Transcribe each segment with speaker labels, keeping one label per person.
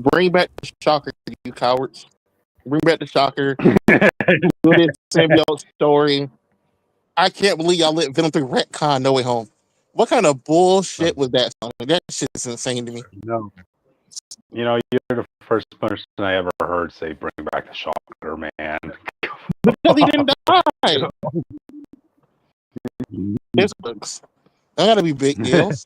Speaker 1: Bring back the Shocker, you cowards. Bring back the Shocker. Do this symbiote story. I can't believe y'all let Venom 3 retcon No Way Home. What kind of bullshit was that? That shit's insane to me.
Speaker 2: No. You're the first person I ever heard say bring back the Shocker, man.
Speaker 1: Because he didn't die. This looks. That gotta be big deals.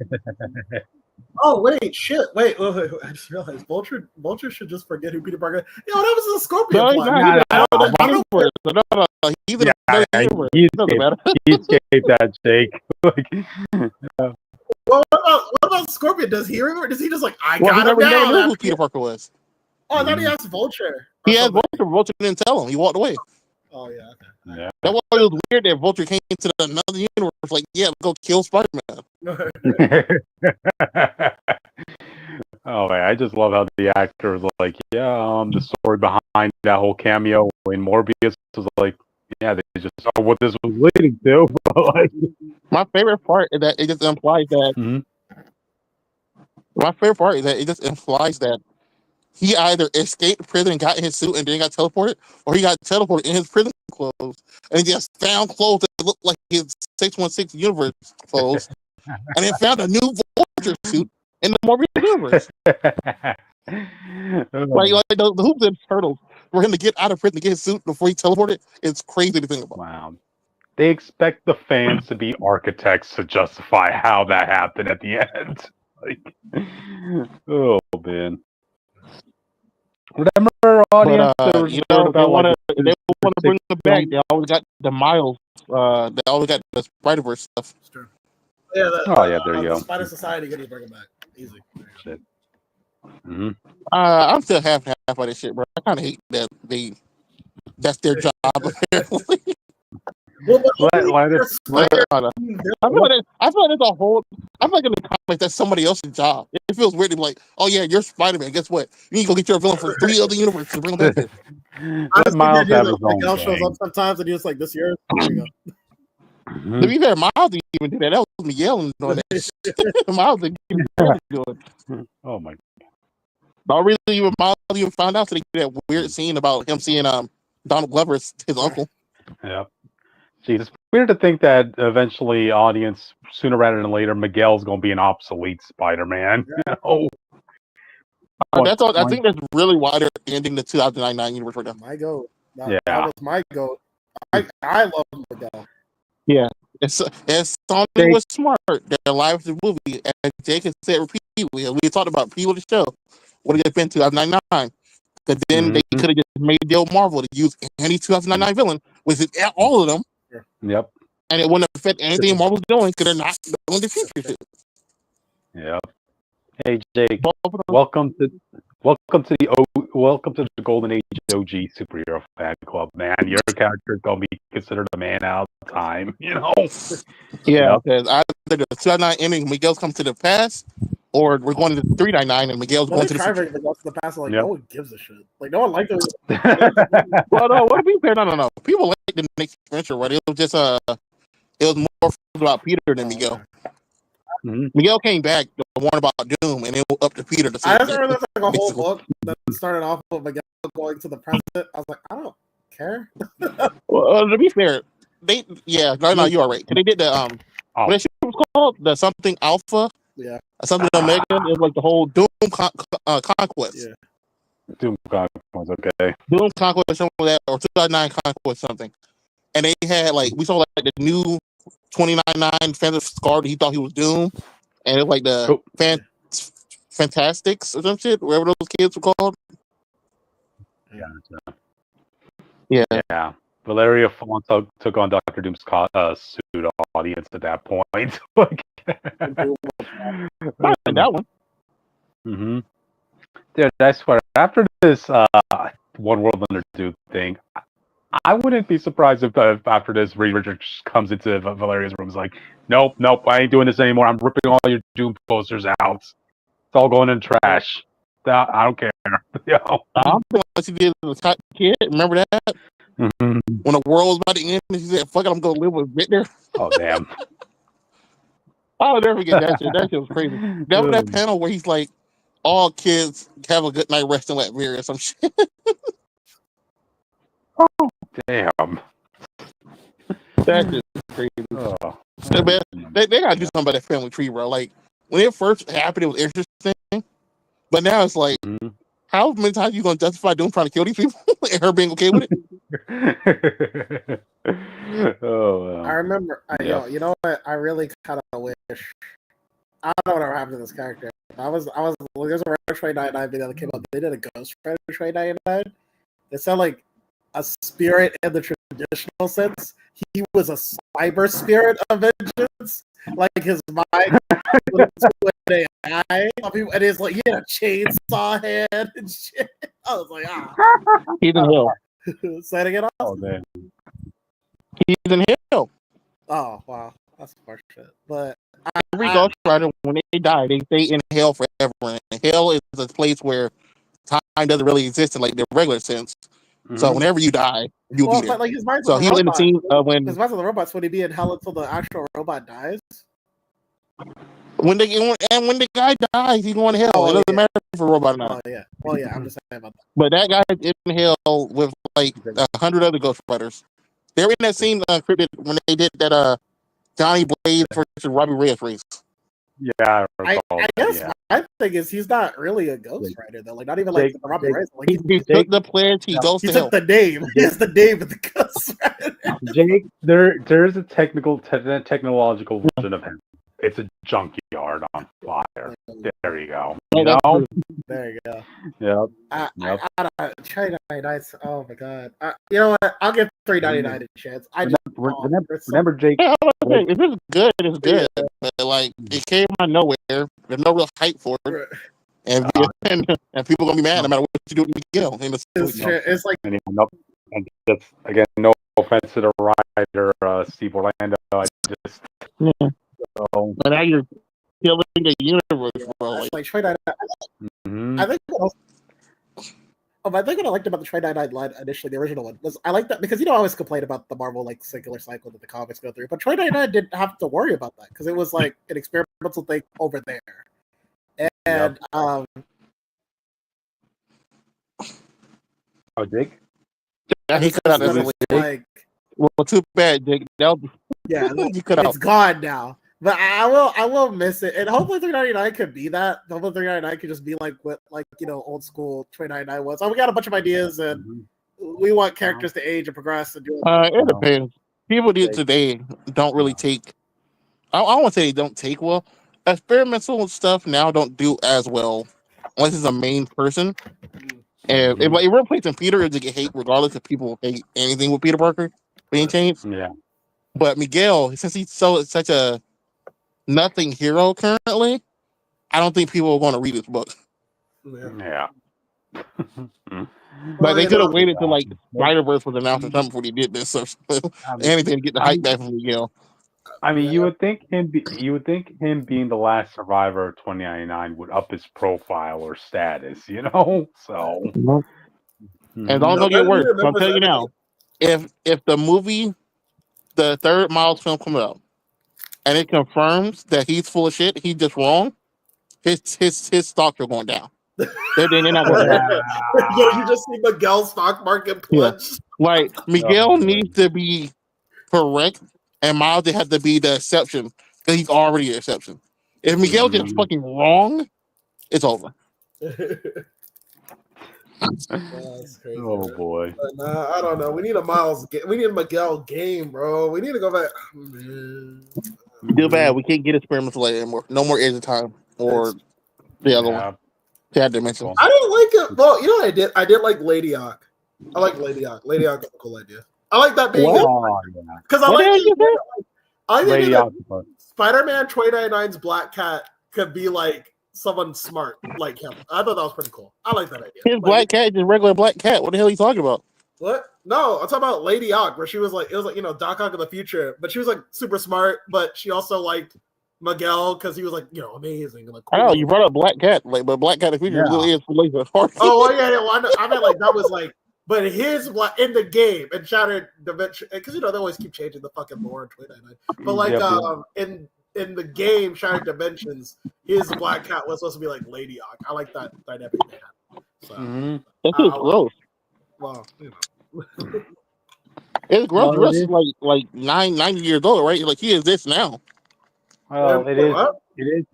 Speaker 3: Oh wait, shit! Wait, I just realized Vulture should just forget who Peter Parker. Yo, that was a Scorpion plot.
Speaker 1: He's in another universe.
Speaker 2: He escaped that, Jake.
Speaker 3: Well, what about Scorpion? Does he remember? Does he just like I got him
Speaker 1: never
Speaker 3: down?
Speaker 1: knew who Peter Parker was.
Speaker 3: Oh, I thought he asked Vulture.
Speaker 1: He asked Vulture. Vulture didn't tell him. He walked away.
Speaker 3: Oh yeah, okay.
Speaker 2: Yeah.
Speaker 1: That was weird that Vulture came to another universe. Like, yeah, go kill Spiderman.
Speaker 2: Oh man, I just love how the actor was like, the story behind that whole cameo in Morbius was like, yeah, they just saw what this was leading to.
Speaker 1: My favorite part is that it just implies that.
Speaker 2: Mm-hmm.
Speaker 1: My favorite part is that it just implies that he either escaped prison and got in his suit and then got teleported, or he got teleported in his prison clothes and he just found clothes that looked like his 616 universe clothes, and then found a new Vulture suit in the Morbius universe. like the hoops and turtles for him to get out of prison to get his suit before he teleported. It's crazy to think about.
Speaker 2: Wow. They expect the fans to be architects to justify how that happened at the end. Oh man. Remember, audience,
Speaker 1: but, they want to bring it back. They always got the Miles. They always got the Spider-Verse stuff.
Speaker 3: It's true. Yeah.
Speaker 2: There you go.
Speaker 3: Spider Society gonna bring it back. Easy.
Speaker 2: Shit. Mm-hmm.
Speaker 1: I'm still half by this shit, bro. I kind of hate that that's their job. Apparently.
Speaker 3: I feel like it's
Speaker 1: a whole. I feel like in the comics that's somebody else's job. It feels weird to be like, oh yeah, you're Spider-Man. Guess what? You need to go get your villain from 3 other universes and bring them back here.
Speaker 2: Miles have his own
Speaker 3: Miguel shows up sometimes and he's just like, this year. There you go.
Speaker 2: Mm-hmm.
Speaker 1: To be fair, Miles didn't even do that. That was Miguel doing that. Miles didn't even do it.
Speaker 2: Oh my!
Speaker 1: The reason even Miles even found out, so they did that weird scene about him seeing Donald Glover, his uncle.
Speaker 2: Yeah. Jeez, it's weird to think that eventually, audience, sooner rather than later, Miguel's going to be an obsolete Spider-Man.
Speaker 3: Yeah.
Speaker 1: That's all. I think that's really why they're ending the 2009 universe right now.
Speaker 3: My goat.
Speaker 2: Yeah.
Speaker 3: That was my goat. I love Miguel.
Speaker 1: Yeah. It's Sony was smart. They're live with the movie. As Jake has said repeatedly, we talked about people of the show. What did it been 2009? Because then they could have just made a deal with Marvel to use any 2009 villain, which is all of them.
Speaker 2: Yep.
Speaker 1: And it wouldn't affect anything Marvel's doing because they're not doing the future shit.
Speaker 2: Yep. Hey Jake, welcome to the Golden Age OG superhero fan club, man. Your character is gonna be considered a man out of time,
Speaker 1: Yeah, because either the 2009 ending, Miguel's come to the past, or we're going to the 399 and Miguel's going to the future.
Speaker 3: Miguel's to the past, like no one gives a shit. Like no one liked it.
Speaker 1: Well, no, what do people say? No. People like the next adventure, right? It was just it was more about Peter than Miguel.
Speaker 2: Mm-hmm.
Speaker 1: Miguel came back to warn about Doom, and it was up to Peter to say.
Speaker 3: I just remember there's like a whole book that started off with Miguel going to the president. I was like, I don't care.
Speaker 1: Well, to be fair, no, you are right. They did the what that shit was called, the something Alpha, something Omega. It was like the whole Doom Conquest.
Speaker 3: Yeah.
Speaker 2: Doom Conquest, okay.
Speaker 1: Doom Conquest, something like that, or 2009 Conquest, something. And they had we saw the new 2099 Phantom Scar that he thought he was Doom, and it was like the Phanatics or some shit, whatever those kids were called.
Speaker 2: Yeah. Valeria Font took on Dr. Doom's suit audience at that point.
Speaker 1: That one.
Speaker 2: Mm-hmm. Dude, I swear, after this One World Under Doom thing, I wouldn't be surprised if after this, Reed Richards comes into Valeria's room and is like, nope, I ain't doing this anymore. I'm ripping all your Doom posters out. It's all going in trash. I don't care.
Speaker 1: I'm what you did as a kid. Remember that?
Speaker 2: Mm-hmm.
Speaker 1: When the world was about to end, she said, fuck it, I'm going to live with Ritter.
Speaker 2: Oh, damn.
Speaker 1: I'll never forget that shit. That shit was crazy. That was that panel where he's like, all kids have a good night resting like beer or some shit.
Speaker 2: Damn.
Speaker 1: That's just crazy.
Speaker 2: Oh.
Speaker 1: They gotta do something about that family tree, bro. Like when it first happened, it was interesting, but now it's like, how many times you gonna justify doing trying to kill these people and her being okay with it?
Speaker 2: Oh,
Speaker 3: I remember,
Speaker 2: Yeah.
Speaker 3: you know what? I really kind of wish. I don't know what happened to this character. There's a Red Trade 99 video that came out. They did a Ghost Red Trade 99. It sounded like a spirit in the traditional sense. He was a cyber spirit of vengeance. Like his mind was an AI, and he's like he had a chainsaw hand and shit. I was like,
Speaker 1: He's in hell.
Speaker 3: Say it again.
Speaker 2: Oh, man.
Speaker 1: He's in hell.
Speaker 3: Oh wow, that's bullshit. But
Speaker 1: every Ghost Rider, when they die, they stay in hell forever. And hell is a place where time doesn't really exist in like the regular sense. So whenever you die, you'll be there.
Speaker 3: But like his mind's
Speaker 1: so
Speaker 3: on
Speaker 1: he was in the scene when
Speaker 3: his mind's on the robots. Would he be in hell until the actual robot dies?
Speaker 1: When the guy dies, he's going to hell. It doesn't matter if a robot or not.
Speaker 3: Oh yeah. Well, yeah. I'm just saying about that.
Speaker 1: But that guy is in hell with like 100 other Ghost Riders. They're in that scene when they did that Johnny Blaze versus Robbie Reyes race.
Speaker 2: Yeah,
Speaker 3: I guess my thing is he's not really a Ghost Rider though. Like not even like Robbie Reyes. Like
Speaker 1: he took the pledge. He goes to hell.
Speaker 3: He took the name. He has the name of the Ghost Rider.
Speaker 2: Jake, there's a technological version of him. It's a junkyard on fire. There you go. You know?
Speaker 3: There you go.
Speaker 2: Yep.
Speaker 3: I China Nights. Oh my god. You know what? I'll give $3.99 a chance.
Speaker 2: Remember, Jake.
Speaker 1: If it's good, it's good. But like it came out of nowhere. There's no real hype for it, and people gonna be mad no matter what you do with Miguel.
Speaker 3: It's like
Speaker 2: and just again, no offense to the writer, Steve Orlando. I just. So,
Speaker 1: but now you're killing the universe, bro.
Speaker 3: Like Trey 99. I think. I think what I liked about the Trey 99 line initially, the original one, was I like that because I always complain about the Marvel like singular cycle that the comics go through, but Trey 99 didn't have to worry about that because it was like an experimental thing over there, and
Speaker 2: Oh, Jake.
Speaker 1: Yeah, he cut out that like. Well, too bad, Jake.
Speaker 3: Yeah, it's gone now. But I will miss it, and hopefully 399 could be that. Hopefully 399 could just be like what old school 399 was. Oh, we got a bunch of ideas, and we want characters to age and progress and do it.
Speaker 1: It depends. People today don't really take. I don't want to say they don't take well. Experimental stuff now don't do as well unless it's a main person. And if we're replacing Peter, it's to get hate regardless if people hate anything with Peter Parker being changed.
Speaker 2: Yeah.
Speaker 1: But Miguel, since he's such a nothing hero currently, I don't think people are going to read this book.
Speaker 2: Yeah.
Speaker 1: But they could have waited till like Spider-Verse was announced or something before they did this. So anything to get the hype back from Miguel.
Speaker 2: I mean, you would think him being the last survivor of 2099 would up his profile or status, you know. So,
Speaker 1: and don't go get worse. So I'll tell you now, if the movie, the third Miles film comes out, and it confirms that he's full of shit, he's just wrong, his stocks are going down. They're not going down.
Speaker 3: You just see Miguel's stock market plunge.
Speaker 1: Yeah. Like Miguel needs to be correct, and Miles has to be the exception because he's already the exception. If Miguel gets fucking wrong, it's over.
Speaker 3: That's crazy.
Speaker 2: Oh boy!
Speaker 3: I don't know. We need a Miguel game, bro. We need to go back.
Speaker 1: Too bad we can't get experimental anymore. No more Edge of Time or the other one. Yeah, dimension.
Speaker 3: I didn't like it. Well, you know what I did? I did like Lady Hawk. I like Lady Hawk. Lady Hawk is a cool idea. I like that being because I think Spider-Man 2099's Black Cat could be like someone smart like him. I thought that was pretty cool. I like that idea.
Speaker 1: His Black Cat is just regular Black Cat. What the hell are you talking about?
Speaker 3: What? No, I'm talking about Lady Hawk, where she was like, it was like, Doc Ock of the future, but she was like super smart, but she also liked Miguel because he was like, amazing. Like, cool.
Speaker 1: I know you brought up Black Cat, but Black Cat of the future really is laser hard.
Speaker 3: Oh yeah. Well, I meant like that was like, but his in the game and Shattered Dimension, because they always keep changing the fucking lore in 2099. But like in in the game Shattered Dimensions, his Black Cat was supposed to be like Lady Hawk. I like that dynamic they had. So
Speaker 1: That shit's gross.
Speaker 3: well, you know.
Speaker 1: It's gross.
Speaker 2: Well,
Speaker 1: Russ is like 90 years old, right? Like he is this now.
Speaker 2: Well, it is.
Speaker 3: What?
Speaker 2: It is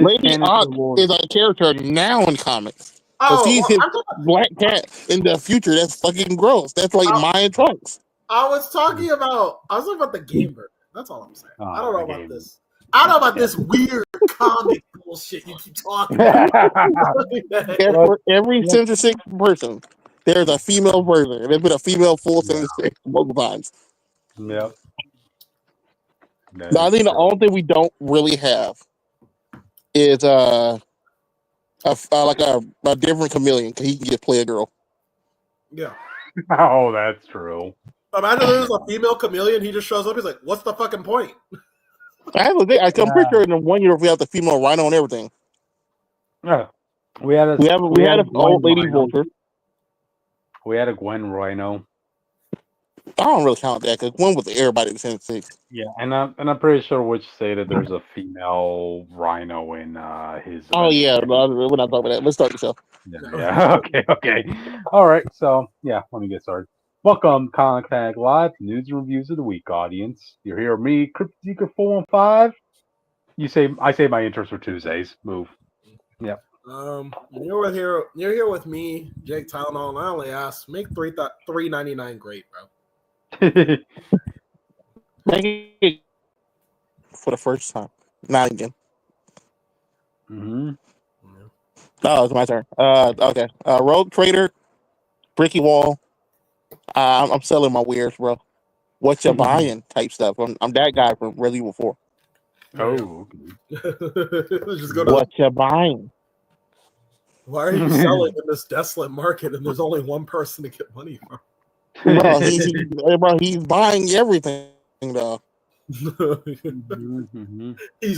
Speaker 1: Lady
Speaker 2: canon to
Speaker 1: Hawk
Speaker 2: the lore.
Speaker 1: is a character now in comics. So
Speaker 3: Oh,
Speaker 1: sees
Speaker 3: well,
Speaker 1: his Black Cat in the future. That's fucking gross. That's like Mayan Trunks.
Speaker 3: I was talking about the game version. That's all I'm saying.
Speaker 2: Oh,
Speaker 3: I don't know
Speaker 2: the
Speaker 3: about
Speaker 2: game.
Speaker 3: this. I don't know about this weird comic bullshit you keep talking about.
Speaker 1: Every Sinister Six person, there's a female version. There's been a female full Sinister Six multiple times.
Speaker 2: Yep.
Speaker 1: No, I think the only thing we don't really have is like a different chameleon because he can just play a girl.
Speaker 3: Yeah.
Speaker 2: Oh, that's true.
Speaker 3: Imagine there's a female chameleon. He just shows up. He's like, "What's the fucking point?"
Speaker 1: I'm pretty sure in the one year we have the female rhino and everything.
Speaker 2: Yeah. We had
Speaker 1: an old lady vulture.
Speaker 2: We had a Gwen Rhino.
Speaker 1: I don't really count that because Gwen was everybody in Sinister Six.
Speaker 2: Yeah, and I'm pretty sure which say that there's a female rhino in his.
Speaker 1: Oh yeah, no, we're not talking about that. Let's start the show.
Speaker 2: Yeah. Okay. All right. So yeah, let me get started. Welcome, Comic Tag Live, news and reviews of the week, audience. You're here with me, Crypt Seeker 415. I say my intros for Tuesdays. Move. Yep.
Speaker 3: You're here with me, Jake Tylenol, and I only ask, make $3.99 great, bro.
Speaker 1: Make it for the first time, not again.
Speaker 2: Mm-hmm.
Speaker 1: Oh, it's my turn. Okay. Rogue Trader, Bricky Wall. I'm selling my wares, bro. What you buying? Type stuff. I'm that guy from Resident Evil 4.
Speaker 2: Oh,
Speaker 3: okay. Just go to
Speaker 1: what you buying?
Speaker 3: Why are you selling in this desolate market and there's only one person to get money from?
Speaker 1: Bro, he's buying everything, though.
Speaker 3: He's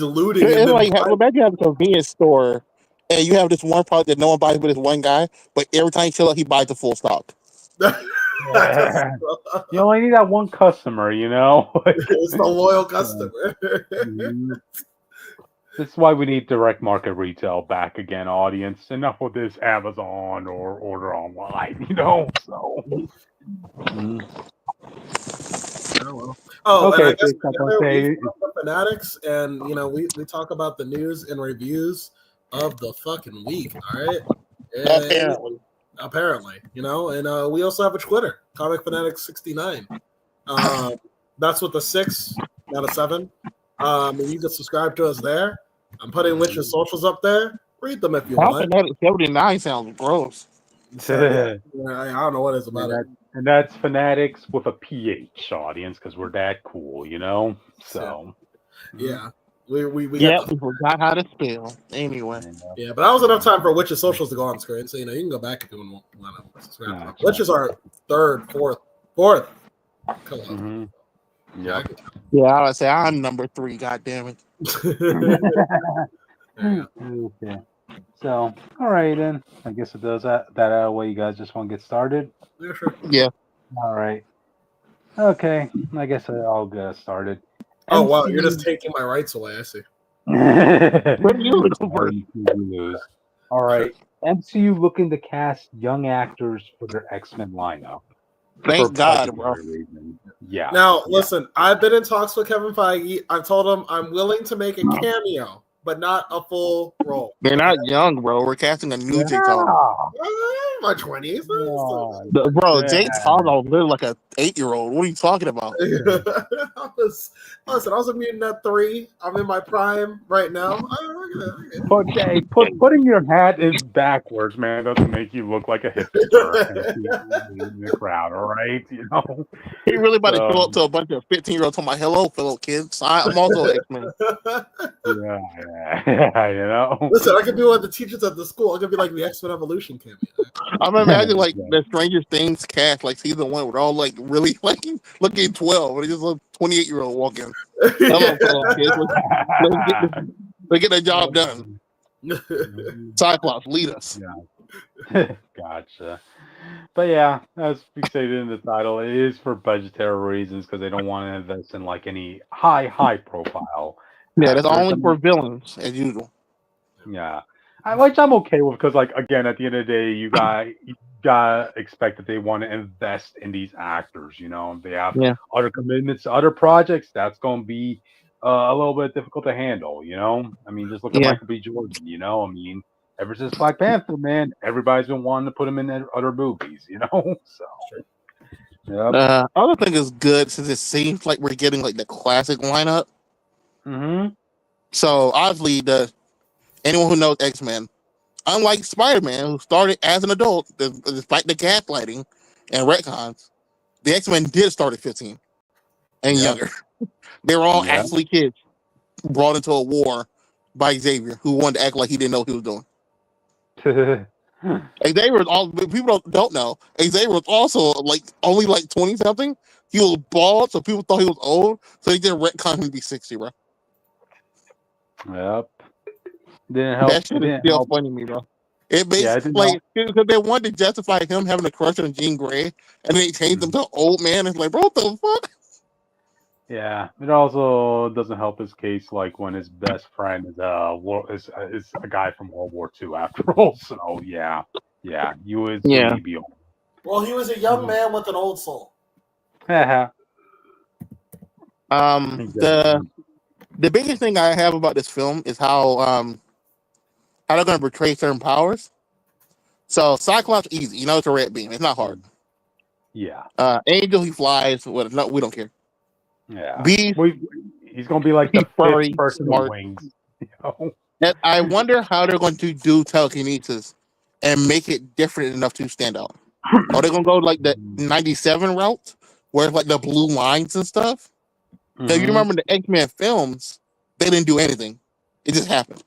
Speaker 3: looting.
Speaker 1: It's like imagine you have a convenience store and you have this one product that no one buys but this one guy, but every time you show up, he buys the full stock.
Speaker 2: Yeah. You only need that one customer, you know?
Speaker 3: It's the loyal customer.
Speaker 2: This is why we need direct market retail back again, audience. Enough with this Amazon or order online, you know? So.
Speaker 3: Oh,
Speaker 2: okay.
Speaker 3: And I guess we Phanatics, and we talk about the news and reviews of the fucking week. All right. And apparently, and we also have a Twitter, Comic Phanatics 69. That's with the 6, not a 7. And you can subscribe to us there. I'm putting Witch's socials up there. Read them if you want.
Speaker 1: 79 sounds gross.
Speaker 3: So, I don't know what it's about.
Speaker 2: And that's Phanatics with a PH, audience, because we're that cool, you know? So.
Speaker 3: Yeah. We
Speaker 1: forgot how to spell. Anyway.
Speaker 3: Yeah, but that was enough time for Witch's socials to go on screen. So, you can go back if you want to subscribe. Witch is our fourth.
Speaker 2: Mm-hmm. Yeah.
Speaker 1: Yeah, I would say I'm number 3, god damn it.
Speaker 2: Okay. So, all right then. I guess it does that out of the way. You guys just want to get started?
Speaker 3: Yeah, sure.
Speaker 1: Yeah.
Speaker 2: All right. Okay. I guess I'll get started.
Speaker 3: Oh, wow. You're just taking my rights away. I see.
Speaker 1: What are you looking for?
Speaker 2: All right. MCU looking to cast young actors for their X-Men lineup.
Speaker 1: Thank God, bro.
Speaker 2: Yeah.
Speaker 3: Now, listen, I've been in talks with Kevin Feige. I've told him I'm willing to make a cameo, but not a full role.
Speaker 1: They're not young, bro. We're casting a new Jake Tylenol.
Speaker 3: My 20s.
Speaker 1: Bro, Jake Tylenol literally like an 8-year-old. What are you talking about?
Speaker 3: I was a mutant at 3. I'm in my prime right now.
Speaker 2: Putting your hat in backwards, man, doesn't make you look like a hipster in the crowd, all right? You know?
Speaker 1: He really about to show up to a bunch of 15-year-olds talking about, hello, fellow kids. I'm also an X-Men.
Speaker 2: Yeah, you know?
Speaker 3: Listen, I could be one of the teachers at the school. I could be like the X-Men Evolution cameo.
Speaker 1: I'm imagining like the Stranger Things cast, like season 1, where all like really like looking 12, but it's just a 28-year-old walking. Hello, fellow kids. Let's get the job done. Cyclops, lead us.
Speaker 2: Yeah. Gotcha. But yeah, as we stated in the title, it is for budgetary reasons because they don't want to invest in like any high profile
Speaker 1: Yeah, that's
Speaker 2: actors. I
Speaker 1: only for
Speaker 2: mean,
Speaker 1: villains as usual.
Speaker 2: yeah, which I'm okay with because, like, again, at the end of the day, you got to expect that they want to invest in these actors. You know, they have
Speaker 1: Yeah,
Speaker 2: other commitments, to other projects. That's going to be a little bit difficult to handle. You know, I mean, just look at
Speaker 1: yeah.
Speaker 2: Michael B. Jordan. You know, I mean, ever since Black Panther, man, everybody's been wanting to put him in other movies. You know, so yep.
Speaker 1: Other thing is good since it seems like we're getting like the classic lineup.
Speaker 2: Mm-hmm.
Speaker 1: So obviously, the anyone who knows X Men, unlike Spider-Man, who started as an adult, despite the gaslighting and retcons, the X Men did start at 15 and
Speaker 2: Yep.
Speaker 1: younger. They were all
Speaker 2: Yep.
Speaker 1: actually kids brought into a war by Xavier, who wanted to act like he didn't know what he was doing. Xavier was all people don't know. Xavier was also like only like 20 something. He was bald, so people thought he was old. So they did retcon him to be 60, bro.
Speaker 2: Yep. Didn't help.
Speaker 1: That
Speaker 2: It
Speaker 1: shit is
Speaker 2: didn't
Speaker 1: still
Speaker 2: help.
Speaker 1: funny to me, bro. It
Speaker 2: Yeah,
Speaker 1: makes
Speaker 2: it didn't help.
Speaker 1: like because they wanted to justify him having a crush on Jean Grey, and then they changed him
Speaker 2: Mhm.
Speaker 1: to old man. It's like, bro, what the fuck?
Speaker 2: Yeah, it also doesn't help his case, like when his best friend is a guy from World War II, after all. So yeah, you would assume
Speaker 1: Yeah.
Speaker 2: he'd be old.
Speaker 3: Well, he was a young man with an old soul.
Speaker 2: Haha.
Speaker 1: The
Speaker 2: Exactly.
Speaker 1: biggest thing I have about this film is how they're going to portray certain powers. So Cyclops easy, you know, it's a red beam. It's not hard.
Speaker 2: Yeah,
Speaker 1: Angel he flies. What? No, we don't care.
Speaker 2: yeah.
Speaker 1: Beast
Speaker 2: He's gonna be like
Speaker 1: he's
Speaker 2: the fifth
Speaker 1: furry,
Speaker 2: person with
Speaker 1: smart.
Speaker 2: wings. You know?
Speaker 1: And I wonder how they're going to do telekinesis and make it different enough to stand out. Are they going to go like the 97 route where it's like the blue lines and stuff? Because you
Speaker 2: Mm-hmm.
Speaker 1: remember the X-Men films, they didn't do anything. It just happened.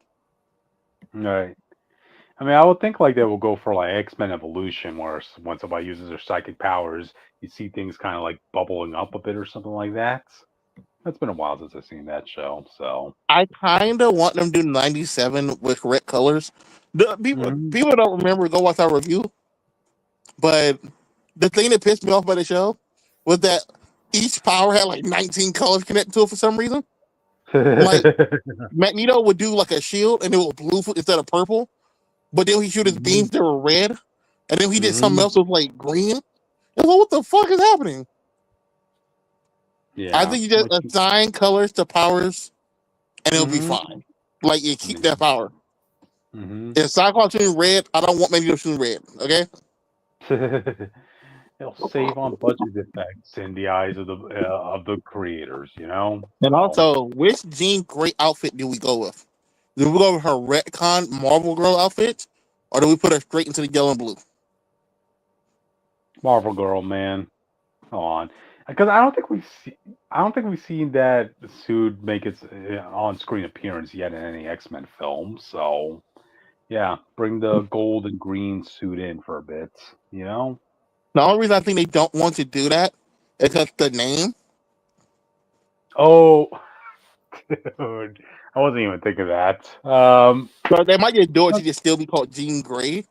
Speaker 2: Right. I mean, I would think like they will go for like X-Men Evolution, where when somebody uses their psychic powers, you see things kind of like bubbling up a bit or something like that. It's been a while since I've seen that show, so.
Speaker 1: I kind of want them to do 97 with red colors. The
Speaker 2: Hmm.
Speaker 1: people don't remember, go watch our review, but the thing that pissed me off by the show was that each power had like 19 colors connected to it for some reason. Like Magneto would do like a shield and it was blue instead of purple, but then he shoot his
Speaker 2: Hmm.
Speaker 1: beams that were red, and then he did something
Speaker 2: Hmm.
Speaker 1: else with like green. I was like, what the fuck is happening? I
Speaker 2: Yeah.
Speaker 1: think you just assign colors to powers and it'll be
Speaker 2: Hmm.
Speaker 1: fine. Like you keep that power.
Speaker 2: Hmm.
Speaker 1: If Cyclops shooting red, I don't want Magneto shooting red. Okay.
Speaker 2: It'll save on budget effects in the eyes of the creators, you know.
Speaker 1: And
Speaker 2: So
Speaker 1: also, which Jean Grey outfit do we go with? Do we go with her retcon Marvel Girl outfit, or do we put her straight into the yellow and blue?
Speaker 2: Marvel Girl, man, come on, because I don't think we've seen that suit make its on-screen appearance yet in any X-Men film. So yeah, bring the gold and green suit in for a bit, you know.
Speaker 1: The only reason I think they don't want to do that is because the name.
Speaker 2: Oh, dude, I wasn't even thinking that.
Speaker 1: So they might just do it to just still be called Jean Grey.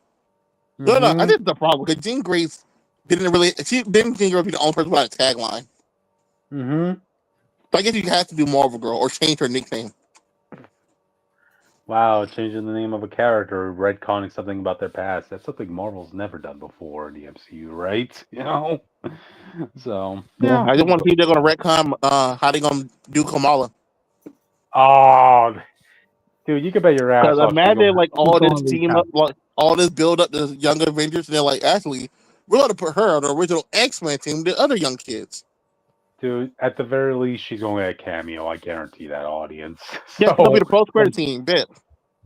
Speaker 1: No, I
Speaker 2: Mm-hmm.
Speaker 1: think it's the problem because Jean Grey's didn't really. She didn't Jean Grey be the only person without a tagline.
Speaker 2: Mm-hmm.
Speaker 1: So I guess you have to do Marvel Girl or change her nickname.
Speaker 2: Wow, changing the name of a character, retconning something about their past. That's something Marvel's never done before in the MCU, right? You know? So,
Speaker 1: Yeah,
Speaker 2: yeah.
Speaker 1: I just want to see if they're gonna retcon how they gonna do Kamala.
Speaker 2: Oh, dude, you can bet your ass
Speaker 1: Because
Speaker 2: off
Speaker 1: imagine like
Speaker 2: she's
Speaker 1: all this
Speaker 2: going to
Speaker 1: team up,
Speaker 2: retcon.
Speaker 1: like all this build up to Young Avengers, and they're like, actually, we're gonna put her on the original X-Men team, the other young kids.
Speaker 2: Dude, at the very least, she's going to get a cameo. I guarantee that audience.
Speaker 1: Yeah, she's gonna be
Speaker 2: So,
Speaker 1: the post credit team. Bet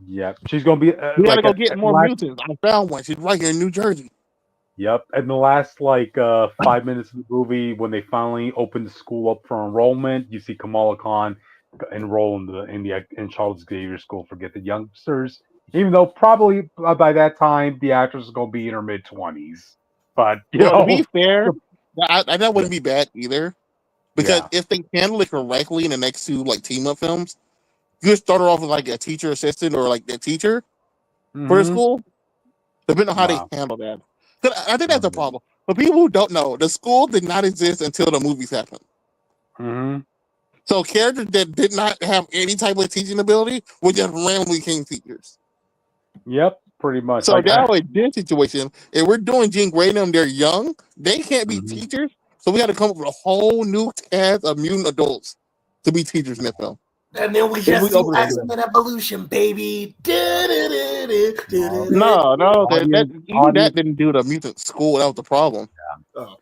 Speaker 2: yeah, she's going to be
Speaker 1: we gotta
Speaker 2: like
Speaker 1: go get
Speaker 2: at the
Speaker 1: more
Speaker 2: last.
Speaker 1: mutants. I found one. She's right here in New Jersey.
Speaker 2: Yep, in the last like 5 minutes of the movie, when they finally open the school up for enrollment, you see Kamala Khan enroll in Charles Xavier School for gifted youngsters. Even though probably by that time the actress is going to be in her mid-20s, but
Speaker 1: Well, to be fair, I that
Speaker 2: yeah,
Speaker 1: wouldn't be bad either because
Speaker 2: yeah.
Speaker 1: if they handle it correctly in the next two like team up films, you could start her off with like a teacher assistant or like the teacher for the
Speaker 2: Mm-hmm.
Speaker 1: school, depending on how they
Speaker 2: Wow.
Speaker 1: handle that. 'Cause I think that's a
Speaker 2: Okay.
Speaker 1: problem. For people who don't know, the school did not exist until the movies happened.
Speaker 2: Mm-hmm.
Speaker 1: So characters that did not have any type of teaching ability were just randomly king teachers.
Speaker 2: Yep, pretty much.
Speaker 1: So
Speaker 2: Like,
Speaker 1: now in this situation, if we're doing Gene Grey and them, they're young, they can't be
Speaker 2: Mhm.
Speaker 1: teachers. So we got to come up with a whole new cast of mutant adults to be teachers in that film.
Speaker 3: And then we
Speaker 1: If
Speaker 3: just
Speaker 1: we
Speaker 3: do
Speaker 1: open it
Speaker 3: X-Men Evolution, baby.
Speaker 1: No, even that didn't do the mutant school. That was the problem.
Speaker 3: Oh.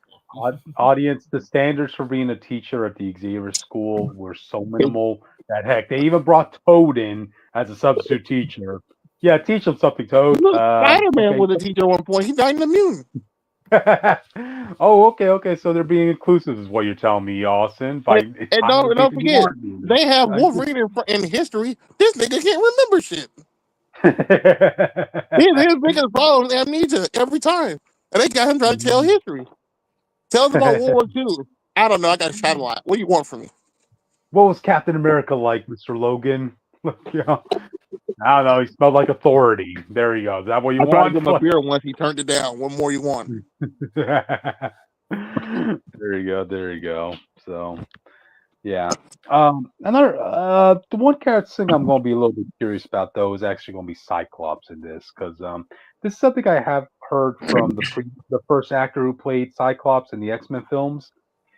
Speaker 2: Audience, the standards for being a teacher at the Xavier School were so minimal that heck, they even brought Toad in as a substitute teacher. Yeah, teach them something, Toad.
Speaker 1: Look, Spiderman
Speaker 2: Okay.
Speaker 1: was a teacher at one point. He's not even immune.
Speaker 2: Oh, okay. So they're being inclusive, is what you're telling me, Austin. By
Speaker 1: And don't forget, they have Wolverine in history. This nigga can't remember shit. His biggest problem is amnesia every time. And they got him trying to tell history. Tell us about World War II. I don't know. I got shot a lot. What do you want from me?
Speaker 2: What was Captain America like, Mr. Logan? You know, I don't know. He smelled like authority. There you go. Is that what you
Speaker 1: I tried
Speaker 2: want?
Speaker 1: to give him a beer once. He turned it down. What more you want?
Speaker 2: There you go. So, yeah. Another the one character thing I'm going to be a little bit curious about though is actually going to be Cyclops in this because this is something I have heard from the first actor who played Cyclops in the X-Men films.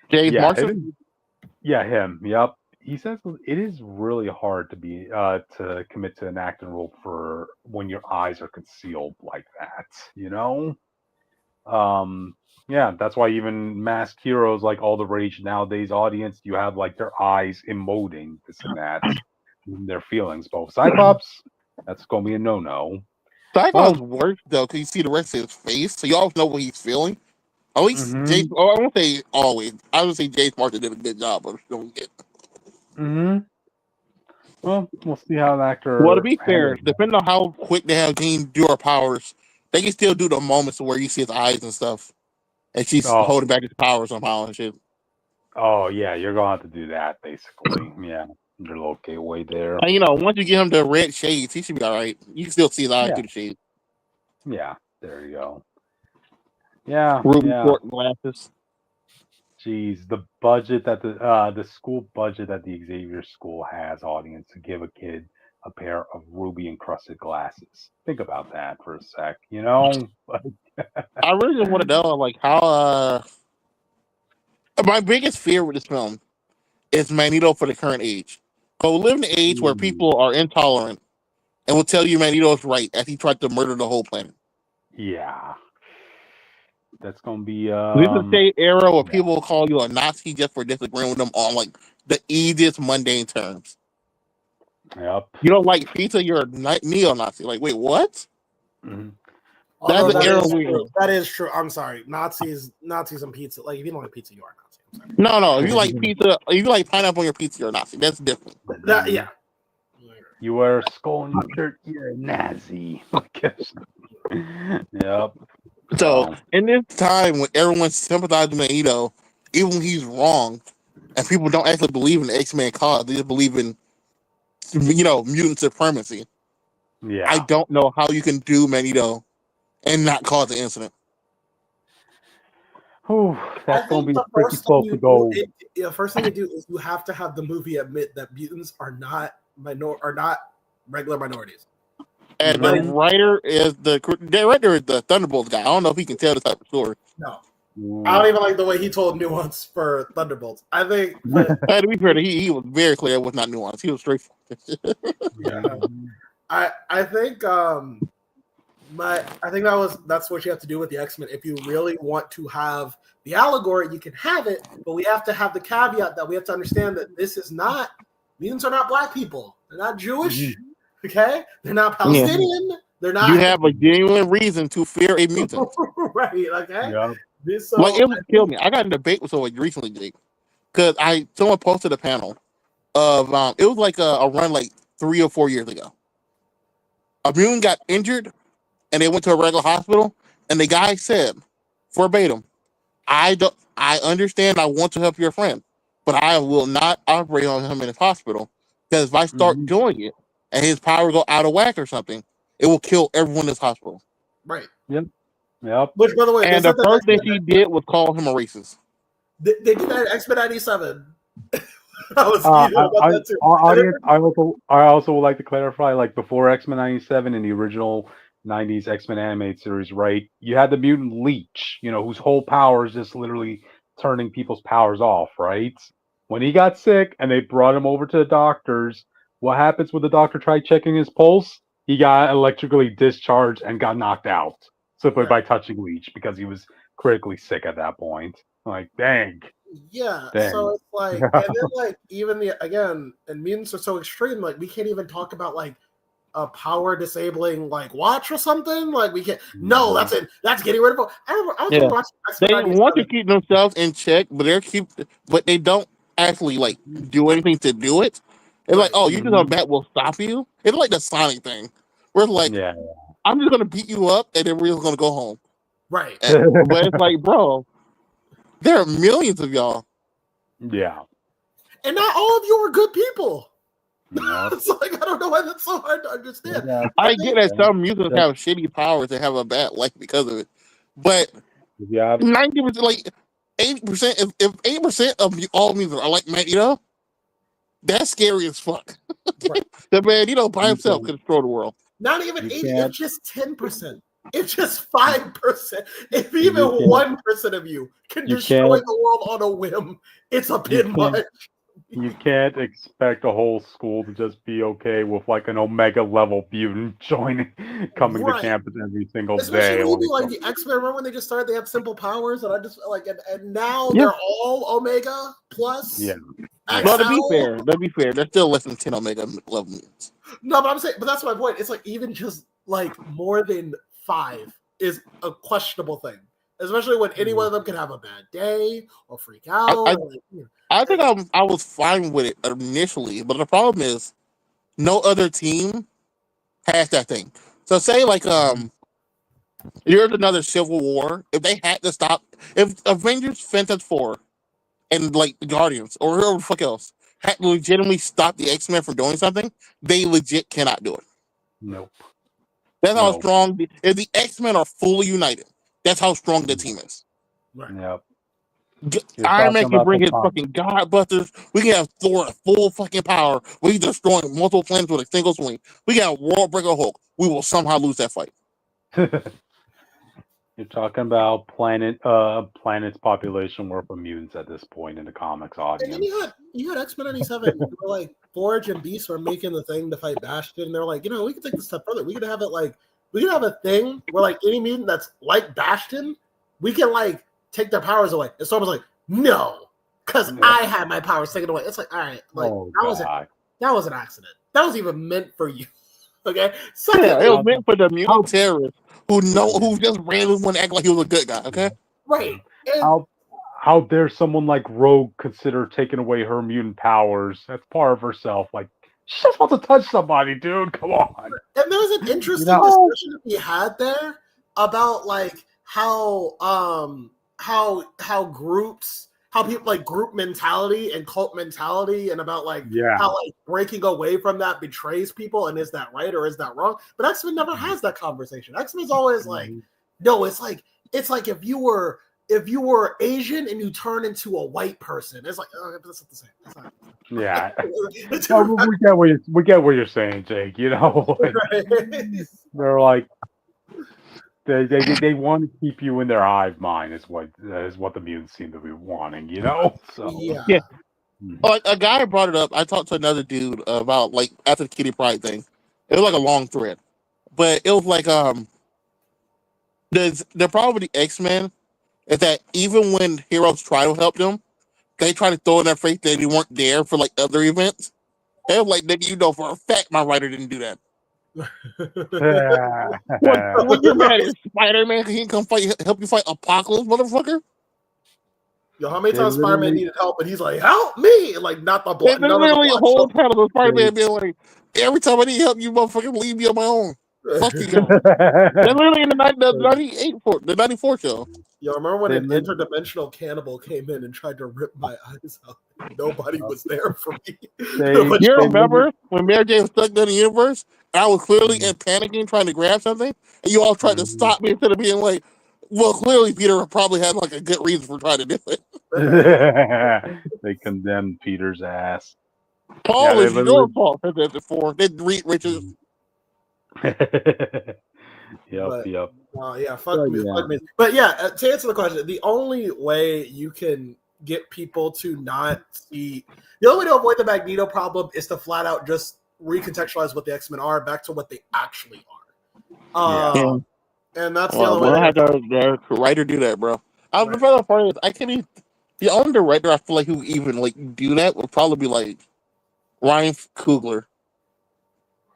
Speaker 1: James Marsden?
Speaker 2: Yeah, him. Yep. He says it is really hard to be to commit to an acting role for when your eyes are concealed like that. You know. Yeah, that's why even masked heroes like all the rage nowadays audience, you have like their eyes emoting this and that, their feelings. But with Cyclops, that's gonna be a no.
Speaker 1: Cyclops works though, because you see the rest of his face, so you always know what he's feeling. At least I won't say always. I would say James Marsden did a good job of showing it.
Speaker 2: Well, we'll see how the actor.
Speaker 1: Well, to be fair, depending on how quick they have Jean do her powers, they can still do the moments where you see his eyes and stuff, and she's holding back his power somehow and shit.
Speaker 2: Oh yeah, you're gonna have to do that basically. Yeah, your little gateway there.
Speaker 1: And, once you get him the red shades, he should be all right. You can still see his eyes through the shades.
Speaker 2: Yeah, there you go. Yeah,
Speaker 1: Ruby Port glasses.
Speaker 2: Jeez, the budget that the school budget that the Xavier School has, audience, to give a kid a pair of ruby encrusted glasses. Think about that for a sec. I
Speaker 1: really just want to know, like, how. My biggest fear with this film is Magneto for the current age. So we live in an age where people are intolerant and will tell you Magneto's right as he tried to murder the whole planet.
Speaker 2: Yeah. That's gonna be
Speaker 1: this is the era where people will call you a Nazi just for disagreeing with them on like the easiest mundane terms.
Speaker 2: Yep.
Speaker 1: You don't like pizza, you're a neo-Nazi. Like, wait, what?
Speaker 2: Mm-hmm.
Speaker 1: That's
Speaker 3: the era that is true. I'm sorry, Nazis and pizza. Like, if you don't like pizza, you are a Nazi.
Speaker 1: No. If you like pizza, if you like pineapple on your pizza, you're a Nazi. That's different.
Speaker 3: Yeah.
Speaker 2: You wear a skull in your shirt, you're a Nazi. Yep.
Speaker 1: So, in this time when everyone's sympathizing with Magneto, even when he's wrong, and people don't actually believe in the X-Men cause, they just believe in, mutant supremacy.
Speaker 2: Yeah.
Speaker 1: I don't know how you can do Magneto and not cause the incident.
Speaker 2: That's going to be pretty close to go.
Speaker 3: The first thing you do is you have to have the movie admit that mutants are not regular minorities.
Speaker 1: And the writer is the Thunderbolts guy. I don't know if he can tell this type of story.
Speaker 3: No. I don't even like the way he told nuance for Thunderbolts. I think
Speaker 1: to be fair, he was very clear it was not nuance. He was straightforward.
Speaker 3: I think that's what you have to do with the X-Men. If you really want to have the allegory, you can have it, but we have to have the caveat that we have to understand that mutants are not black people. They're not Jewish. Okay? They're not Palestinian. Yeah. They're not.
Speaker 1: You have a genuine reason to fear a mutant.
Speaker 3: Right. Okay.
Speaker 1: Yeah. It would kill me. I got in a debate with someone recently, Jake, because someone posted a panel of it was like a run like 3 or 4 years ago. A mutant got injured and they went to a regular hospital, and the guy said, verbatim, I understand I want to help your friend, but I will not operate on him in his hospital, because if I start doing it and his power go out of whack or something, it will kill everyone in this hospital.
Speaker 3: Right.
Speaker 2: Yep.
Speaker 3: Which, by the way,
Speaker 1: and the first thing he did was call him a racist.
Speaker 3: They did that in X-Men 97. I was eating about that too.
Speaker 2: Audience, I also would like to clarify, like before X-Men '97 in the original '90s X-Men animated series, right? You had the mutant Leech, whose whole power is just literally turning people's powers off, right? When he got sick and they brought him over to the doctors, what happens when the doctor tried checking his pulse? He got electrically discharged and got knocked out simply by touching Leech because he was critically sick at that point. Like, dang.
Speaker 3: Yeah,
Speaker 2: Dang.
Speaker 3: so it's like, and then like even and mutants are so extreme, like we can't even talk about like a power disabling like watch or something. Like we can't. No, that's it. That's getting rid of. I was watching
Speaker 1: They want to keep themselves in check, but they don't actually like do anything to do it. It's like, oh, you just a bat will stop you. It's like the Sonic thing, where it's like, I'm just gonna beat you up, and then we're just gonna go home.
Speaker 3: Right.
Speaker 1: But it's like, bro, there are millions of y'all.
Speaker 2: Yeah.
Speaker 3: And not all of you are good people.
Speaker 2: Yeah.
Speaker 3: It's like, I don't know why that's so hard to understand.
Speaker 2: Yeah.
Speaker 1: I get that some mutants have shitty powers and have a bad life because of it, but 90%, like 80%, if 8% of all mutants are like Magneto, that's scary as fuck.
Speaker 3: Right.
Speaker 1: The man, by himself could destroy the world.
Speaker 3: Not even 80, it's just 10%. It's just 5%. If even 1% of you can destroy the world on a whim, it's a bit much.
Speaker 2: You can't expect a whole school to just be okay with like an Omega level mutant coming to campus every single day.
Speaker 3: Especially when you like the X-Men, remember when they just started, they have simple powers, and I just like, and now they're all Omega plus.
Speaker 2: Yeah.
Speaker 1: Well, to be fair, they're still less than 10 Omega level mutants.
Speaker 3: No, but I'm saying, but that's my point. It's like even just like more than 5 is a questionable thing, especially when any one of them can have a bad day or freak out.
Speaker 1: I think I was fine with it initially, but the problem is no other team has that thing. So say like here's another Civil War. If they had to stop, if Avengers, Fantastic Four, and like the Guardians or whoever the fuck else had to legitimately stop the X-Men from doing something, they legit cannot do it.
Speaker 2: Nope.
Speaker 1: That's how strong. If the X-Men are fully united, that's how strong the team is.
Speaker 3: Right.
Speaker 2: Yep.
Speaker 1: Iron Man can bring his fucking Godbusters. We can have Thor at full fucking power. We destroy multiple planets with a single swing. We got World Breaker Hulk. We will somehow lose that fight.
Speaker 2: You're talking about planet's population worth of mutants at this point in the comics audience.
Speaker 3: And then you had X-Men 97. Like Forge and Beast were making the thing to fight Bastion, and they're like, we can take this step further. We could have it like we could have a thing where like any mutant that's like Bastion, we can like take their powers away. And Storm was like, no, because I had my powers taken away. It's like, all right, like that was an accident. That was even meant for you. Okay,
Speaker 1: it was meant for the mutant terrorists who just randomly want to act like he was a good guy. Okay,
Speaker 3: right.
Speaker 2: And how dare someone like Rogue consider taking away her mutant powers? That's part of herself. Like she just wants to touch somebody, dude. Come on.
Speaker 3: And there was an interesting discussion that we had there about like how groups. How people like group mentality and cult mentality, and about like how like breaking away from that betrays people, and is that right or is that wrong? But X-Men never has that conversation. X-Men's always like, no, it's like if you were Asian and you turn into a white person, it's like, but that's not the same. That's not.
Speaker 2: Yeah, we get what you're saying, Jake. They're like. They want to keep you in their hive mind is what the mutants seem to be wanting, So
Speaker 1: yeah. Like a guy brought it up. I talked to another dude about like after the Kitty Pryde thing. It was like a long thread, but it was like the problem with the X-Men is that even when heroes try to help them, they try to throw in their face that they weren't there for like other events. It was like, nigga, for a fact my writer didn't do that. When you're mad at Spiderman, he can come help you fight Apocalypse, motherfucker.
Speaker 3: Yo, how many times Spider-Man needed help and he's like, help me? Like, not the blood.
Speaker 1: There's literally a whole panel of Spider-Man being like, every time I need help, you motherfucker leave me on my own. Fuck you guys. They're literally in the 94 show.
Speaker 3: Yo, remember when an interdimensional cannibal came in and tried to rip my eyes out? Nobody was there for me.
Speaker 1: You remember when Mary Jane was stuck in the universe? I was clearly in panicking, trying to grab something, and you all tried to stop me instead of being like, Well, clearly Peter probably had like a good reason for trying to do it.
Speaker 2: They condemned Peter's ass.
Speaker 1: Paul,
Speaker 2: they
Speaker 1: if you know Paul, said that before. They read Richard.
Speaker 2: Yep.
Speaker 3: Yeah, fuck
Speaker 2: But,
Speaker 3: me,
Speaker 2: yeah.
Speaker 3: fuck me. But yeah, to answer the question, the only way you can get people to not see, the only way to avoid the Magneto problem is to flat out just recontextualize what the X-Men are back to what they actually are.
Speaker 1: Yeah.
Speaker 3: And that's the
Speaker 1: Well,
Speaker 3: only
Speaker 1: we'll
Speaker 3: way.
Speaker 1: have the writer do that, bro.
Speaker 3: Right.
Speaker 1: The funny part is, I can't even. The only director I feel like who even like do that would probably be like Ryan Coogler.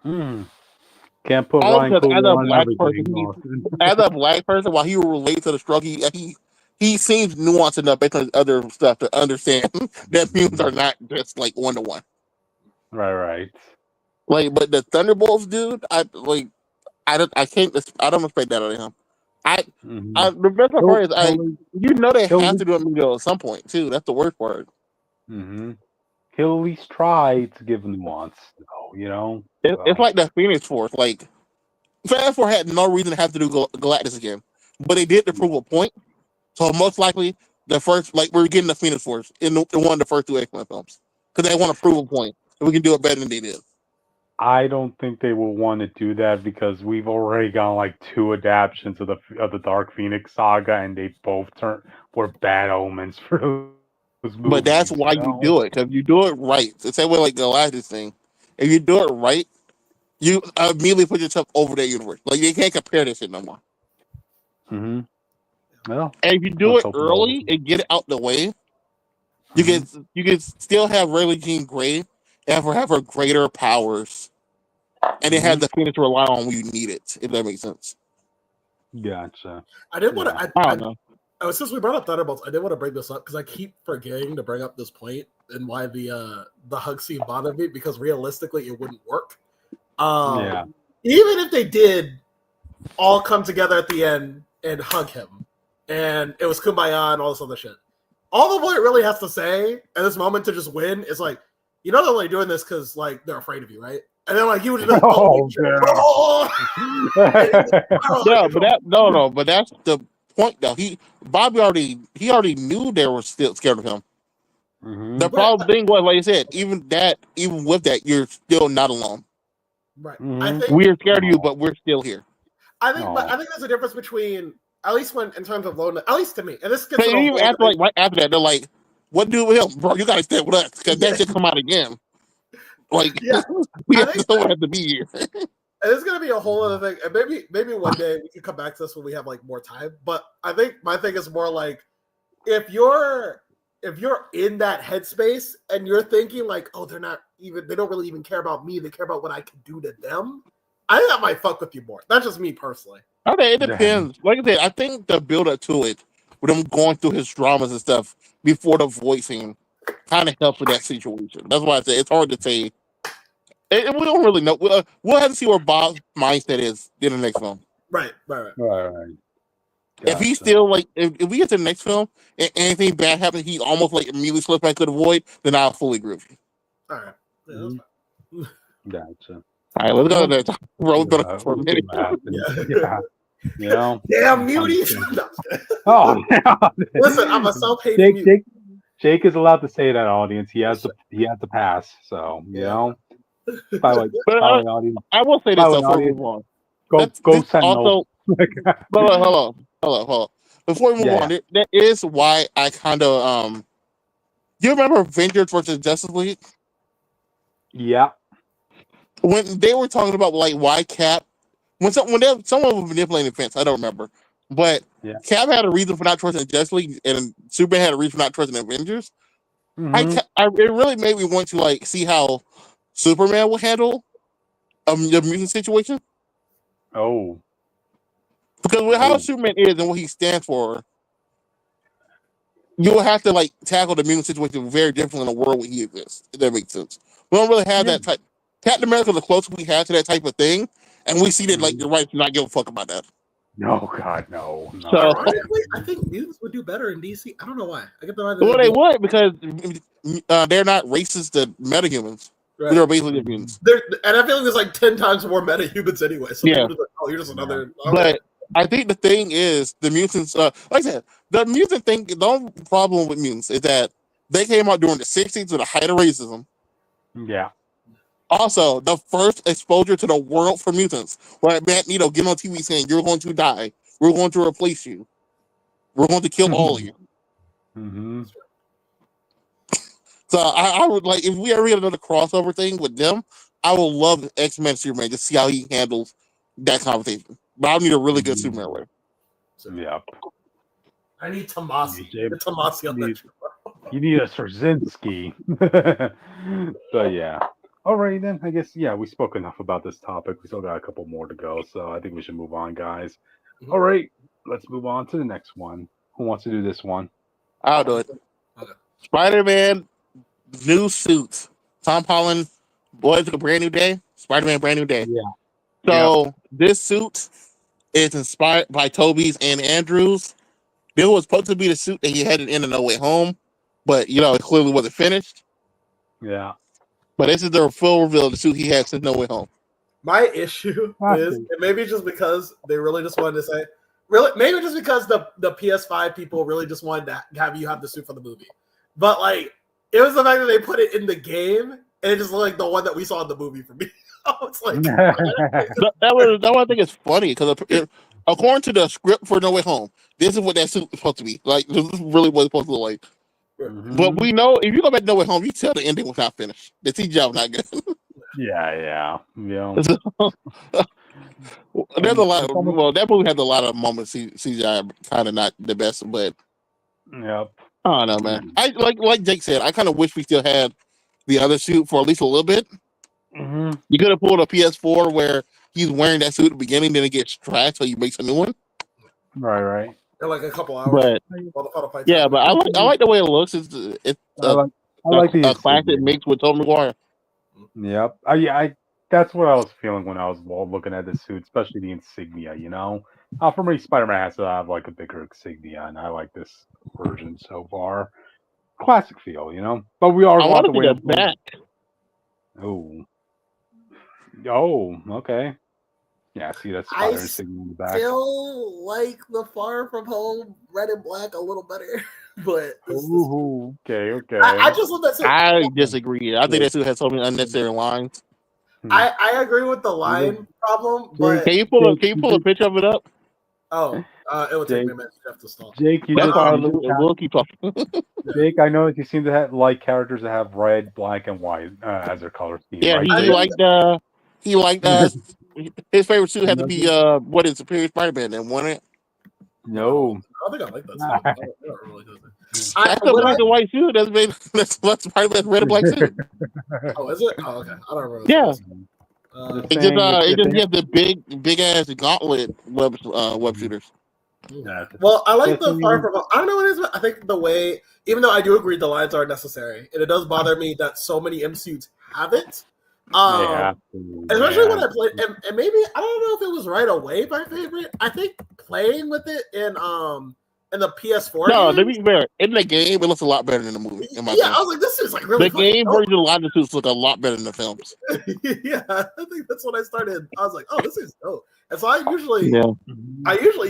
Speaker 2: Can't put
Speaker 1: All
Speaker 2: Ryan
Speaker 1: because as
Speaker 2: Coogler
Speaker 1: a
Speaker 2: on
Speaker 1: black
Speaker 2: everything.
Speaker 1: person,
Speaker 2: Austin.
Speaker 1: as a black person, while he will relate to the struggle, he seems nuanced enough based on his other stuff to understand that mutants are not just like 1-to-1.
Speaker 2: Right.
Speaker 1: Like, but the Thunderbolts, dude, I can't. I don't expect that out of him. The best part is, they have to do a Magneto at some point too. That's the worst part.
Speaker 2: He'll at least try to give nuance, though,
Speaker 1: It's like the Phoenix Force. Like, Phantom Force had no reason to have to do Galactus again, but they did to prove a point. So most likely, the first, like, we're getting the Phoenix Force in one of the first 2 X-Men films because they want to prove a point that we can do it better than they did.
Speaker 2: I don't think they will want to do that because we've already got like 2 adaptations of the Dark Phoenix saga, and they both were bad omens for those movies.
Speaker 1: But that's why you do it, because you do it right. It's the same way like the Galactus thing. If you do it right, you immediately put yourself over that universe. Like, you can't compare this shit no more.
Speaker 2: Well,
Speaker 1: and if you do it early and get it out the way, you can still have Rayleigh Jean Grey and have her greater powers, and then have the Phoenix to rely on when you need it. If that makes sense.
Speaker 2: Gotcha.
Speaker 3: I did want to.
Speaker 1: I don't know.
Speaker 3: Since we brought up Thunderbolts, I did want to bring this up because I keep forgetting to bring up this point and why the hug scene bothered me, because realistically it wouldn't work. Even if they did all come together at the end and hug him, and it was kumbaya and all this other shit, all the boy really has to say at this moment to just win is like, they're only doing this because like they're afraid of you, right? And then like he would just like,
Speaker 1: but that's the point though. Bobby already knew they were still scared of him. The problem thing was, like I said, even with that, you're still not alone.
Speaker 3: Right.
Speaker 1: I think we're scared of you, but we're still here.
Speaker 3: I think there's a difference between, at least when in terms of loneliness, at least to me. And this gets
Speaker 1: even after right after that, they're like, "What do with him, bro? You gotta stay with us because that should come out again." Like, we have to be here.
Speaker 3: And it's gonna be a whole other thing. And maybe one day we can come back to this when we have like more time. But I think my thing is more like, if you're in that headspace and you're thinking like, oh, they don't really even care about me, they care about what I can do to them, I think that might fuck with you more. That's just me personally.
Speaker 1: Okay, it depends. Like I said, I think the build up to it, with him going through his dramas and stuff before the voicing, kind of helps with that situation. That's why I say it's hard to say. We don't really know. We'll have to see where Bob's mindset is in the next film.
Speaker 3: Right.
Speaker 2: Gotcha.
Speaker 1: If he's still like, if we get to the next film and anything bad happens, he almost like immediately slips back to the void, then I'll fully agree with you.
Speaker 3: All right. Yeah,
Speaker 2: gotcha.
Speaker 1: All right, let's go to that. Roll for a minute.
Speaker 3: Damn muties. Listen, I'm a self-hating mute.
Speaker 2: Jake is allowed to say that, audience. He has to pass. So by the way, audience,
Speaker 1: I will say this though before we move on.
Speaker 2: Go Sentinel.
Speaker 1: Hold on. Before we move on, that is why I kind of you remember Avengers versus Justice League?
Speaker 2: Yeah.
Speaker 1: When they were talking about like why Cap, someone was manipulating the fence, I don't remember, but Cap had a reason for not trusting Justice League, and Superman had a reason for not trusting the Avengers. It really made me want to like see how Superman will handle the mutant situation.
Speaker 2: Oh,
Speaker 1: because with how Superman is and what he stands for, you will have to like tackle the mutant situation very differently in a world where he exists. If that makes sense. We don't really have that type. Captain America is the closest we have to that type of thing, and we see that like you're right to not give a fuck about that.
Speaker 2: No, God, no.
Speaker 3: So, I think mutants would do better in DC. I don't know why. I get the idea.
Speaker 1: Well, they would because they're not racist to metahumans. Right. They're basically mutants.
Speaker 3: And I feel like there's like 10 times more metahumans anyway. So like, oh, you're just another.
Speaker 1: But I think the thing is the mutants. Like I said, the mutant thing. The only problem with mutants is that they came out during the '60s with the height of racism.
Speaker 2: Yeah.
Speaker 1: Also, the first exposure to the world for mutants, where Magneto getting on TV saying, "You're going to die. We're going to replace you. We're going to kill all of you."
Speaker 2: Mm-hmm.
Speaker 1: So I would like if we ever get another crossover thing with them, I will love X-Men Superman to see how he handles that conversation. But I need a really good Superman way.
Speaker 2: Yep.
Speaker 3: I need Tomasi.
Speaker 2: You
Speaker 3: Get Tomasi on that.
Speaker 2: need- You need a Straczynski. But yeah. Alright then, I guess we spoke enough about this topic. We still got a couple more to go, so I think we should move on, guys.
Speaker 3: Mhm.
Speaker 2: Alright, let's move on to the next one. Who wants to do this one?
Speaker 1: I'll do it.
Speaker 3: Okay.
Speaker 1: Spider-Man new suits. Tom Holland, boy, it's a brand new day. Spider-Man, brand new day.
Speaker 2: Yeah.
Speaker 1: So this suit is inspired by Toby's and Andrews. It was supposed to be the suit that he had in No Way Home, but it clearly wasn't finished.
Speaker 2: Yeah.
Speaker 1: But this is the full reveal of the suit he had since No Way Home.
Speaker 3: My issue is, and maybe just because they really just wanted to say, maybe just because the PS5 people really just wanted to have you have the suit for the movie. But like, it was the fact that they put it in the game, and it just looked like the one that we saw in the movie for me. It's like
Speaker 1: that one I think is funny because according to the script for No Way Home, this is what that suit is supposed to be. Like, this is really what it's supposed to look like.
Speaker 2: Mhm.
Speaker 1: But we know if you go back to No Way Home, you tell the ending was not finished. The CGI was not good.
Speaker 2: Yeah.
Speaker 1: There's a lot. Well, that movie has a lot of moments. CGI kind of not the best, but
Speaker 2: Yep.
Speaker 1: I don't know, man. I like Jake said. I kind of wish we still had the other suit for at least a little bit.
Speaker 2: Mm-hmm.
Speaker 1: You could have pulled a PS4 where he's wearing that suit at the beginning, then it gets trashed, so you make a new one.
Speaker 2: Right.
Speaker 3: in like a couple hours.
Speaker 1: But
Speaker 3: while the final fight's
Speaker 1: yeah,
Speaker 3: happening.
Speaker 1: but I like the way it looks. It's
Speaker 2: I like
Speaker 1: a
Speaker 2: the
Speaker 1: classic mix with Tobey Maguire.
Speaker 2: Yep. I that's what I was feeling when I was looking at the suit, especially the insignia. For me, Spider-Man has to have like a bigger insignia, and I like this version so far. Classic feel, But we are
Speaker 1: I
Speaker 2: want
Speaker 1: want to see the back.
Speaker 2: Oh, okay. Yeah, see that
Speaker 3: I
Speaker 2: spider insignia in the back.
Speaker 3: Still like the Far From Home red and black a little better, but
Speaker 2: Okay.
Speaker 3: I just love that suit.
Speaker 1: I disagree. I think that suit has so many unnecessary lines.
Speaker 3: I agree with the line problem, but
Speaker 1: Can you pull a picture of it up?
Speaker 3: it would take me a minute. You have to stall.
Speaker 2: Jake,
Speaker 1: That's why we'll keep talking.
Speaker 2: Jake, I know that you seem to like characters that have red, black, and white as their color scheme.
Speaker 1: Yeah,
Speaker 2: right?
Speaker 1: he liked his favorite suit had to be what is Superior Spider-Man and won it.
Speaker 2: No,
Speaker 3: I think I like that suit. I don't really like that.
Speaker 1: That's the black and white suit. That's Spider-Man's red and black suit.
Speaker 3: Oh, is it? Oh, okay. I don't remember.
Speaker 1: Yeah.
Speaker 3: It
Speaker 1: It just has the big ass gauntlet web shooters.
Speaker 3: Well, I like the Far From Home. I don't know what it is, but I think the way, even though I do agree the lines are necessary, and it does bother me that so many MCUs have it. Especially when I played, and maybe I don't know if it was right away my favorite. I think playing with it in the PS4.
Speaker 1: No, to be fair, in the game it looks a lot better than the movie.
Speaker 3: I was like, this is like really.
Speaker 1: The game version of a lot of the suits look a lot better than the films.
Speaker 3: Yeah, I think that's when I started. I was like, oh, this is dope. And so I usually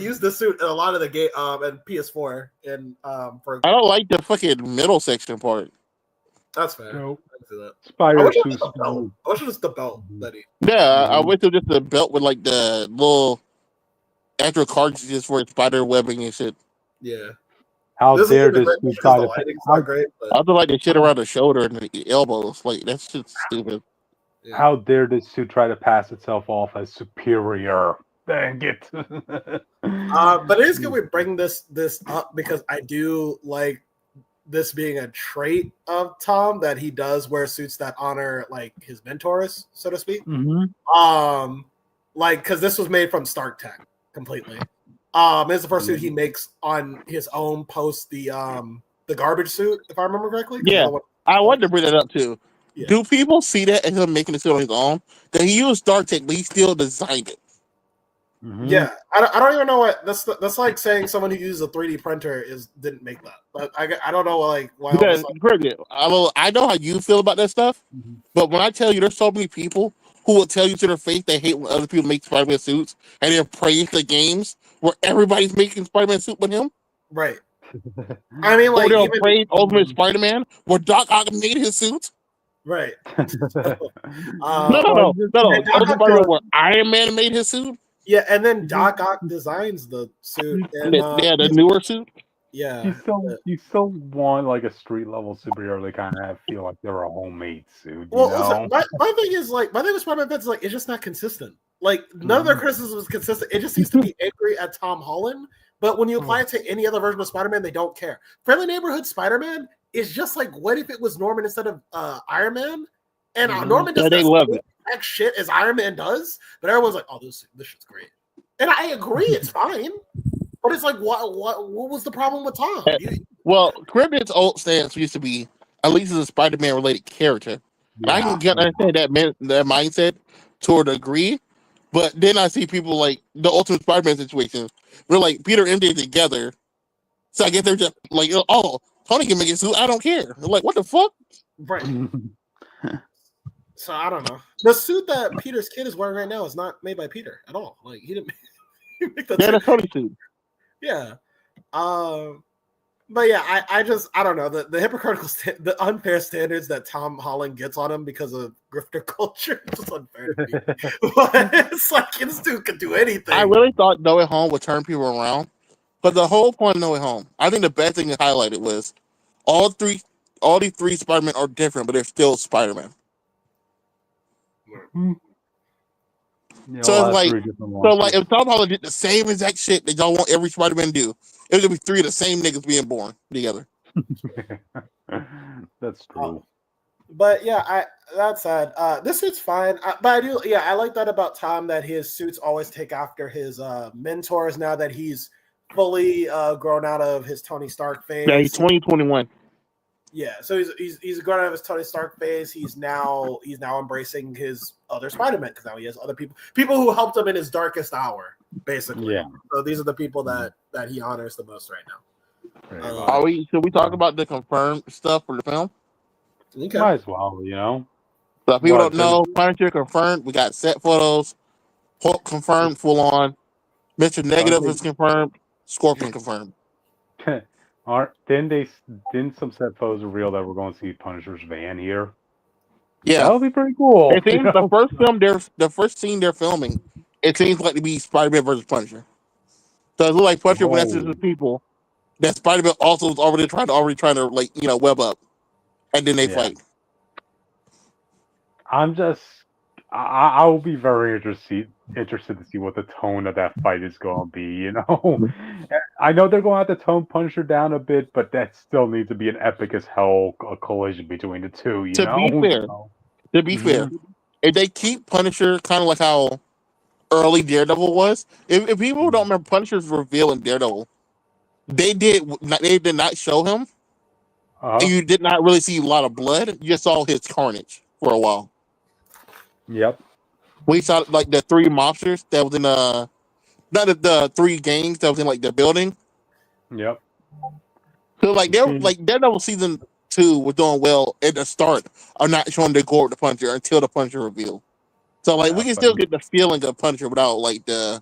Speaker 3: use this suit in a lot of the game and PS4 and for.
Speaker 1: I don't like the fucking middle section part.
Speaker 3: That's fair.
Speaker 2: Nope.
Speaker 3: I can see that.
Speaker 2: Spider
Speaker 3: I wish it
Speaker 2: suit.
Speaker 3: was just the belt that he.
Speaker 1: Yeah, I wish it was just the belt with like the little extra cartridges for spider webbing and shit.
Speaker 3: Yeah.
Speaker 2: How dare this suit try to?
Speaker 3: Not great, but...
Speaker 1: I feel like the shit around the shoulder and the elbows. Like that's just stupid.
Speaker 3: Yeah.
Speaker 2: How dare this suit try to pass itself off as superior? Dang it!
Speaker 3: But it is good we bring this up because I do like this being a trait of Tom that he does wear suits that honor like his mentors, so to speak.
Speaker 2: Mm-hmm.
Speaker 3: Like because this was made from Stark Tech completely. It's the first suit he makes on his own post the garbage suit, if I remember correctly.
Speaker 1: Yeah, I wanted to bring that up too. Yeah. Do people see that as him making the suit on his own? Because he used Stark Tech, but he still designed it.
Speaker 2: Mm-hmm.
Speaker 3: Yeah, I don't even know what that's like saying someone who uses a 3D printer didn't make that. But I don't know like why.
Speaker 1: Because, I know how you feel about that stuff, but when I tell you, there's so many people who will tell you to their face they hate when other people make Spider-Man suits and they praise the games where everybody's making Spider-Man suit but him.
Speaker 3: Right. I mean, like,
Speaker 1: Or they'll
Speaker 3: even
Speaker 1: praise Ultimate Spider-Man, where Doc Ock made his suit.
Speaker 3: right.
Speaker 1: No.
Speaker 3: And
Speaker 1: Ultimate
Speaker 3: Doc Ock
Speaker 1: Spider-Man, where Iron Man made his suit.
Speaker 3: yeah, and then Doc Ock designs the suit, and
Speaker 1: The newer suit.
Speaker 3: yeah,
Speaker 2: You still want like a street level superhero to kind of feel like they're a homemade suit, you
Speaker 3: well,
Speaker 2: know?
Speaker 3: listen, my thing is like my thing with Spider-Man fans is like it's just not consistent. Like none of their criticism is consistent. It just seems to be angry at Tom Holland. But when you apply it to any other version of Spider-Man, they don't care. Friendly Neighborhood Spider-Man is just like, what if it was Norman instead of Iron Man? And Norman does
Speaker 1: they
Speaker 3: the
Speaker 1: love
Speaker 3: same
Speaker 1: it.
Speaker 3: exact shit as Iron Man does, but everyone's like, "Oh, this shit's great," and I agree, it's fine. But it's like, what was the problem with Tom?
Speaker 1: Well, Cryptid's old stance used to be at least as a Spider-Man related character. And I can understand that mindset to a degree, but then I see people like the Ultimate Spider-Man situation, where like Peter and MJ together. So I guess they're just like, oh, Tony can make it suit. I don't care. I'm like, what the fuck?
Speaker 3: Right. So I don't know. The suit that Peter's kid is wearing right now is not made by Peter at all. Like he didn't make that.
Speaker 1: Yeah, that's Tony suit.
Speaker 3: Yeah. But yeah, I don't know the hypocritical the unfair standards that Tom Holland gets on him because of grifter culture. It's just unfair to me. But it's like this dude could do anything.
Speaker 1: I really thought No Way Home would turn people around, but the whole point of No Way Home, I think the best thing it highlighted was all these three Spider-Men are different, but they're still Spider-Man. So it's like if Tom Holland did the same exact shit that y'all want every Spider-Man to do, it was gonna be three of the same niggas being born together.
Speaker 2: That's true.
Speaker 3: But yeah, that's sad. This suit's fine, but I do. Yeah, I like that about Tom that his suits always take after his mentors. Now that he's fully grown out of his Tony Stark phase.
Speaker 1: Yeah, he's 2021.
Speaker 3: Yeah, so he's grown out of his Tony Stark phase. He's now embracing his other Spider-Man because now he has other people who helped him in his darkest hour, basically.
Speaker 2: Yeah.
Speaker 3: So these are the people that he honors the most right now.
Speaker 1: Should we talk about the confirmed stuff for the film?
Speaker 3: Okay.
Speaker 2: Might as well, you know.
Speaker 1: So if people don't know, Punisher confirmed. We got set photos. Hulk confirmed, full on. Mr. Negative is confirmed. Scorpion confirmed.
Speaker 2: Didn't some set photos reveal that we're going to see Punisher's van here?
Speaker 1: Yeah,
Speaker 2: that would be pretty cool.
Speaker 1: It seems the first scene they're filming, it seems like to be Spider-Man versus Punisher. So it looks like Punisher went after the people that Spider-Man also was already trying to like web up, and then they fight.
Speaker 2: I will be very interested to see what the tone of that fight is going to be. You know, I know they're going to have to tone Punisher down a bit, but that still needs to be an epic as hell collision between the two.
Speaker 1: To be fair, if they keep Punisher kind of like how early Daredevil was, if people don't remember Punisher's reveal in Daredevil, they did not show him, and you did not really see a lot of blood. You just saw his carnage for a while.
Speaker 2: Yep.
Speaker 1: We saw like the three mobsters that was in not the three gangs that was in like the building.
Speaker 2: Yep.
Speaker 1: So like Daredevil season 2 was doing well at the start of not showing the gore of the Punisher until the Punisher reveal. So like we can still get the feeling of Punisher without like the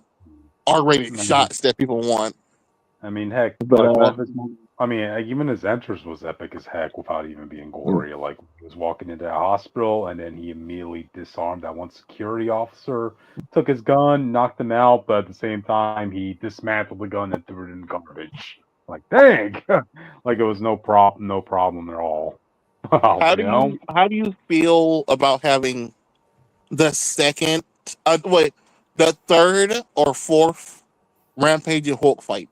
Speaker 1: R-rated shots that people want.
Speaker 2: I mean, heck, even his entrance was epic as heck without even being gory. Like, he was walking into a hospital, and then he immediately disarmed that one security officer, took his gun, knocked him out, but at the same time, he dismantled the gun and threw it in the garbage. Like, dang! Like, it was no problem at all.
Speaker 1: How do you feel about having the third or fourth Rampage and Hulk fight?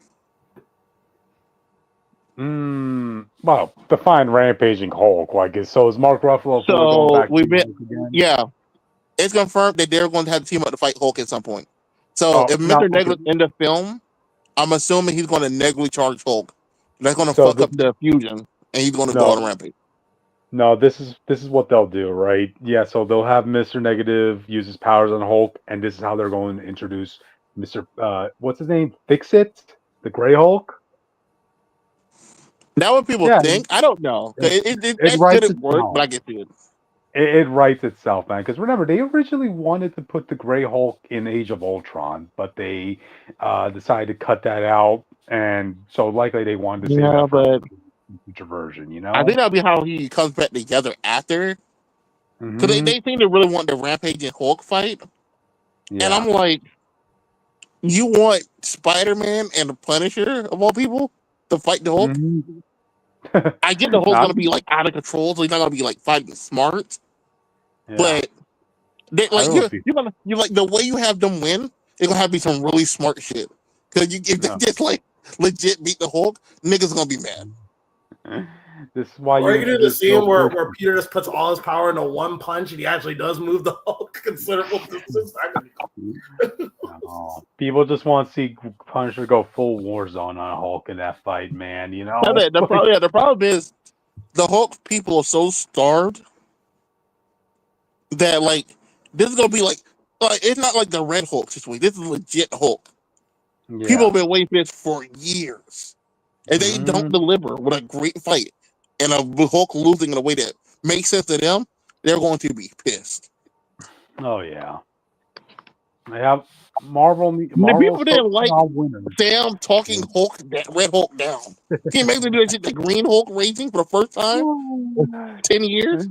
Speaker 2: Well, define Rampaging Hulk. Like, so is Mark Ruffalo going back to Hulk again?
Speaker 1: Yeah, it's confirmed that they're going to have to team up to fight Hulk at some point. So if Mr. Neglig's in the film, I'm assuming he's going to negligently charge Hulk. That's going to fuck up the fusion, and he's going to go on a rampage.
Speaker 2: No, this is what they'll do, right? Yeah, so they'll have Mr. Negative use his powers on Hulk, and this is how they're going to introduce Mr. What's his name? Fix-It? The Gray Hulk?
Speaker 1: Now what people think, I don't know. It didn't work, but I get it.
Speaker 2: it writes itself, man. Because remember, they originally wanted to put the Gray Hulk in Age of Ultron, but they decided to cut that out, and so likely they wanted to save
Speaker 1: Yeah,
Speaker 2: that for a
Speaker 1: but
Speaker 2: future version. You
Speaker 1: I think
Speaker 2: know?
Speaker 1: that'll be how he comes back together after. Because
Speaker 2: Hmm.
Speaker 1: they seem to really want the Rampage and Hulk fight. And
Speaker 2: Yeah.
Speaker 1: I'm like, you want Spider-Man and the Punisher, of all people, to fight the Hulk?
Speaker 2: Hmm.
Speaker 1: I get the Hulk's
Speaker 2: Not.
Speaker 1: going to be, like, out of control, so he's not going to be, like, fighting smart.
Speaker 2: Yeah.
Speaker 1: But, they,
Speaker 2: I
Speaker 1: like,
Speaker 2: don't know if you.
Speaker 1: you're like, the way you have them win, it's going to have to be some really smart shit. Because if they
Speaker 2: Yeah.
Speaker 1: just, like, legit beat the Hulk, niggas going to be mad.
Speaker 2: This is why
Speaker 3: Or you
Speaker 2: you
Speaker 3: can do the
Speaker 2: just go
Speaker 3: scene where
Speaker 2: first.
Speaker 3: Peter just puts all his power into one punch and he actually does move the Hulk considerable distance. That could be cool.
Speaker 2: Oh, people just want to see Punisher go full war zone on Hulk in that fight, man. You know,
Speaker 1: The problem is, the Hulk people are so starved that, like, this is going to be, like, it's not like the Red Hulk situation. This is legit Hulk. People
Speaker 2: yeah.
Speaker 1: have been waiting for this for years. And they don't
Speaker 2: Mhm.
Speaker 1: deliver with a great fight and a Hulk losing in a way that makes sense to them, they're going to be pissed.
Speaker 2: Oh yeah. They have Marvel.
Speaker 1: The
Speaker 2: Marvel's
Speaker 1: people didn't
Speaker 2: focusing
Speaker 1: like
Speaker 2: on winners.
Speaker 1: Sam talking Hulk, that Red Hulk down. Can you imagine doing shit the Green Hulk raging for the first time in 10 years?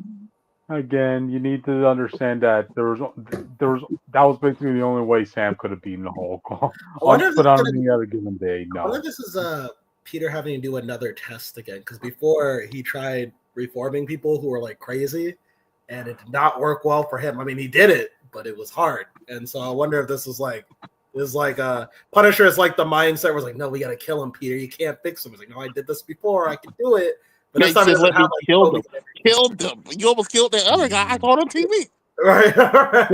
Speaker 2: Again, you need to understand that there was that was basically the only way Sam could have beaten the Hulk.
Speaker 3: I wonder if this
Speaker 2: But
Speaker 3: is
Speaker 2: on
Speaker 3: gonna
Speaker 2: any other given day,
Speaker 3: I wonder
Speaker 2: no.
Speaker 3: if this is Peter having to do another test again, because before he tried reforming people who were like crazy, and it did not work well for him. I mean, he did it, but it was hard. And so I wonder if this is like Punisher is like the mindset where it's like, no, we gotta kill him, Peter. You can't fix him. It's like, no, I did this before. I can do it. But
Speaker 1: They
Speaker 3: this time he
Speaker 1: just
Speaker 3: doesn't
Speaker 1: let
Speaker 3: have
Speaker 1: me
Speaker 3: like
Speaker 1: kill
Speaker 3: Toby
Speaker 1: them. Killed them. You almost killed that other guy I saw on TV.
Speaker 3: Right, right.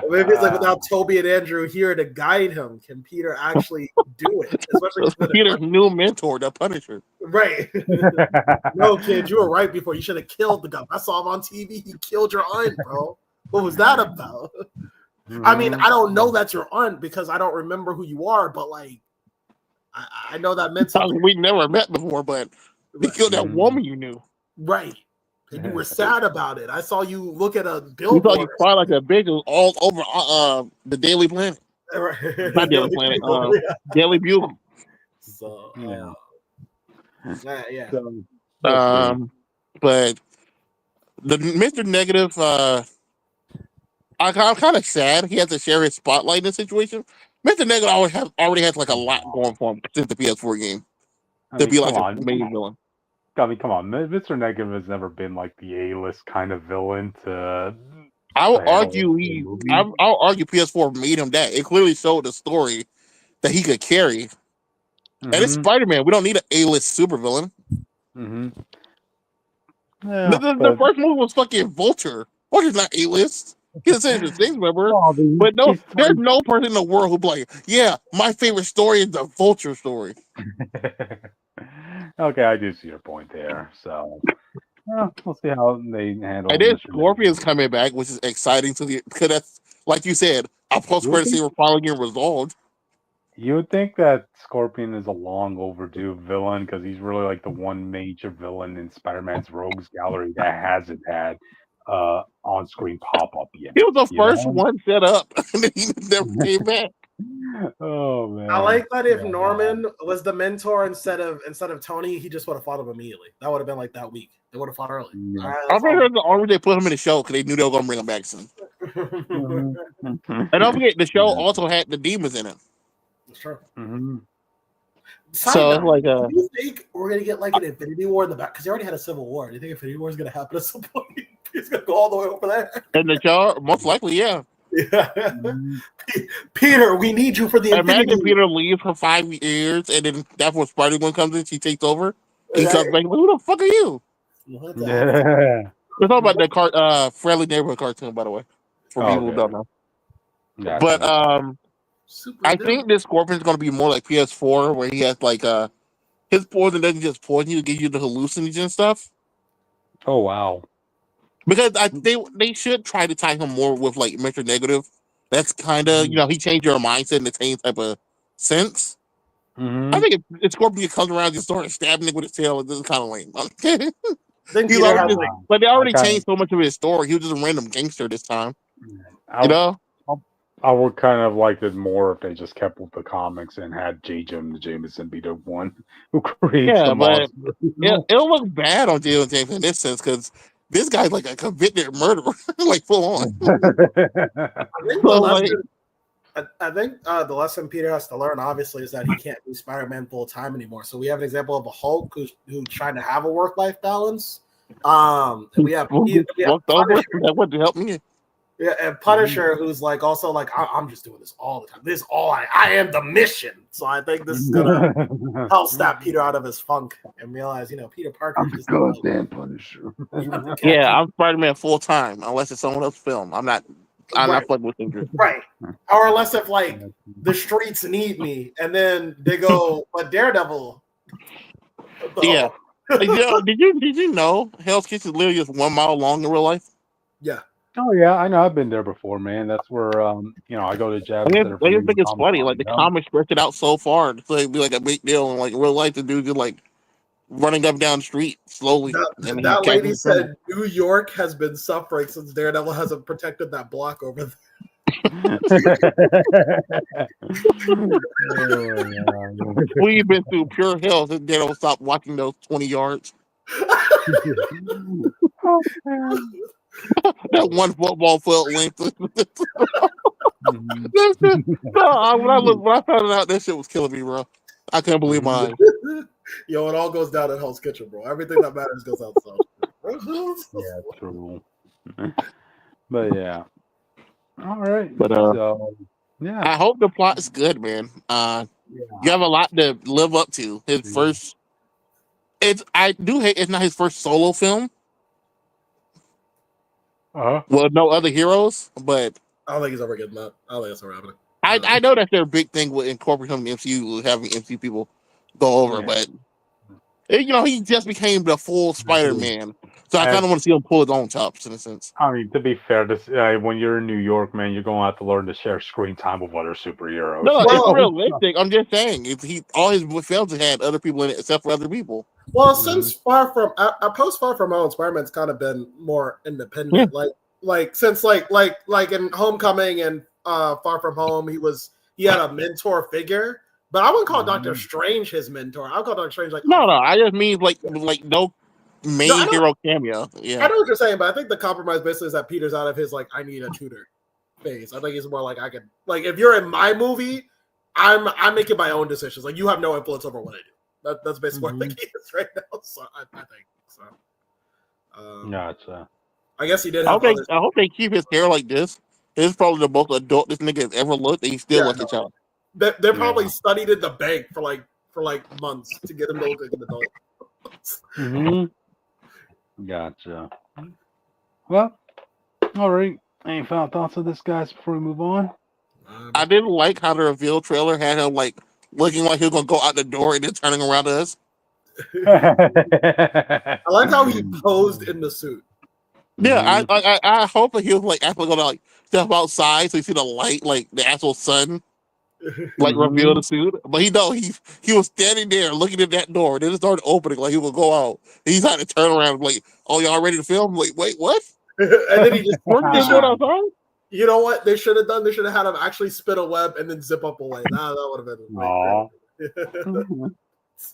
Speaker 3: Maybe it's like without Toby and Andrew here to guide him, can Peter actually do it? Especially with
Speaker 1: Peter's new mentor, the Punisher.
Speaker 3: right. No, kid, you were right before. You should have killed the guy. I saw him on TV. He killed your aunt, bro. What was that about? I mean, I don't know that's your aunt because I don't remember who you are, but like, I know that meant something.
Speaker 1: We never met before, but he killed that woman you knew.
Speaker 3: Right. And you were sad about it. I saw you look at a
Speaker 1: We
Speaker 3: billboard.
Speaker 1: thought you cry like a bitch. It was all over the Daily Planet. Not Daily Planet. Daily Bugle.
Speaker 3: So,
Speaker 2: Yeah.
Speaker 3: yeah.
Speaker 2: So,
Speaker 1: But the Mr. Negative, I'm kind of sad he has to share his spotlight in this situation. Mr. Negative already has like a lot going for him since the PS4 game to be like a main villain.
Speaker 2: I mean, come on, Mr. Negative has never been like the A-list kind of villain to.
Speaker 1: I'll argue PS4 made him that. It clearly showed the story that he could carry. And it's Spider-Man. We don't need an A-list supervillain.
Speaker 2: Mm-hmm.
Speaker 1: Yeah, the first movie was fucking Vulture. Vulture's not A-list. He's a Stranger Things member. But no, there's no person in the world who'll be like, yeah, my favorite story is the Vulture story.
Speaker 2: Okay, I do see your point there. So, we'll see how they handle it.
Speaker 1: And then Scorpion's coming back, which is exciting to because that's, like you said, a post-credit scene we're finally getting resolved.
Speaker 2: You would think that Scorpion is a long overdue villain because he's really like the one major villain in Spider-Man's Rogues Gallery that hasn't had on-screen pop-up yet.
Speaker 1: He was the first one set up, and then he never came back.
Speaker 2: Oh man!
Speaker 3: I like that if Norman was the mentor instead of Tony, he just would have fought him immediately. That would have been like that week. They would have fought early.
Speaker 2: Yeah.
Speaker 3: Right,
Speaker 1: I remember the only they put him in the show because they knew they were gonna bring him back soon. And don't forget, the show also had the demons in it.
Speaker 3: That's true.
Speaker 1: So it's like,
Speaker 3: do you think we're gonna get like an Infinity War in the back? Because they already had a Civil War. Do you think Infinity War is gonna happen at some point? It's gonna go all the way over there.
Speaker 1: And the show, most likely, yeah.
Speaker 3: Peter, we need you for the
Speaker 1: Imagine Peter leaves for 5 years, and then that's when Spider-Man comes in. She takes over. He comes back. Who the fuck are you?
Speaker 2: Yeah.
Speaker 1: We're talking about the Friendly Neighborhood cartoon, by the way, for people who don't know.
Speaker 2: Yeah,
Speaker 1: but I think this Scorpion's going to be more like PS4, where he has like his poison doesn't just poison you; it gives you the hallucinogens and stuff.
Speaker 2: Oh wow!
Speaker 1: Because they should try to tie him more with like Mr. Negative. That's kind of he changed your mindset in the same type of sense. I think if Scorpion comes around and just starts stabbing it with his tail, this is kind of lame.
Speaker 3: I think
Speaker 1: He's
Speaker 3: Peter
Speaker 1: already
Speaker 3: has
Speaker 1: just,
Speaker 3: like
Speaker 1: but they already
Speaker 2: kinda-
Speaker 1: changed so much of his story. He was just a random gangster this time.
Speaker 2: I,
Speaker 1: You know?
Speaker 2: I would kind of liked it more if they just kept with the comics and had J. Jonah Jameson be the one who creates
Speaker 1: Yeah,
Speaker 2: the
Speaker 1: but
Speaker 2: monster.
Speaker 1: it'll look bad on Jalen James in this sense because this guy's like a convicted murderer, like full on.
Speaker 3: I think the
Speaker 1: So
Speaker 3: lesson
Speaker 1: like,
Speaker 3: I think the lesson Peter has to learn, obviously, is that he can't do Spider-Man full time anymore. So we have an example of a Hulk who's trying to have a work-life balance. And we have
Speaker 1: fucked over.
Speaker 3: Punisher,
Speaker 1: That wouldn't help me.
Speaker 3: and Punisher, who's like also like I'm just doing this all the time. This is all I am the mission. So I think this is gonna help snap Peter out of his funk and realize, Peter Parker.
Speaker 2: I'm
Speaker 3: Just
Speaker 2: goddamn Punisher.
Speaker 1: Yeah, I'm Spider-Man full time unless it's someone else's film. I'm not
Speaker 3: Right.
Speaker 1: fucking with Thinker.
Speaker 3: Right. Or unless if like the streets need me, and then they go, but Daredevil.
Speaker 1: Yeah. Did you know Hell's Kitchen is literally just 1 mile long in real life?
Speaker 3: Yeah.
Speaker 2: Oh yeah, I know. I've been there before, man. That's where I go to Jazz
Speaker 1: I
Speaker 2: Center.
Speaker 1: just think it's funny. Like the comics stretch it out so far, so it'd be like a big deal. And like in real life, the dude just like running up and down the street slowly. And he
Speaker 3: That lady
Speaker 1: catches the criminal.
Speaker 3: said New York has been suffering since Daredevil hasn't protected that block over there.
Speaker 1: We've been through pure hell since they don't stop walking those 20 yards. That one football field length. When I found out, that shit was killing me, bro. I couldn't believe my eyes.
Speaker 3: Yo, it all goes down in Hell's Kitchen, bro. Everything that matters goes outside.
Speaker 2: Yeah, true. But yeah. All right.
Speaker 1: But
Speaker 2: so yeah.
Speaker 1: I hope the plot's good, man. You have a lot to live up to. His first. I do hate it's not his first solo film. Well, no other heroes, but
Speaker 3: I don't think he's ever getting that. I don't think it's ever happening.
Speaker 1: I know that's their big thing with incorporating the MCU, having MCU people go over, but he just became the full Spider-Man. So I kind of want to see him pull his own chops in a sense.
Speaker 2: I mean, to be fair, when you're in New York, man, you're going to have to learn to share screen time with other superheroes.
Speaker 1: No, it's realistic. I'm just saying, all his films had other people in it except for other people.
Speaker 3: Well, since post Far From Home, Spider-Man's kind of been more independent.
Speaker 1: Yeah.
Speaker 3: Like since like in Homecoming and Far From Home, he had a mentor figure. But I wouldn't call Doctor Strange his mentor. I would call Doctor Strange like
Speaker 1: no. I just mean like no main hero cameo. Yeah,
Speaker 3: I know what you're saying, but I think the compromise basically is that Peter's out of his like I need a tutor phase. I think he's more like I can like if you're in my movie, I'm making my own decisions. Like you have no influence over what I do. That's basically what I think he is right now. So I think so.
Speaker 2: Gotcha.
Speaker 3: I guess he did.
Speaker 1: I hope they keep his hair like this. This is probably the most adult this nigga has ever looked, and he still looks a child.
Speaker 3: They probably studied in the bank for months to get him to look like an adult.
Speaker 2: Gotcha. Well, all right. Any final thoughts on this, guys, before we move on?
Speaker 1: I didn't like how the reveal trailer had him like looking like he was gonna go out the door and then turning around to us.
Speaker 3: I like how he posed in the suit.
Speaker 1: Yeah, I hope that he was like actually gonna like step outside so you see the light, like the actual sun, like reveal the suit. But he was standing there looking at that door, and then it started opening like he would go out. And he's had to turn around and like, "Oh, y'all ready to film?" I'm like, wait, what?
Speaker 3: And then he just
Speaker 1: outside.
Speaker 3: You know what they should have done? They should have had him actually spin a web and then zip up away. That would have been.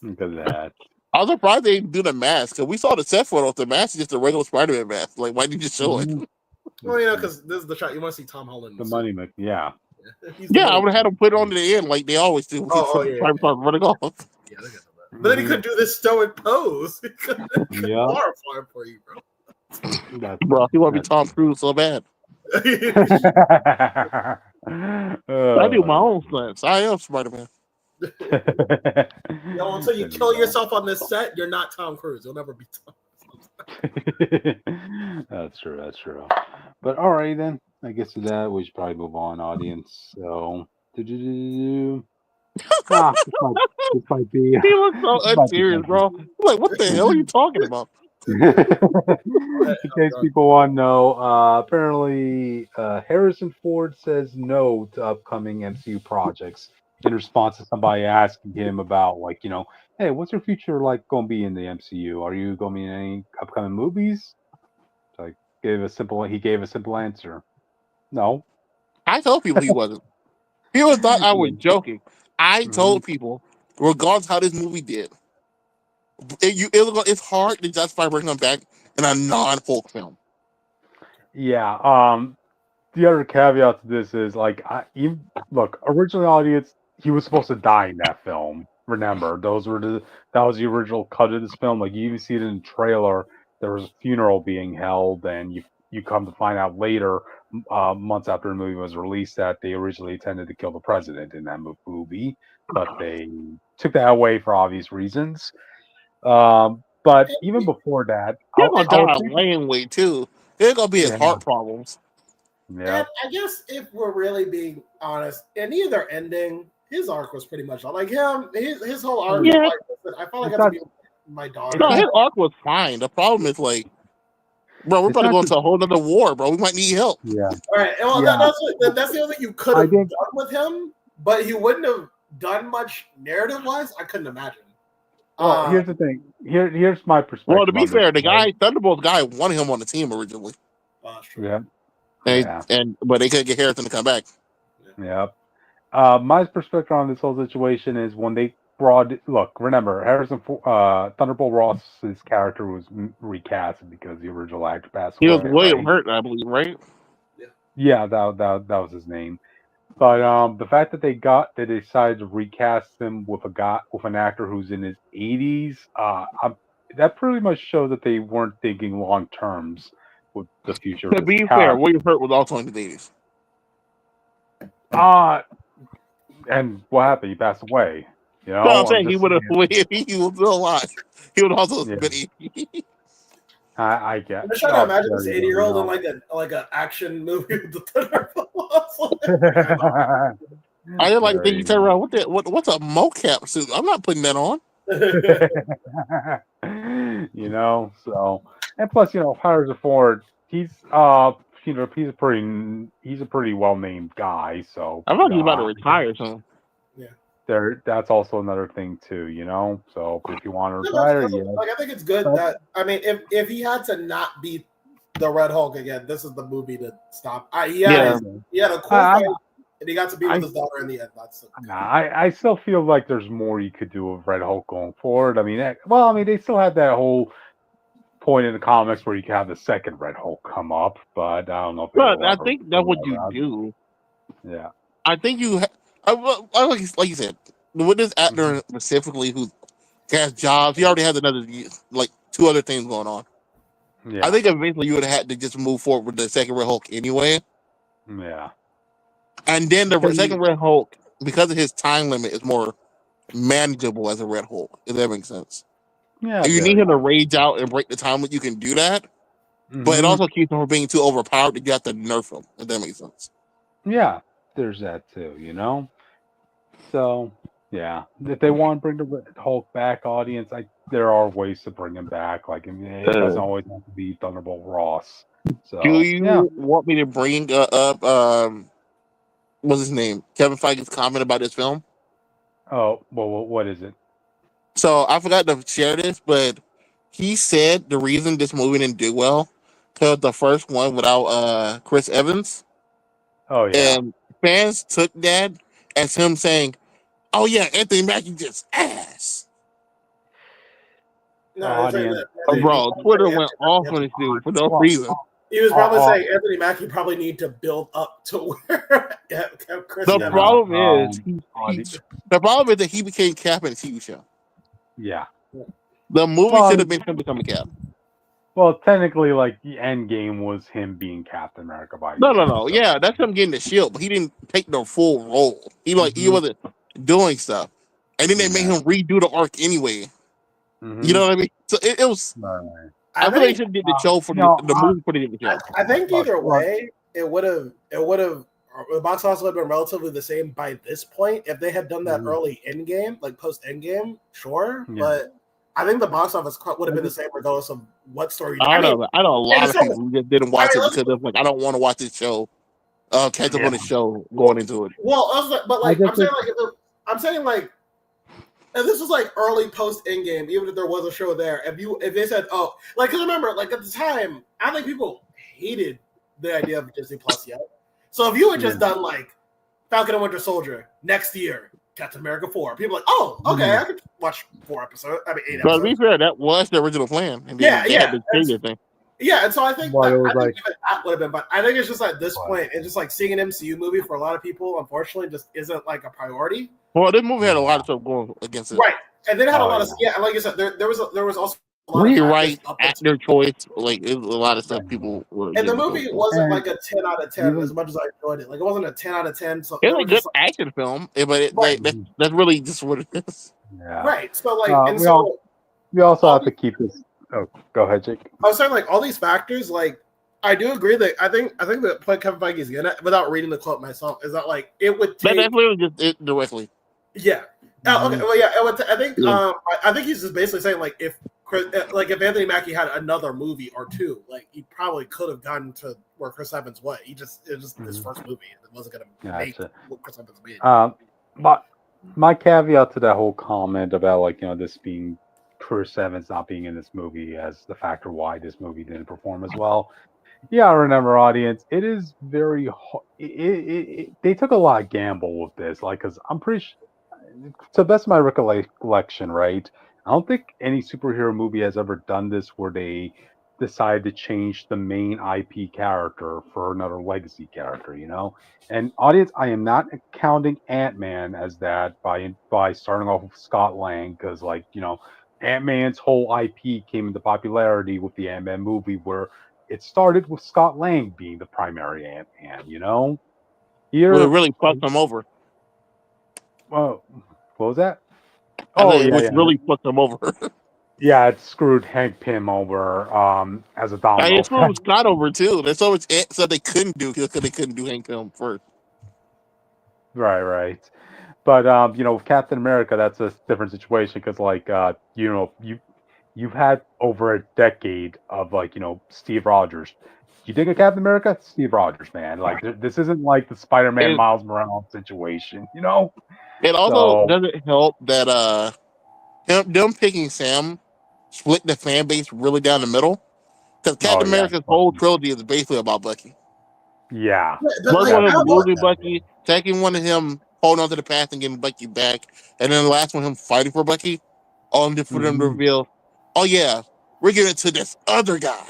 Speaker 2: Look at that.
Speaker 1: I was surprised they didn't do the mask because we saw the set photo. The mask is just a regular Spider-Man mask. Like, why did you show it?
Speaker 3: Well, because this is the shot. You want to see Tom Holland.
Speaker 2: The money maker, yeah.
Speaker 1: I would have had him put it on to the end like they always do. Running off.
Speaker 3: Yeah, look at that. But then he couldn't do this stoic pose. He couldn't horrifying for you, bro.
Speaker 1: Bro, he want to be Tom Cruise so bad. I do my own stunts. I am Spider-Man.
Speaker 3: Until you kill yourself on this set, you're not Tom Cruise. You'll never be Tom.
Speaker 2: That's true. But all right then. I guess with that we should probably move on, audience. So this might be.
Speaker 1: He looks so unserious, bro. I'm like, what the hell are you talking about?
Speaker 2: In case people want to know, apparently Harrison Ford says no to upcoming MCU projects. in response to somebody asking him about like, hey, what's your future like going to be in the MCU? Are you going to be in any upcoming movies? So he gave a simple answer. No.
Speaker 1: I told people he wasn't. People thought I was joking. I
Speaker 2: Mhm.
Speaker 1: told people, regardless how this movie did, it's hard to justify bringing him back in a non-Hulk film.
Speaker 2: Yeah. The other caveat to this is like, look, original audience, he was supposed to die in that film. Remember, that was the original cut of this film. Like you even see it in the trailer. There was a funeral being held, and you come to find out later, months after the movie was released, that they originally intended to kill the president in that movie, but they took that away for obvious reasons. But even before that,
Speaker 1: He's gonna
Speaker 2: I
Speaker 1: die
Speaker 2: would
Speaker 1: a
Speaker 2: think,
Speaker 1: lame way too. It's gonna be his
Speaker 2: yeah,
Speaker 1: heart problems.
Speaker 2: yeah,
Speaker 3: And I guess if we're really being honest, in either ending, his arc was pretty much like him. His whole arc.
Speaker 1: Yeah.
Speaker 3: Like, listen, I felt like I
Speaker 2: it's
Speaker 3: have
Speaker 2: not,
Speaker 3: to be my daughter.
Speaker 1: No,
Speaker 2: it's
Speaker 1: his
Speaker 2: not,
Speaker 1: arc was fine. The problem is like, bro, we're
Speaker 2: it's
Speaker 1: about to
Speaker 2: not
Speaker 1: go
Speaker 2: just,
Speaker 1: into a whole other war, bro. We might need help.
Speaker 2: yeah,
Speaker 3: All right. Well,
Speaker 2: yeah.
Speaker 3: that's the only thing you could
Speaker 2: I
Speaker 3: have
Speaker 2: think
Speaker 3: done with him, but he wouldn't have done much narrative wise. I couldn't imagine.
Speaker 2: Well, here's the thing. Here's my
Speaker 1: Well, to
Speaker 2: perspective
Speaker 1: be
Speaker 2: on this.
Speaker 1: fair, the
Speaker 2: Right?
Speaker 1: guy Thunderbolt's guy wanted him on the team originally,
Speaker 3: True.
Speaker 2: Yeah,
Speaker 1: and,
Speaker 2: yeah,
Speaker 1: but they couldn't get Harrison to come back.
Speaker 2: yeah. My perspective on this whole situation is when they look. Remember, Thunderbolt Ross's character was recast because the original actor passed
Speaker 1: He was
Speaker 2: away,
Speaker 1: William
Speaker 2: right?
Speaker 1: Hurt, I believe, right?
Speaker 2: Yeah, that was his name. But the fact that they decided to recast him with an actor who's in his 80s, that pretty much shows that they weren't thinking long terms with the future of
Speaker 1: To
Speaker 2: this
Speaker 1: be fair,
Speaker 2: character.
Speaker 1: William Hurt was also in the 80s.
Speaker 2: Uh and what happened? He passed away.
Speaker 1: No, I'm
Speaker 2: I'm
Speaker 1: saying he
Speaker 2: just
Speaker 1: would have,
Speaker 2: saying.
Speaker 1: if he was still alive, he would also
Speaker 2: Yeah,
Speaker 1: have been 80.
Speaker 2: I get.
Speaker 3: I'm just trying to imagine this
Speaker 2: There you
Speaker 3: 80-year-old
Speaker 2: go,
Speaker 3: in like an action movie with the Thunderbolts.
Speaker 1: I didn't like
Speaker 2: There
Speaker 1: think he
Speaker 2: you
Speaker 1: turned
Speaker 2: go.
Speaker 1: around. What's a mocap suit? I'm not putting that on.
Speaker 2: So and plus, Harrison Ford, he's he's a pretty well named guy, so
Speaker 1: I thought he was about to retire soon.
Speaker 2: that's also another thing too. So if you want to
Speaker 3: No,
Speaker 2: retire,
Speaker 3: like I think it's good that if he had to not beat the Red Hulk again, this is the movie to stop. He had a cool fight, and he got to be with his daughter in the end.
Speaker 2: I still feel like there's more you could do with Red Hulk going forward. I mean, they still had that whole point in the comics where you can have the second Red Hulk come up, but I don't know if
Speaker 1: But
Speaker 2: it'll
Speaker 1: I
Speaker 2: ever.
Speaker 1: think that's what you do.
Speaker 2: Yeah.
Speaker 1: I think like you said, with this actor specifically who has jobs, he already has another like two other things going on.
Speaker 2: Yeah.
Speaker 1: I think eventually you would have had to just move forward with the second Red Hulk anyway.
Speaker 2: Yeah.
Speaker 1: And then the second Red Hulk, because of his time limit, is more manageable as a Red Hulk. If that makes sense.
Speaker 2: Yeah.
Speaker 1: And you need him to rage out and break the time limit. You can do that, but it also keeps him from being too overpowered. You have to nerf him. If that makes sense.
Speaker 2: Yeah. There's that too. So yeah, if they want to bring the Red Hulk back, audience, there are ways to bring him back. Like it doesn't always have to be Thunderbolt Ross. So
Speaker 1: do you want me to bring up what's his name? Kevin Feige's comment about this film?
Speaker 2: Oh, well, what is it?
Speaker 1: So I forgot to share this, but he said the reason this movie didn't do well because the first one without Chris Evans.
Speaker 2: Oh yeah.
Speaker 1: And fans took that as him saying, "Oh yeah, Anthony Mackie just ass."
Speaker 3: No,
Speaker 1: Bro, Twitter went off on this dude for no reason.
Speaker 3: He was probably saying Anthony Mackie probably need to build up to where Chris
Speaker 1: The problem is the problem is that he became Cap in a TV show.
Speaker 2: Yeah.
Speaker 1: The movie should have been him becoming Cap.
Speaker 2: Well, technically, like the end game was him being Captain America by
Speaker 1: No.
Speaker 2: So.
Speaker 1: Yeah, that's him getting the shield, but he didn't take the full role. He wasn't doing stuff, and then they made him redo the arc anyway. You know what I mean? So it was. I feel like they should get the show for the movie for the show.
Speaker 3: I think either way, it would have. The box office would have been relatively the same by this point if they had done that early end game, like post end game. Sure, but I think the box office would have been the same regardless of what story.
Speaker 1: I know a lot of people who just didn't watch it because of like I don't want to watch this show. Catch up on the show going into it.
Speaker 3: Well, but like I'm saying, like saying like, and this was like early post Endgame, even if there was a show there. If they said, oh, like, because remember, like at the time, I don't think people hated the idea of Disney Plus yet. So if you had just done like Falcon and Winter Soldier next year, Captain America 4, people are like, oh, okay, I could watch 4 episodes. I mean, 8 episodes.
Speaker 1: But to be fair, that was the original plan. And
Speaker 3: Yeah. Yeah, and so I think
Speaker 2: Well,
Speaker 3: that,
Speaker 2: it was
Speaker 3: I think
Speaker 2: like-
Speaker 3: even that would have been, but I think it's just at this point, it's just like seeing an MCU movie for a lot of people, unfortunately, just isn't like a priority.
Speaker 1: Well, this movie had a lot of stuff going against it.
Speaker 3: Right, and then it had a lot of
Speaker 2: yeah.
Speaker 3: like you said, there was also a lot
Speaker 1: Rewrite,
Speaker 3: of
Speaker 1: actor choice, like it was a lot of stuff people were.
Speaker 3: and the movie wasn't
Speaker 2: And
Speaker 3: like a 10 out of 10 as much as I enjoyed it. Like it wasn't a 10 out of 10. So
Speaker 1: It was a good
Speaker 3: just,
Speaker 1: action film, but
Speaker 3: Right.
Speaker 1: that's really just what it is.
Speaker 2: Yeah.
Speaker 3: right. So like, and
Speaker 2: we
Speaker 3: so
Speaker 2: we also have to keep this. Oh, go ahead, Jake.
Speaker 3: I was saying like all these factors, like I do agree that I think that what Kevin Feige is gonna, without reading the quote myself, is that like it would take.
Speaker 1: That's literally just it directly.
Speaker 3: Yeah. Okay. Well, yeah. It would I think.
Speaker 1: Yeah.
Speaker 3: I think he's just basically saying like if if Anthony Mackie had another movie or two, like he probably could have gotten to where Chris Evans was. It was just his first movie. It wasn't gonna make what Chris Evans made.
Speaker 2: But my caveat to that whole comment about like this being Chris Evans not being in this movie as the factor why this movie didn't perform as well. Yeah, remember, audience, it is very. They took a lot of gamble with this, like, because I'm pretty sure, to the best of my recollection, right? I don't think any superhero movie has ever done this where they decide to change the main IP character for another legacy character, And audience, I am not counting Ant-Man as that by starting off with Scott Lang, because Ant-Man's whole IP came into popularity with the Ant-Man movie, where it started with Scott Lang being the primary Ant-Man, Here,
Speaker 1: Well, it really fucked them over.
Speaker 2: what was that?
Speaker 1: Which really fucked them over.
Speaker 2: Yeah, it screwed Hank Pym over as a domino.
Speaker 1: It screwed Scott over too. There's so much so they couldn't do because they couldn't do Hank Pym first.
Speaker 2: Right. But with Captain America, that's a different situation because, you've had over a decade of Steve Rogers. You think of Captain America? Steve Rogers, man. Like this isn't like the Spider-Man Miles Morales situation, It
Speaker 1: also doesn't help that them picking Sam split the fan base really down the middle because Captain America's whole trilogy is basically about Bucky.
Speaker 2: Yeah.
Speaker 1: First one of losing Bucky, second one of him holding on to the past and getting Bucky back, and then the last one him fighting for Bucky, all for them to reveal, oh yeah, we're giving it to this other guy.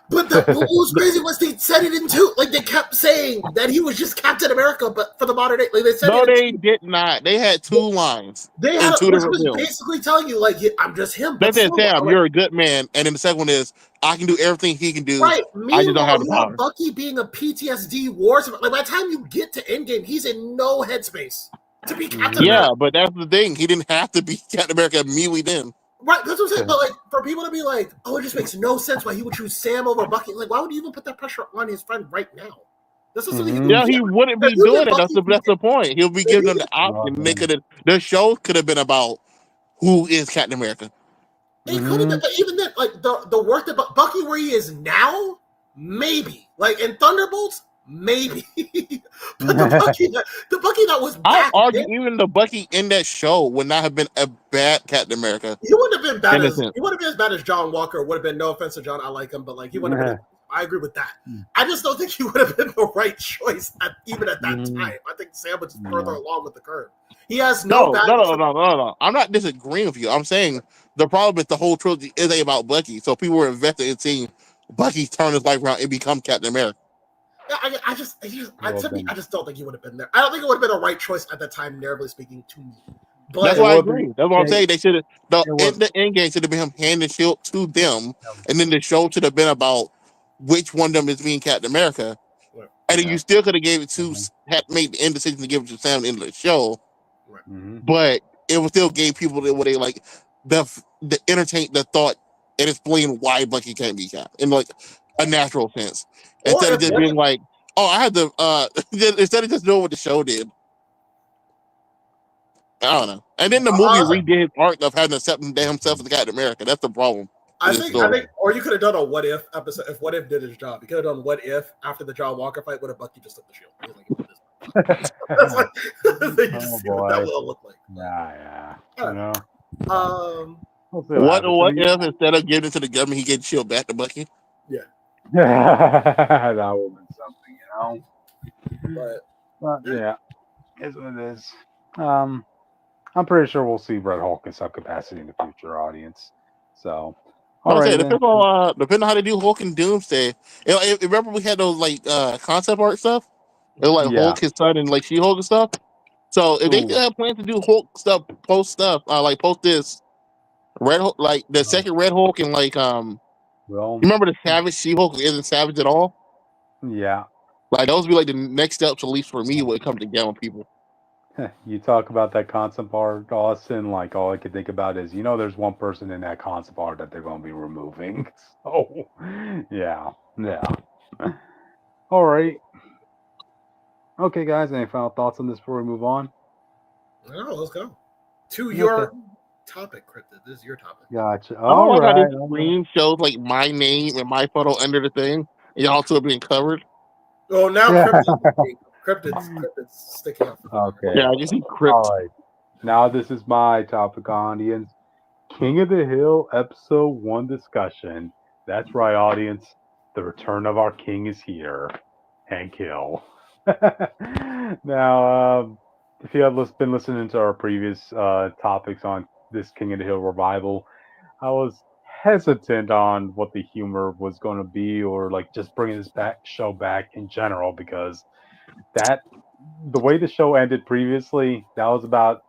Speaker 3: But what was crazy was they said it in two. Like they kept saying that he was just Captain America, but for the modern day, like they said.
Speaker 1: No, they did not. They had two lines.
Speaker 3: They had two different films. Basically telling you, like, I'm just him.
Speaker 1: They said, Sam, you're a good man, and then the second one is, I can do everything he can do.
Speaker 3: Right.
Speaker 1: I just don't have the power.
Speaker 3: Bucky being a PTSD war. Like by the time you get to Endgame, he's in no headspace to be Captain America.
Speaker 1: Yeah, but that's the thing. He didn't have to be Captain America immediately then.
Speaker 3: Right, that's what I'm saying. But like, for people to be like, "Oh, it just makes no sense why he would choose Sam over Bucky." Like, why would he even put that pressure on his friend right now? That's not something.
Speaker 1: He wouldn't be doing it. That's the point. He'll be giving them the option. The show could have been about who is Captain America.
Speaker 3: It could have been, but even then, like the work that Bucky where he is now, maybe. Like in Thunderbolts, maybe. But the Bucky that was back
Speaker 1: I argue even the Bucky in that show would not have been a bad Captain America.
Speaker 3: He wouldn't have been bad he wouldn't have been as bad as John Walker would have been. No offense to John, I like him, but like he wouldn't have been. I agree with that. I just don't think he would have been the right choice even at that time. I think Sam was further along with the curve. He has no.
Speaker 1: I'm not disagreeing with you. I'm saying the problem is the whole trilogy is about Bucky, so people were invested in seeing Bucky turn his life around and become Captain America.
Speaker 3: I just don't think he would have been there. I don't think it would have been a right choice at the time, narratively speaking, to me. But
Speaker 1: that's why I agree. That's what I'm saying. They should have the end game should have been him handing the shield to them, and then the show should have been about which one of them is being Captain America. And then you still could have gave it to had made the end decision to give it to Sam at the end of the show. But it would still gave people what they like the entertain the thought and explain why Bucky can't be Cap in like a natural sense. Instead of just being like, oh, I had to instead of just doing what the show did. I don't know. And then the movie redid his arc of having to accept himself as Captain America. That's the problem.
Speaker 3: I think, or you could have done a what if episode if What If did his job. You could have done What If after the John Walker fight, what if Bucky just took the shield? That's like they just
Speaker 2: Oh
Speaker 3: see what that
Speaker 2: boy.
Speaker 3: will look like.
Speaker 2: Yeah.
Speaker 3: Yeah.
Speaker 2: You know.
Speaker 3: Um,
Speaker 2: We'll see
Speaker 1: What
Speaker 2: happens.
Speaker 1: what if instead of giving it to the government, he gave the shield back to Bucky?
Speaker 3: yeah,
Speaker 2: That would be something,
Speaker 3: but
Speaker 2: But yeah, it's what it is. Um, I'm pretty sure we'll see Red Hulk in some capacity in the future, audience. So,
Speaker 1: Like I
Speaker 2: alrighty
Speaker 1: said,
Speaker 2: then.
Speaker 1: depending on how they do Hulk and Doomsday. Remember we had those like concept art stuff? It was like
Speaker 2: Yeah.
Speaker 1: Hulk, his son, and like She Hulk and stuff. So if they
Speaker 2: Ooh.
Speaker 1: have plans to do Hulk stuff, like post this Red Hulk, like the second Red Hulk, and like
Speaker 2: Well,
Speaker 1: you remember the Savage She Hulk isn't savage at all?
Speaker 2: yeah.
Speaker 1: Like those would be like the next steps, at least for me, when it comes to Gamma people.
Speaker 2: You talk about that concept art, Austin. Like all I can think about is, there's one person in that concept art that they're going to be removing. So, yeah. All right. Okay, guys. Any final thoughts on this before we move on?
Speaker 3: no, let's go to
Speaker 2: Okay.
Speaker 3: your topic, Cryptid. This is your topic.
Speaker 2: Gotcha.
Speaker 1: I don't
Speaker 2: All
Speaker 1: like how this
Speaker 2: right.
Speaker 1: screen shows like my name and my photo under the thing, and y'all two are being covered.
Speaker 3: Oh, now
Speaker 2: Yeah.
Speaker 3: Cryptid's sticking out.
Speaker 2: Okay.
Speaker 1: Yeah, I just see
Speaker 2: All
Speaker 1: Crypt.
Speaker 2: right. Now this is my topic, audience. King of the Hill episode 1 discussion. That's right, audience. The return of our king is here. Hank Hill. Now, if you have been listening to our previous topics on this King of the Hill revival, I was hesitant on what the humor was going to be, or like just bringing this show back in general, because that the way the show ended previously, that was about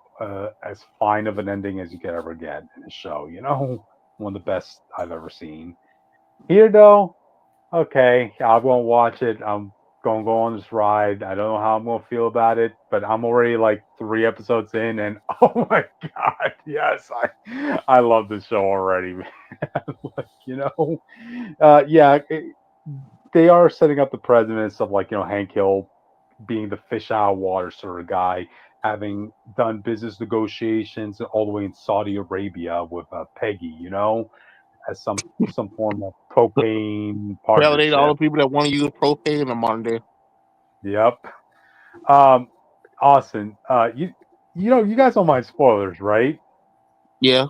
Speaker 2: as fine of an ending as you could ever get in a show. One of the best I've ever seen. Here, though, okay, I'm gonna watch it. I'm gonna go on this ride. I don't know how I'm gonna feel about it, but I'm already like 3 episodes in, and oh my god, yes, I love this show already, man. Like, yeah, they are setting up the precedents of like Hank Hill being the fish out of water sort of guy, having done business negotiations all the way in Saudi Arabia with Peggy, as some form of propane
Speaker 1: Validate all
Speaker 2: partnership.
Speaker 1: the people that want to use propane in the modern day.
Speaker 2: Yep. Um, Austin, you guys don't mind spoilers, right?
Speaker 1: Yeah,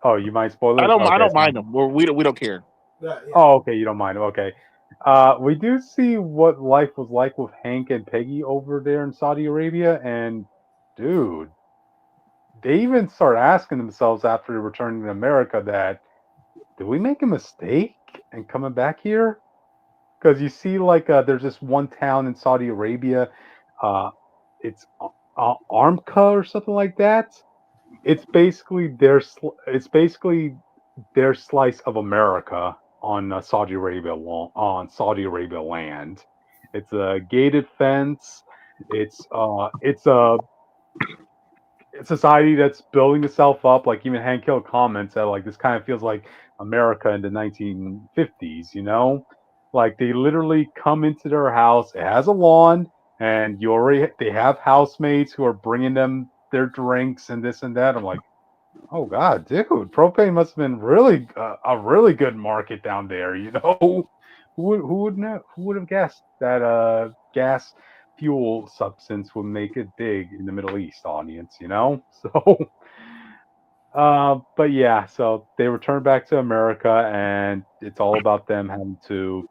Speaker 2: Oh, you mind spoilers?
Speaker 1: I
Speaker 2: Okay.
Speaker 1: don't mind them. We don't care.
Speaker 3: Yeah.
Speaker 2: Oh, okay. You don't mind them. Okay. We do see what life was like with Hank and Peggy over there in Saudi Arabia, and dude, they even start asking themselves after returning to America that did we make a mistake in coming back here? Because you see, like, there's this one town in Saudi Arabia, uh, it's Armka or something like that. It's basically their slice of America on Saudi Arabia land. It's a gated fence. It's a society that's building itself up. Like even Hank Hill comments that like this kind of feels like America in the 1950s. Like they literally come into their house. It has a lawn, and they have housemates who are bringing them their drinks and this and that. I'm like, oh god, dude, propane must have been really a really good market down there. Who would have guessed that gas fuel substance would make it big in the Middle East, audience? So but yeah, so they return back to America, and it's all about them having to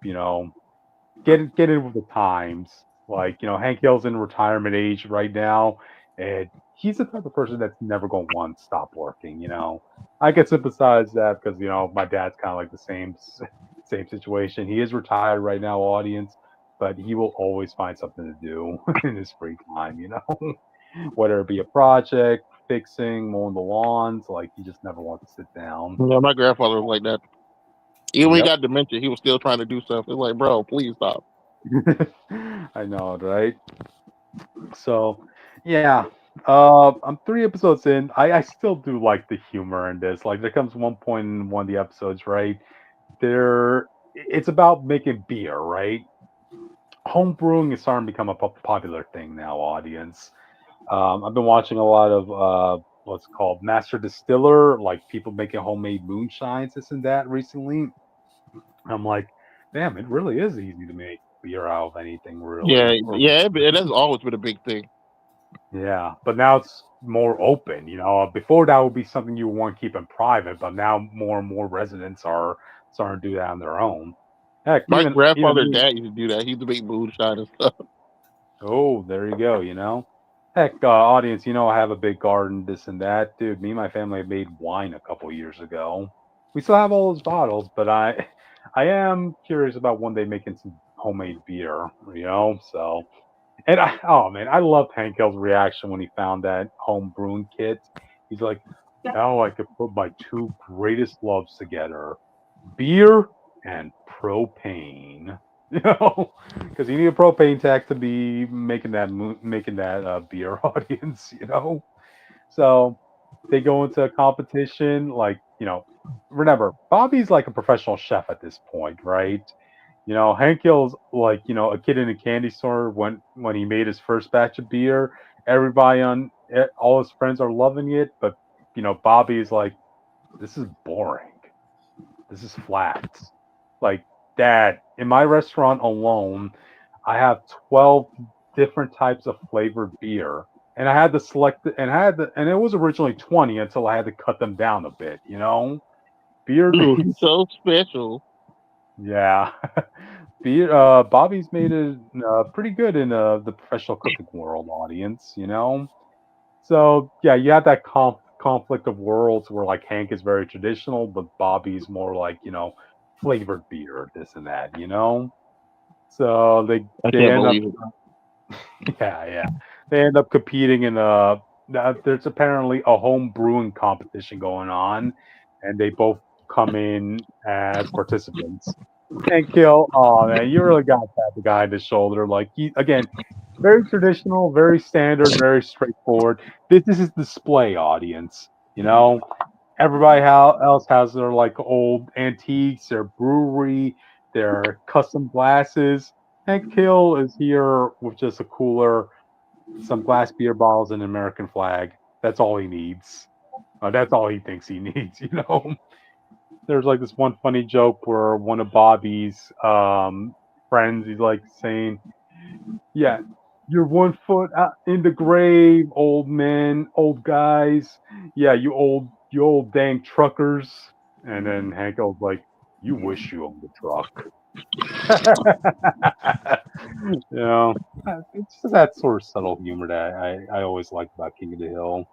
Speaker 2: get in with the times. Like, Hank Hill's in retirement age right now, and he's the type of person that's never going to want to stop working. I can sympathize that because, my dad's kind of like the same situation. He is retired right now, audience, but he will always find something to do in his free time. Whether it be a project, fixing, mowing the lawns, like he just never wants to sit down.
Speaker 1: Yeah, my grandfather was like that. Even when he
Speaker 2: Yep.
Speaker 1: got dementia, he was still trying to do stuff. It's like, bro, please stop.
Speaker 2: I know, right? So, yeah. I'm 3 episodes in. I still do like the humor in this. Like, there comes one point in one of the episodes, right? It's about making beer, right? Home brewing is starting to become a popular thing now, audience. I've been watching a lot of what's called master distiller, like people making homemade moonshines, this and that recently. I'm like, damn, it really is easy to make. beer out of anything, really.
Speaker 1: Yeah, yeah, it has always been a big thing.
Speaker 2: Yeah, but now it's more open. Before that would be something you would want to keep in private, but now more and more residents are starting to do that on their own. Heck,
Speaker 1: My
Speaker 2: even
Speaker 1: grandfather and
Speaker 2: me.
Speaker 1: dad used to do that. He used to make moonshine and stuff.
Speaker 2: Oh, there you go. Heck, audience, I have a big garden, this and that, dude. Me and my family made wine a couple years ago. We still have all those bottles, but I am curious about one day making some homemade beer. So. And oh man, I loved Hank Hill's reaction when he found that home brewing kit. He's like, "Now I could put my two greatest loves together: beer and propane." Because you need a propane tank to be making that beer audience. So they go into a competition. Remember, Bobby's like a professional chef at this point, right? Hank Hill's like, a kid in a candy store when he made his first batch of beer. Everybody all his friends are loving it, but Bobby's like, this is boring. This is flat. Like, Dad, in my restaurant alone, I have 12 different types of flavored beer. And I had to select it, and it was originally 20 until I had to cut them down a bit. Beer
Speaker 1: Ooh, he's
Speaker 2: tastes,
Speaker 1: so special.
Speaker 2: yeah. Beer, Bobby's made it pretty good in the professional cooking world audience. So yeah, you have that conflict of worlds where like Hank is very traditional, but Bobby's more like flavored beer, this and that. So they
Speaker 1: I
Speaker 2: they
Speaker 1: can't
Speaker 2: end up
Speaker 1: believe it.
Speaker 2: yeah, they end up competing in there's apparently a home brewing competition going on, and they both come in as participants. And Kill, oh man, you really got to pat the guy on the shoulder. Like he again, very traditional, very standard, very straightforward. This is display audience. Everybody else has their like old antiques, their brewery, their custom glasses. And Kill is here with just a cooler, some glass beer bottles, and an American flag. That's all he needs. That's all he thinks he needs. There's like this one funny joke where one of Bobby's friends, he's like saying, "Yeah, you're 1 foot out in the grave, old men, old guys. Yeah, you old dang truckers." And then Hank was like, "You wish you owned a truck." you know, it's just that sort of subtle humor that I always liked about King of the Hill.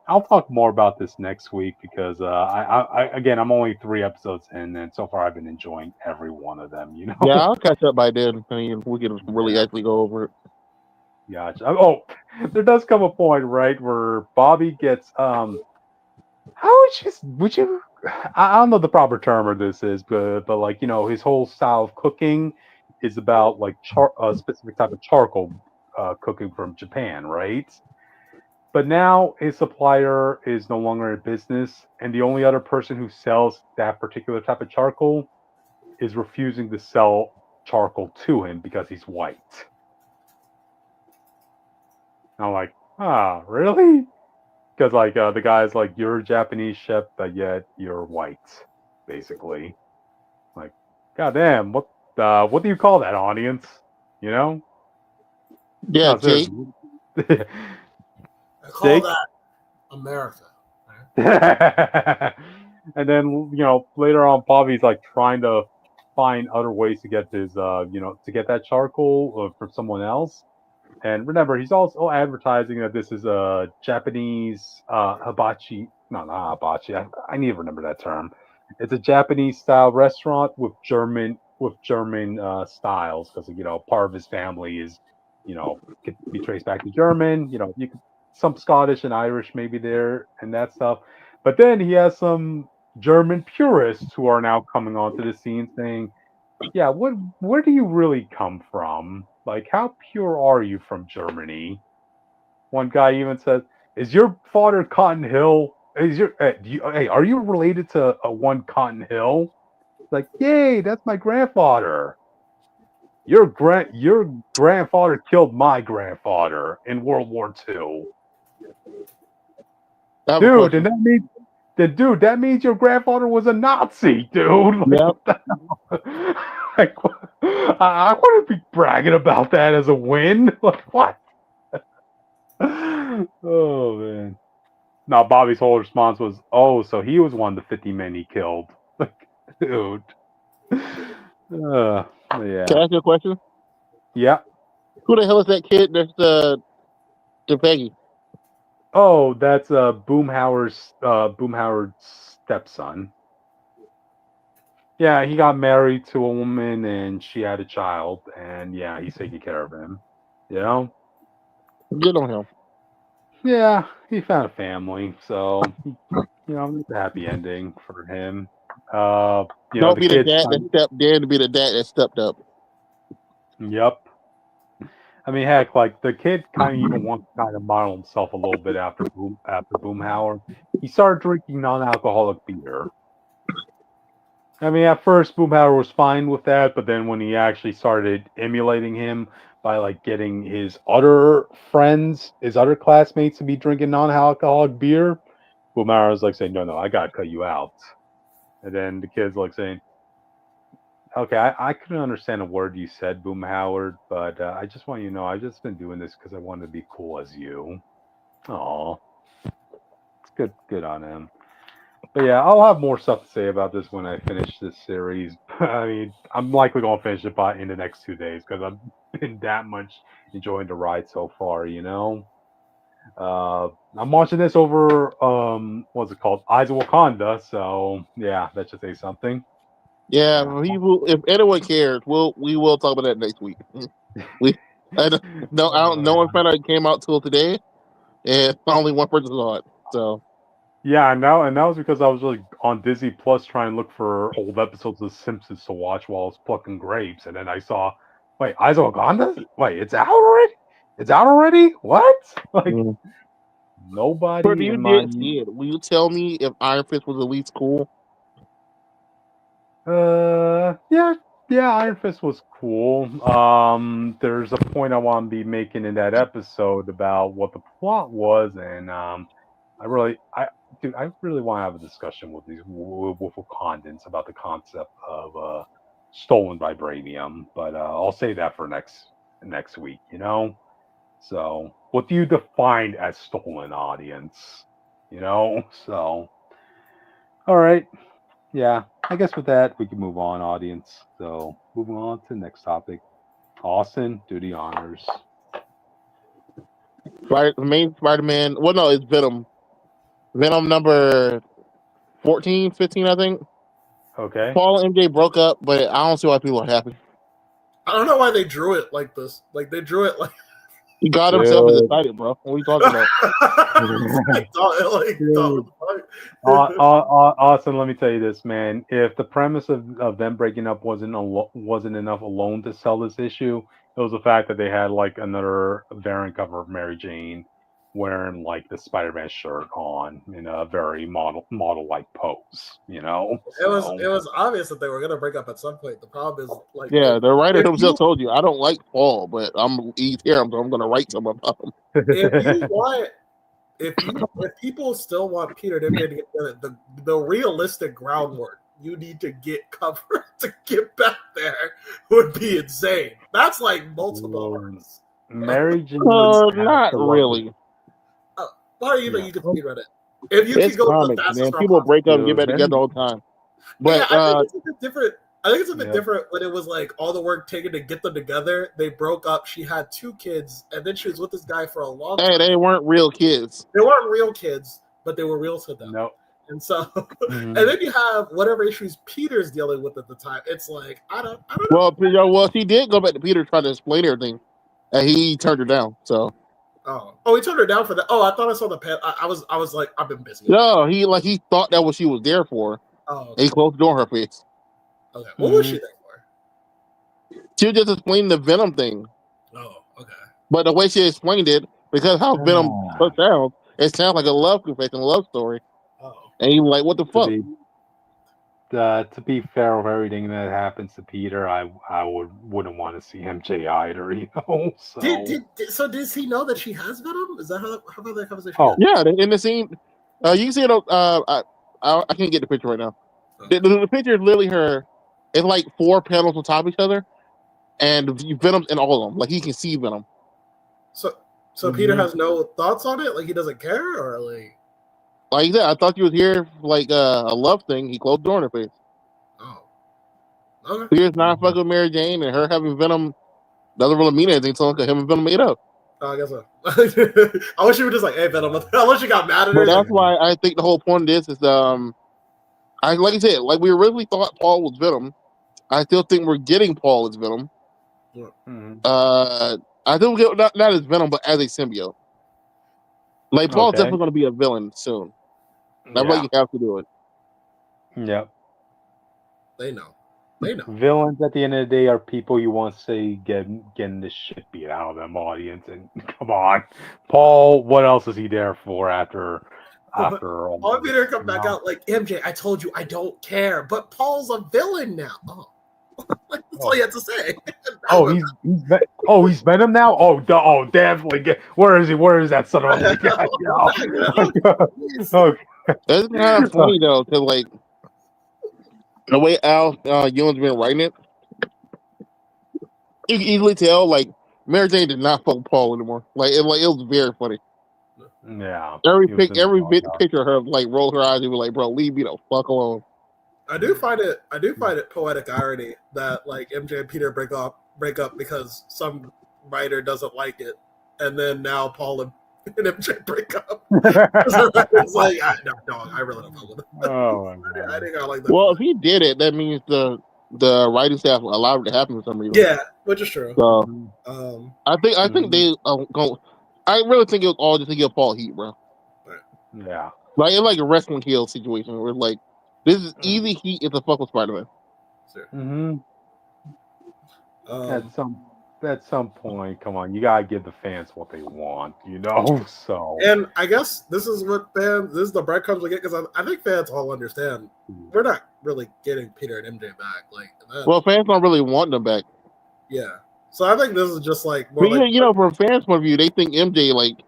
Speaker 2: I'll talk more about this next week because again, I'm only 3 episodes in, and so far I've been enjoying every one of them.
Speaker 1: Yeah, I'll catch up by then. I mean, we can really
Speaker 2: Yeah,
Speaker 1: actually go over it.
Speaker 2: gotcha. Oh, there does come a point, right, where Bobby gets how would you I don't know the proper term of this is, but like his whole style of cooking is about like a specific type of charcoal cooking from Japan, right? But now his supplier is no longer in business, and the only other person who sells that particular type of charcoal is refusing to sell charcoal to him because he's white. And I'm like, really? Because like the guy's like, you're a Japanese chef, but yet you're white, basically. Like, goddamn, what do you call that, audience? You know?
Speaker 1: Yeah,
Speaker 2: No,
Speaker 1: Jake.
Speaker 2: seriously.
Speaker 3: I call
Speaker 2: Jake.
Speaker 3: that America.
Speaker 2: And then later on, Bobby's like trying to find other ways to get his to get that charcoal from someone else. And remember, he's also advertising that this is a Japanese hibachi. No, not hibachi. I need to remember that term. It's a Japanese style restaurant with German styles because part of his family is could be traced back to German. You could some Scottish and Irish maybe there and that stuff. But then he has some German purists who are now coming onto the scene saying, yeah, where do you really come from? Like, how pure are you from Germany? One guy even says, "Is your father Cotton Hill? Hey, are you related to one Cotton Hill?" Like, yay, that's my grandfather. Your grandfather killed my grandfather in World War II.
Speaker 1: I have a
Speaker 2: Dude, and
Speaker 1: question.
Speaker 2: that means your grandfather was a Nazi, dude. Like,
Speaker 1: Yep.
Speaker 2: what the hell? Like, what? I wouldn't be bragging about that as a win. Like what? Oh man. Now Bobby's whole response was, "Oh, so he was one of the 50 men he killed." Like, dude.
Speaker 1: Can I
Speaker 2: Yeah.
Speaker 1: ask you a question?
Speaker 2: Yeah.
Speaker 1: Who the hell is that kid next to Peggy?
Speaker 2: Oh, that's Boomhauer's stepson. Yeah, he got married to a woman and she had a child, and yeah, he's taking care of him. You know?
Speaker 1: Good on him.
Speaker 2: Yeah, he found a family, so it's a happy ending for him.
Speaker 1: Don't
Speaker 2: The
Speaker 1: be the
Speaker 2: kids
Speaker 1: dad that
Speaker 2: kind
Speaker 1: stepped in to be the dad that stepped up.
Speaker 2: yep. I mean, heck, like the kid kind of even wants to kind of model himself a little bit after Boomhauer. He started drinking non-alcoholic beer. I mean, at first Boomhauer was fine with that, but then when he actually started emulating him by like getting his other friends, his other classmates to be drinking non-alcoholic beer, Boomhauer was like saying, "No, I gotta cut you out." And then the kid's like saying, "Okay, I couldn't understand a word you said, Boomhauer, but I just want you to know I've just been doing this because I wanted to be cool as you." Oh, it's good on him. But yeah, I'll have more stuff to say about this when I finish this series. I mean, I'm likely going to finish it in the next 2 days because I've been that much enjoying the ride so far. I'm watching this over what's it called, Eyes of Wakanda. So yeah, that should say something.
Speaker 1: Yeah,
Speaker 2: Yeah.
Speaker 1: if anyone cares, we will talk about that next week. We I don't, no I don't, no one found out it came out till today, and only one person saw it. So
Speaker 2: Yeah, and that was because I was like on Disney Plus trying to look for old episodes of Simpsons to watch while I was plucking grapes, and then I saw, wait, Eyes of Wakanda? Wait, it's out already? It's out already? What? Like
Speaker 1: mm. But
Speaker 2: nobody
Speaker 1: you
Speaker 2: in my
Speaker 1: did see it. Will you tell me if Iron Fist was at least cool?
Speaker 2: yeah, Iron Fist was cool. There's a point I want to be making in that episode about what the plot was, and I really want to have a discussion with these with Wakandans about the concept of stolen vibranium, but I'll say that for next week. So what do you define as stolen, audience? So all right, yeah. I guess with that we can move on, audience. So moving on to the next topic. Austin, do the honors.
Speaker 1: The main Spider-Man. Well, no, it's Venom. Venom number 14, 15, I think.
Speaker 2: Okay.
Speaker 1: Paul and MJ broke up, but I don't see why people are happy.
Speaker 3: I don't know why they drew it like this. Like they drew it like
Speaker 1: God himself is excited, bro. What are you talking about?
Speaker 2: Austin, let me tell you this, man. If the premise of them breaking up wasn't enough alone to sell this issue, it was the fact that they had like another variant cover of Mary Jane wearing like the Spider-Man shirt on in a very model like pose.
Speaker 3: it was obvious that they were gonna break up at some point. The problem is like
Speaker 1: Yeah, the writer
Speaker 3: if
Speaker 1: himself told you, I don't like Paul, but he's here, so I'm going to write something about him.
Speaker 3: if you want if people still want Peter and MJ to get together, the realistic groundwork you need to get covered to get back there would be insane. That's like multiple arcs.
Speaker 2: Mary Jane.
Speaker 1: Not really.
Speaker 3: Why do you think you can speedrun it? If you
Speaker 1: It's
Speaker 3: can go
Speaker 1: comics,
Speaker 3: the fastest
Speaker 1: man. People break up and get back together all the time. But
Speaker 3: I think it's a bit different. I think it's a bit different when it was like all the work taken to get them together. They broke up. She had 2 kids, and then she was with this guy for a long time.
Speaker 1: Hey, they weren't real kids.
Speaker 3: They weren't real kids, but they were real to them.
Speaker 2: No.
Speaker 3: And so, and then you have whatever issues Peter's dealing with at the time. It's like I don't know.
Speaker 1: Well, she did go back to Peter trying to explain everything, and he turned her down. So.
Speaker 3: Oh, he turned her down for that. Oh, I thought I saw the pen. I was like, I've been busy.
Speaker 1: No, he thought that what she was there for.
Speaker 3: Oh,
Speaker 1: okay. He closed the door in her face.
Speaker 3: Okay, what was she there for?
Speaker 1: She was just explaining the Venom thing.
Speaker 3: Oh, okay.
Speaker 1: But the way she explained it, because how Venom sounds, it sounds like a love confession, a love story.
Speaker 3: Oh.
Speaker 1: And he was like, what the fuck?
Speaker 2: To be fair with everything that happens to Peter, I wouldn't want to see MJ either, So.
Speaker 3: So does he know that she has Venom? Is that how that conversation?
Speaker 2: Oh,
Speaker 1: yeah, in the scene, you can see it. I can't get the picture right now. The picture is literally her. It's like 4 panels on top of each other, and Venom's in all of them. Like he can see Venom.
Speaker 3: So Peter has no thoughts on it. Like he doesn't care, or
Speaker 1: like that. I thought you was here for, like a love thing. He closed the door in her face.
Speaker 3: Oh, okay.
Speaker 1: Peter's not fucking with Mary Jane, and her having Venom doesn't really mean anything to him because him and Venom made up.
Speaker 3: I guess so. I wish you were just like, hey, Venom. I wish you got mad at her.
Speaker 1: But that's why I think the whole point of this is I like I said, like we originally thought Paul was Venom. I still think we're getting Paul as Venom. I think we get not as Venom, but as a symbiote. Like Paul's definitely going to be a villain soon. That's why you have to do it.
Speaker 2: Yep.
Speaker 3: They know.
Speaker 2: Villains at the end of the day are people you want to say getting the shit beat out of them, audience. And come on, Paul. What else is he there for after all?
Speaker 3: Peter come back out like MJ. I told you I don't care, but Paul's a villain now. Oh. That's all you had to say.
Speaker 1: He's
Speaker 2: Venom now. Oh, definitely. Where is he? Where is that son of a guy? Okay.
Speaker 1: That's kind of funny though, because like the way Al Ewing's been writing it, you can easily tell like Mary Jane did not fuck with Paul anymore. Like it was very funny.
Speaker 2: Yeah.
Speaker 1: Every picture of her like roll her eyes and be like, "Bro, leave me the fuck alone."
Speaker 3: I do find it poetic irony that like MJ and Peter break up because some writer doesn't like it, and then now Paul and MJ break up. It's like, no, dog, I really don't know.
Speaker 2: Oh,
Speaker 3: I think I like that.
Speaker 1: Well, if he did it, that means the writing staff allowed it to happen for some reason.
Speaker 3: Yeah, which is true.
Speaker 1: So, I think they go. I really think it was all just to give Paul heat, bro.
Speaker 2: Yeah,
Speaker 1: like it's like a wrestling heel situation where like. This is easy heat if the fuck with Spiderman.
Speaker 2: Sure. At some point, come on, you gotta give the fans what they want, So,
Speaker 3: and I guess this is the breadcrumbs we get because I think fans all understand we're not really getting Peter and MJ back. Like,
Speaker 1: fans don't really want them back.
Speaker 3: Yeah, so I think this is just like
Speaker 1: more. But from fans' point of view, they think MJ like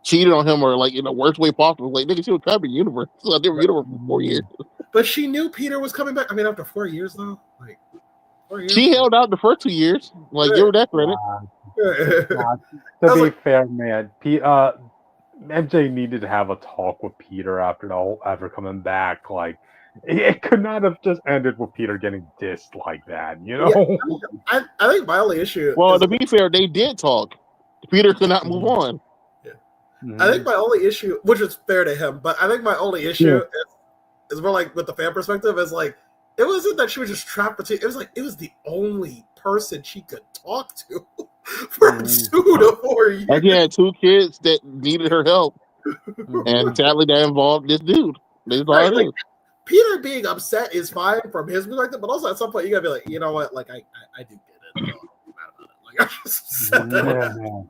Speaker 1: cheated on him or like in the worst way possible. Like nigga, she was trapped in the universe. So different universe for 4 years.
Speaker 3: But she knew Peter was coming back. I mean, after 4 years though, like 4 years.
Speaker 1: She held out the first 2 years. Like give her that credit.
Speaker 2: To be fair, man, MJ needed to have a talk with Peter after coming back. Like it could not have just ended with Peter getting dissed like that.
Speaker 3: Yeah, I think my only issue.
Speaker 1: Well, to be fair, they did talk. Peter could not move on.
Speaker 3: I think my only issue, which is fair to him, but I think my only issue is more like with the fan perspective is like it wasn't that she was just trapped between. It was like it was the only person she could talk to for 2 to 4 years.
Speaker 1: And she had 2 kids that needed her help, and sadly that involved this dude.
Speaker 3: Peter being upset is fine from his perspective, but also at some point you gotta be like, you know what? Like I do get it. Like I just said that.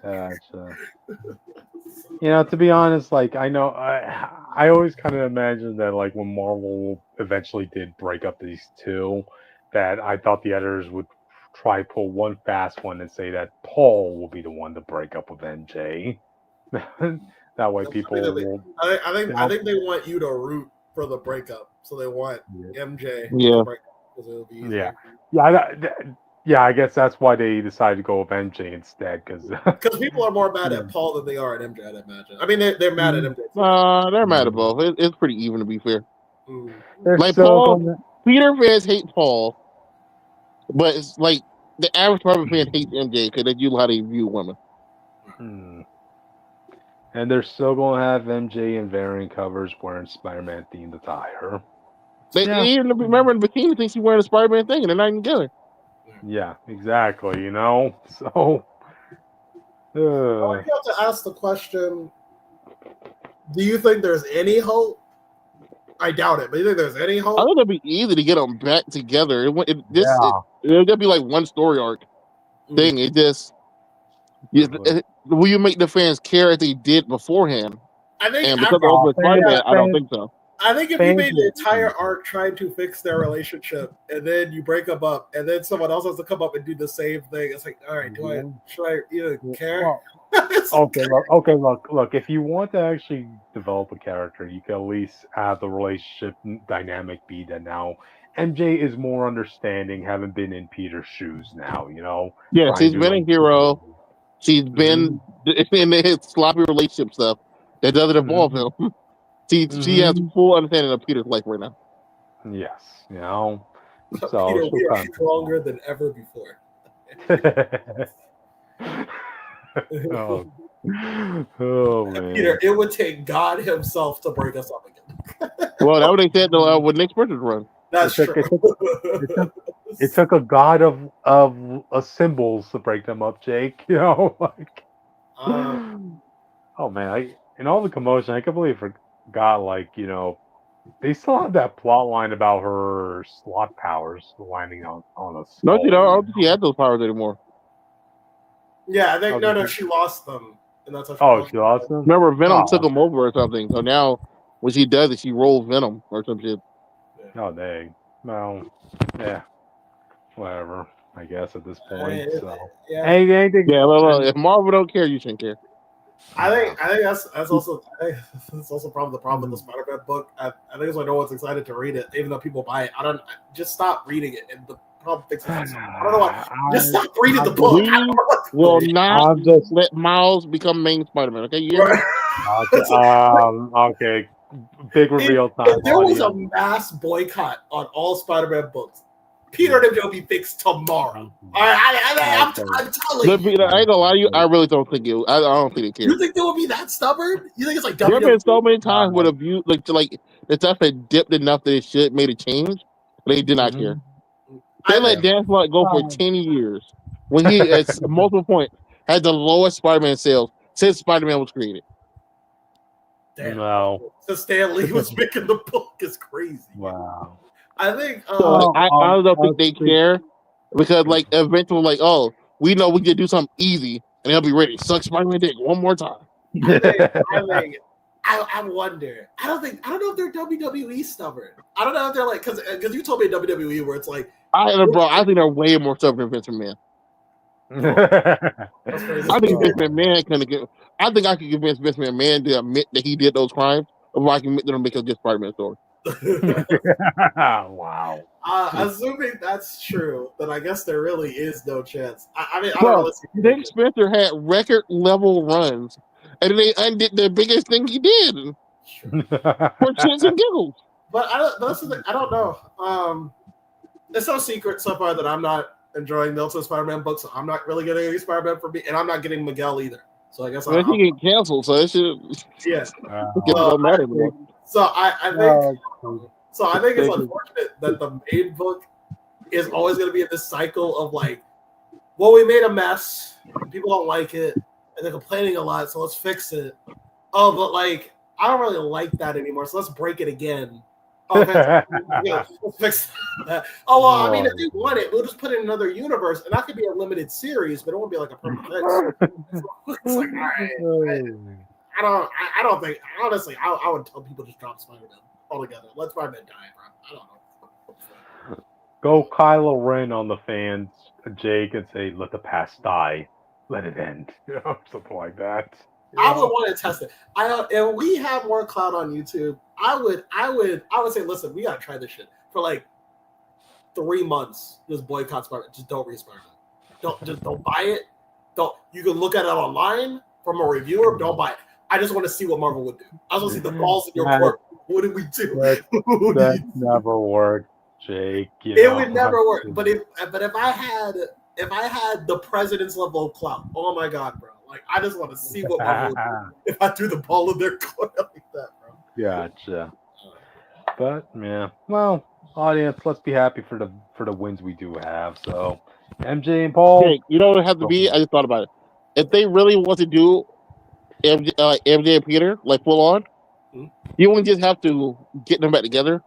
Speaker 2: Gotcha. To be honest, like I know, I always kind of imagined that like when Marvel eventually did break up these two, that I thought the editors would try pull one fast one and say that Paul will be the one to break up with MJ. That way, people will.
Speaker 3: I think they want you to root for the breakup, so they want MJ.
Speaker 1: Yeah.
Speaker 3: To break up because it'll be easier.
Speaker 2: Yeah, I guess that's why they decided to go with MJ instead, because
Speaker 3: people are more mad at Paul than they are at MJ, I'd imagine. I mean, they're mad at MJ.
Speaker 1: They're mad at both. It's pretty even, to be fair. Like Paul, Peter fans hate Paul, but it's like the average Marvel fan hates MJ because they do how they view women.
Speaker 2: And they're still going to have MJ in variant covers wearing Spider-Man themed attire.
Speaker 1: They even remember in the bikini thing she's wearing a Spider-Man thing, and they're not even together.
Speaker 2: Yeah, exactly. So.
Speaker 3: I have to ask the question: do you think there's any hope? I doubt it, but you think there's any hope?
Speaker 1: I think it'd be easy to get them back together. It'll just be like one story arc thing. It just will you make the fans care as they did beforehand?
Speaker 3: I think,
Speaker 1: and because of Spider-Man, I don't think so.
Speaker 3: I think if you made the entire arc trying to fix their relationship, and then you break them up, and then someone else has to come up and do the same thing, it's like, all right, should I even care?
Speaker 2: Look. If you want to actually develop a character, you can at least have the relationship dynamic be that now MJ is more understanding, having been in Peter's shoes now.
Speaker 1: Yeah,
Speaker 2: trying
Speaker 1: she's
Speaker 2: to
Speaker 1: been a
Speaker 2: like.
Speaker 1: hero. She's been in his sloppy relationship stuff that doesn't involve him. She has full understanding of Peter's life right now.
Speaker 2: Yes,
Speaker 3: So Peter, we are
Speaker 2: she'll
Speaker 3: stronger than ever before.
Speaker 2: oh. Oh man,
Speaker 3: Peter, it would take God himself to break us up again.
Speaker 1: Well, that what they said with Nick Spencer's run.
Speaker 3: That's true.
Speaker 2: It took a god of symbols to break them up, Jake. Like. Oh man, in all the commotion, I completely forgot. Like, they still have that plot line about her slot powers landing on a skull.
Speaker 1: No, I don't think she had those powers anymore.
Speaker 3: Yeah, I think no, she lost them, and that's
Speaker 2: she lost them.
Speaker 1: Remember, Venom took them over or something. So now, when she does it, she rolls Venom or some shit.
Speaker 2: Oh dang! Well, yeah, whatever. I guess at this point.
Speaker 1: Anything. Yeah, well, if Marvel don't care, you shouldn't care.
Speaker 3: I think that's also probably the problem with the Spider-Man book. I think it's why no one's excited to read it, even though people buy it. Just stop reading it, and the problem fixes itself. I don't know why. Just stop reading the book.
Speaker 1: We will not let Miles become main Spider-Man. Okay, you hear me?
Speaker 2: Okay. Big reveal time.
Speaker 3: If there was a mass boycott on all Spider-Man books, Peter and MJ will be fixed tomorrow. I'm telling you.
Speaker 1: I ain't gonna lie to you. I really don't think it. I don't think they care.
Speaker 3: You think they will be that stubborn? You think it's like
Speaker 1: there have been so many times where the view, like the stuff had dipped enough that it should made a change, but they did not care. They let Dan Slott go for 10 years when he, at multiple points, had the lowest Spider-Man sales since Spider-Man was created.
Speaker 3: Damn.
Speaker 2: Wow.
Speaker 3: So Stan Lee was making the book is crazy.
Speaker 2: Wow.
Speaker 3: I think.
Speaker 1: I don't think they care because, like, eventually, like, oh, we know we can do something easy and they'll be ready. Suck Spider-Man dick one more time.
Speaker 3: I wonder. I don't know if they're WWE stubborn. I don't know if they're like because you told me WWE where it's like.
Speaker 1: I think they're way more stubborn than Vince McMahon. I think Vince McMahon can get. I think I could convince Vince McMahon to admit that he did those crimes, or I can admit them make a good Spider-Man story.
Speaker 2: Wow.
Speaker 3: Assuming that's true, then I guess there really is no chance. I mean, I don't know.
Speaker 1: Nick Spencer had record level runs, and they undid the biggest thing he did for shits and giggles.
Speaker 3: But that's the thing. I don't know. It's no secret so far that I'm not enjoying the Ultimate Spider-Man books. So I'm not really getting any Spider-Man for me, and I'm not getting Miguel either. So I guess
Speaker 1: he get canceled, so it should.
Speaker 3: Yeah.
Speaker 1: It don't matter anymore.
Speaker 3: So I think it's unfortunate that the main book is always going to be in this cycle of like, well, we made a mess, people don't like it, and they're complaining a lot, so let's fix it. Oh, but like I don't really like that anymore, so let's break it again. Oh, let's fix that. Oh well, I mean, if they want it, we'll just put it in another universe, and that could be a limited series, but it won't be like a perfect fix. It's like, all right. I don't think honestly. I would tell people just drop Spider-Man altogether. Let Spider-Man die, bro. I don't know.
Speaker 2: Go Kylo Ren on the fans, Jake, and say, "Let the past die, let it end," something like that.
Speaker 3: I would want to test it. If we have more clout on YouTube, I would say, listen, we gotta try this shit for like 3 months. Just boycott Spider-Man. Just don't read Spider-Man. Don't buy it. You can look at it online from a reviewer. Don't buy it. I just want to see what Marvel would do. I just want to see the balls in your court. What did we do?
Speaker 2: That never worked, Jake.
Speaker 3: It would never work. But if I had the president's level of clout, oh my god, bro! Like I just want to see what Marvel would do if I threw the ball in their court like that, bro.
Speaker 2: Gotcha. But yeah, well, audience, let's be happy for the wins we do have. So, MJ and Paul,
Speaker 1: Jake, you know what it has to be? I just thought about it. If they really want to do MJ and Peter like full on, you wouldn't just have to get them back together.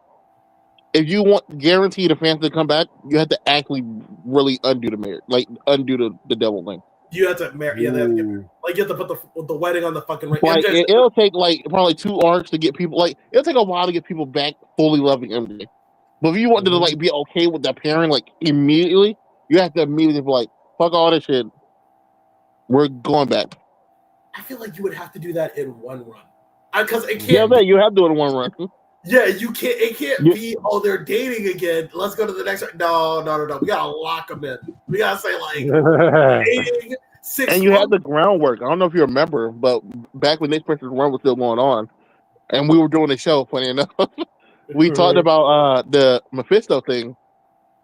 Speaker 1: If you want guarantee the fans to come back, you have to actually really undo the marriage, like undo the devil thing.
Speaker 3: You have to marry. Yeah, you have to put the wedding on the fucking ring.
Speaker 1: Like it'll take like probably 2 arcs to get people. Like it'll take a while to get people back fully loving MJ. But if you want them to like be okay with that pairing, like immediately, you have to immediately be like, fuck all this shit. We're going back.
Speaker 3: I feel like you would have to do that in one run. Because it can't.
Speaker 1: Yeah, you have to do it in one run.
Speaker 3: Yeah, you can't. It can't
Speaker 1: You-
Speaker 3: be. Oh, they're dating again. Let's go to the next. No. We gotta lock them in. We gotta say like dating 6
Speaker 1: and you had
Speaker 3: months.
Speaker 1: the groundwork. I don't know if you remember, but back when Nick Spencer's run was still going on, and we were doing the show, funny enough, we talked about the Mephisto thing,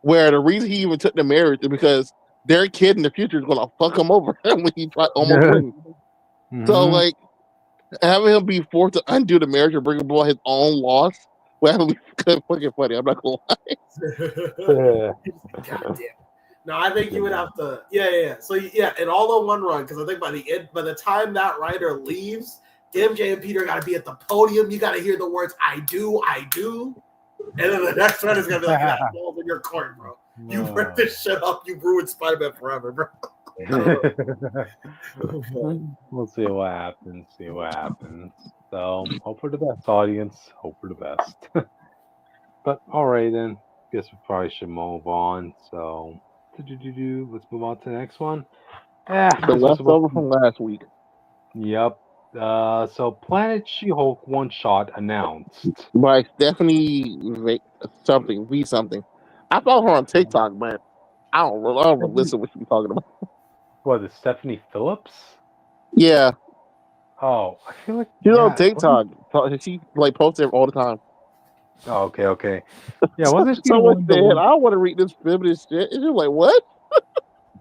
Speaker 1: where the reason he even took the marriage is because their kid in the future is gonna fuck him over when he almost wins. So like having him be forced to undo the marriage and bring about his own loss, well, that would be fucking funny. I'm not gonna lie.
Speaker 3: God damn. No, I think you would have to. Yeah. So yeah, an all-in-one run because I think by the time that writer leaves, MJ and Peter got to be at the podium. You got to hear the words "I do," and then the next one is gonna be like, "You got balls in your court, bro. You ripped this shit up. You ruined Spider-Man forever, bro."
Speaker 2: We'll see what happens. So, hope for the best, audience. Hope for the best. But all right then. Guess we probably should move on. So, let's move on to the next one.
Speaker 1: The
Speaker 2: This was
Speaker 1: leftover from last week
Speaker 2: Yep. So Planet She-Hulk one shot announced.
Speaker 1: by Stephanie something V something. I follow her on TikTok, but I don't really listen to what she's talking about.
Speaker 2: What is Stephanie Phillips?
Speaker 1: Yeah,
Speaker 2: Oh, I feel like
Speaker 1: she's on
Speaker 2: yeah.
Speaker 1: TikTok. She like posts it all the time.
Speaker 2: Oh, okay. Yeah, wasn't she the
Speaker 1: Someone
Speaker 2: one?
Speaker 1: said, "I don't want to read this feminist shit," and you're like, "What?"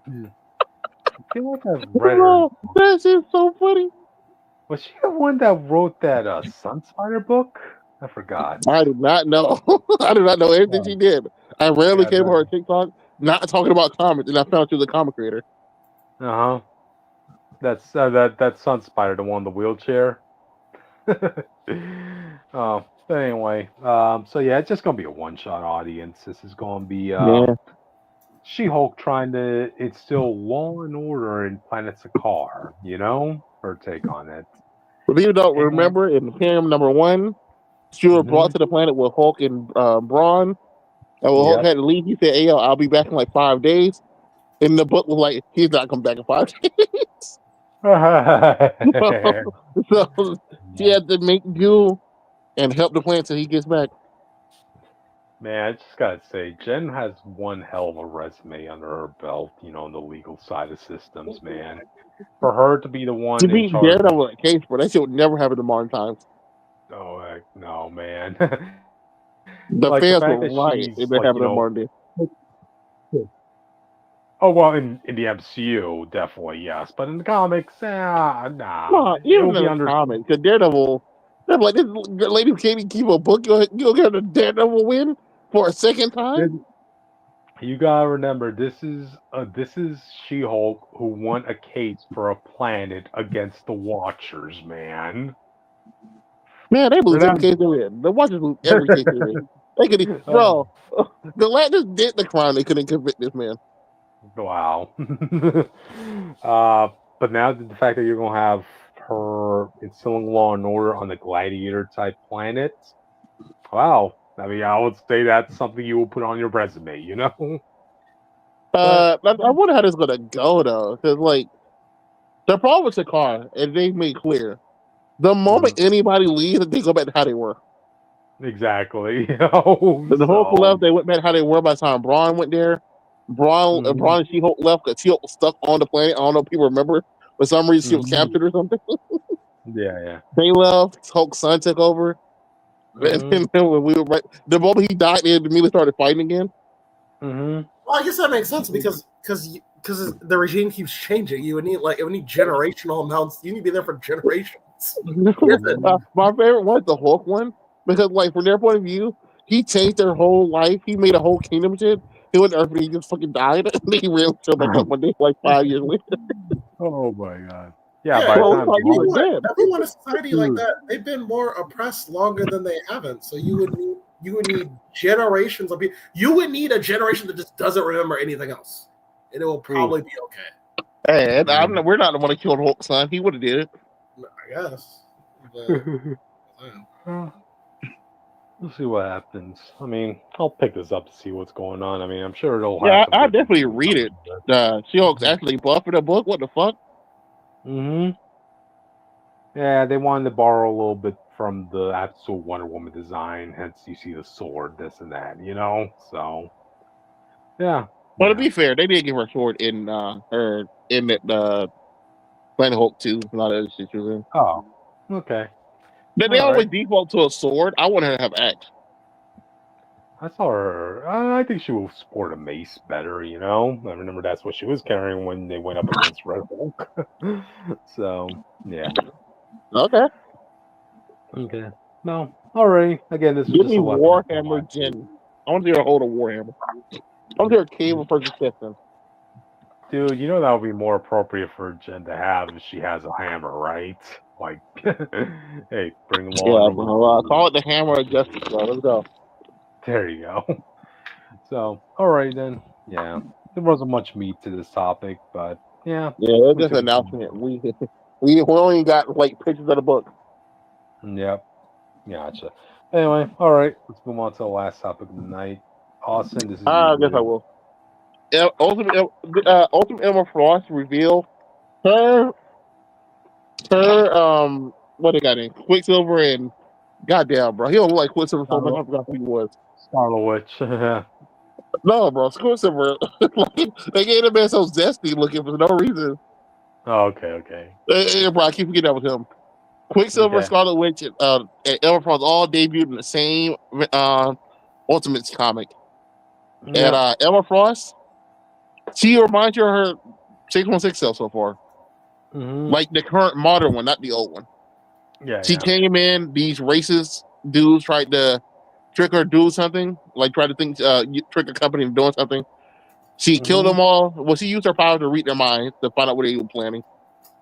Speaker 2: I feel like I've read her.
Speaker 1: That shit's so funny.
Speaker 2: Was she the one that wrote that Sunspider book? I forgot.
Speaker 1: I do not know. I do not know anything she did. I rarely came to her TikTok not talking about comics, and I found she was a comic creator.
Speaker 2: Uh huh. That's that Sunspider, the one in the wheelchair. Oh, but anyway, so yeah, it's just gonna be a one-shot audience. This is gonna be She-Hulk trying to instill law and order in Planet Sakaar. You know, her take on it.
Speaker 1: But you don't remember in Imperium #1, she was brought to the planet with Hulk and Brawn. And when Hulk had to leave, he said, "Hey, yo, I'll be back in like 5 days." In the book was like, he's not coming back in 5 days. So she had to make do and help the planet till he gets back.
Speaker 2: Man, I just gotta say, Jen has one hell of a resume under her belt, you know, on the legal side of systems, man. For her to be the one
Speaker 1: To
Speaker 2: in
Speaker 1: be
Speaker 2: charge.
Speaker 1: Daredevil in a case, bro, that shit would never happen in modern times.
Speaker 2: Oh, heck no, man.
Speaker 1: The
Speaker 2: Like the
Speaker 1: fans
Speaker 2: fact
Speaker 1: would
Speaker 2: that
Speaker 1: riot
Speaker 2: she's
Speaker 1: if they
Speaker 2: like,
Speaker 1: happen
Speaker 2: you
Speaker 1: in
Speaker 2: know,
Speaker 1: modern day.
Speaker 2: oh well, in the MCU, definitely yes, but in the comics, nah,
Speaker 1: No,
Speaker 2: it'll
Speaker 1: even in
Speaker 2: be
Speaker 1: the
Speaker 2: under.
Speaker 1: comics, because Daredevil, they're like, this lady who can't even keep a book, you'll get a Daredevil win for a second time?
Speaker 2: You gotta remember, this is She-Hulk who won a case for a planet against the Watchers, man.
Speaker 1: Man, they lose every case they're in. The Watchers lose every case they're in. They could, bro, Galactus did the crime. They couldn't convict this man.
Speaker 2: Wow. But now the fact that you're gonna have her instilling law and order on the gladiator type planet, wow. I mean, I would say that's something you will put on your resume, you know?
Speaker 1: I wonder how this is gonna go though, because like the problem with Sakaar, and they made clear, the moment anybody leaves, they go back to how they were.
Speaker 2: Exactly. Oh,
Speaker 1: The Hulk left, they went back how they were by the time Braun went there. Braun and She-Hulk left because She-Hulk was stuck on the planet. I don't know if people remember. For some reason, she was captured or something.
Speaker 2: Yeah.
Speaker 1: They left. Hulk's son took over. And then when we were the moment he died, they immediately started fighting again.
Speaker 3: Well, I guess that makes sense because the regime keeps changing. You would need generational amounts. You need to be there for generations.
Speaker 1: My favorite one is the Hulk one because, like, from their point of view, he changed their whole life. He made a whole kingdom shit. He went to Earth and he just fucking died. And then he ran back up one day, like 5 years later.
Speaker 2: Oh my god. Yeah,
Speaker 3: Yeah,
Speaker 2: by the time
Speaker 1: you were dead.
Speaker 3: Everyone in society like that, they've been more oppressed longer than they haven't. So you would need generations of people. You would need a generation that just doesn't remember anything else, and it will probably be okay.
Speaker 1: And we're not the one that killed Hulk's son. He would have did it.
Speaker 3: I guess.
Speaker 2: We'll see what happens. I mean, I'll pick this up to see what's going on. I mean, I'm sure it'll.
Speaker 1: Yeah, I definitely read it. She-Hulk's actually buffing the book. What the fuck?
Speaker 2: Yeah, they wanted to borrow a little bit from the actual Wonder Woman design. Hence, you see the sword, this and that. So yeah,
Speaker 1: But to
Speaker 2: yeah.
Speaker 1: be fair, they did give her a sword in her in the Planet Hulk 2, a lot of other shit she was in.
Speaker 2: Oh, okay.
Speaker 1: They
Speaker 2: All
Speaker 1: always
Speaker 2: right.
Speaker 1: default to a sword. I want her to have axe.
Speaker 2: I saw her. I think she will sport a mace better. I remember that's what she was carrying when they went up against Red Hulk. So yeah.
Speaker 1: Okay.
Speaker 2: Okay. No. All right. Again, this was
Speaker 1: Give
Speaker 2: just
Speaker 1: me
Speaker 2: a weapon.
Speaker 1: Warhammer Jin. I want to see her hold a Warhammer. I want to see her cable for persistence.
Speaker 2: Dude, that would be more appropriate for Jen to have if she has a hammer, right? Like, hey, bring law and
Speaker 1: Yeah,
Speaker 2: order.
Speaker 1: bro. Call it the Hammer of Justice, bro. Let's go.
Speaker 2: There you go. So, all right then. Yeah, there wasn't much meat to this topic, but yeah,
Speaker 1: Yeah, they're
Speaker 2: we
Speaker 1: just
Speaker 2: took.
Speaker 1: announcing it. We only got like pictures of the book.
Speaker 2: Yep, gotcha. Anyway, all right, let's move on to the last topic of the night. Austin, this is
Speaker 1: I guess I
Speaker 2: you.
Speaker 1: will. Ultimate Emma Frost revealed her what they got in Quicksilver and goddamn, bro, he don't look like Quicksilver so much.
Speaker 2: Scarlet,
Speaker 1: I forgot who he was.
Speaker 2: Scarlet Witch.
Speaker 1: No, bro, Quicksilver. Like, they gave him man so zesty looking for no reason.
Speaker 2: Oh, okay.
Speaker 1: Bro, I keep forgetting that was him. Quicksilver,
Speaker 2: Okay.
Speaker 1: Scarlet Witch, and Emma Frost all debuted in the same Ultimates comic. And
Speaker 2: Yep.
Speaker 1: Emma Frost, she reminds you of her 616 self so far.
Speaker 2: Mm-hmm.
Speaker 1: Like the current modern one, not the old one. She
Speaker 2: Yeah.
Speaker 1: came in, these racist dudes tried to trick her do something, like try to think trick a company into doing something. She killed
Speaker 2: Mm-hmm.
Speaker 1: them all. Well, she used her power to read their minds to find out what they were planning.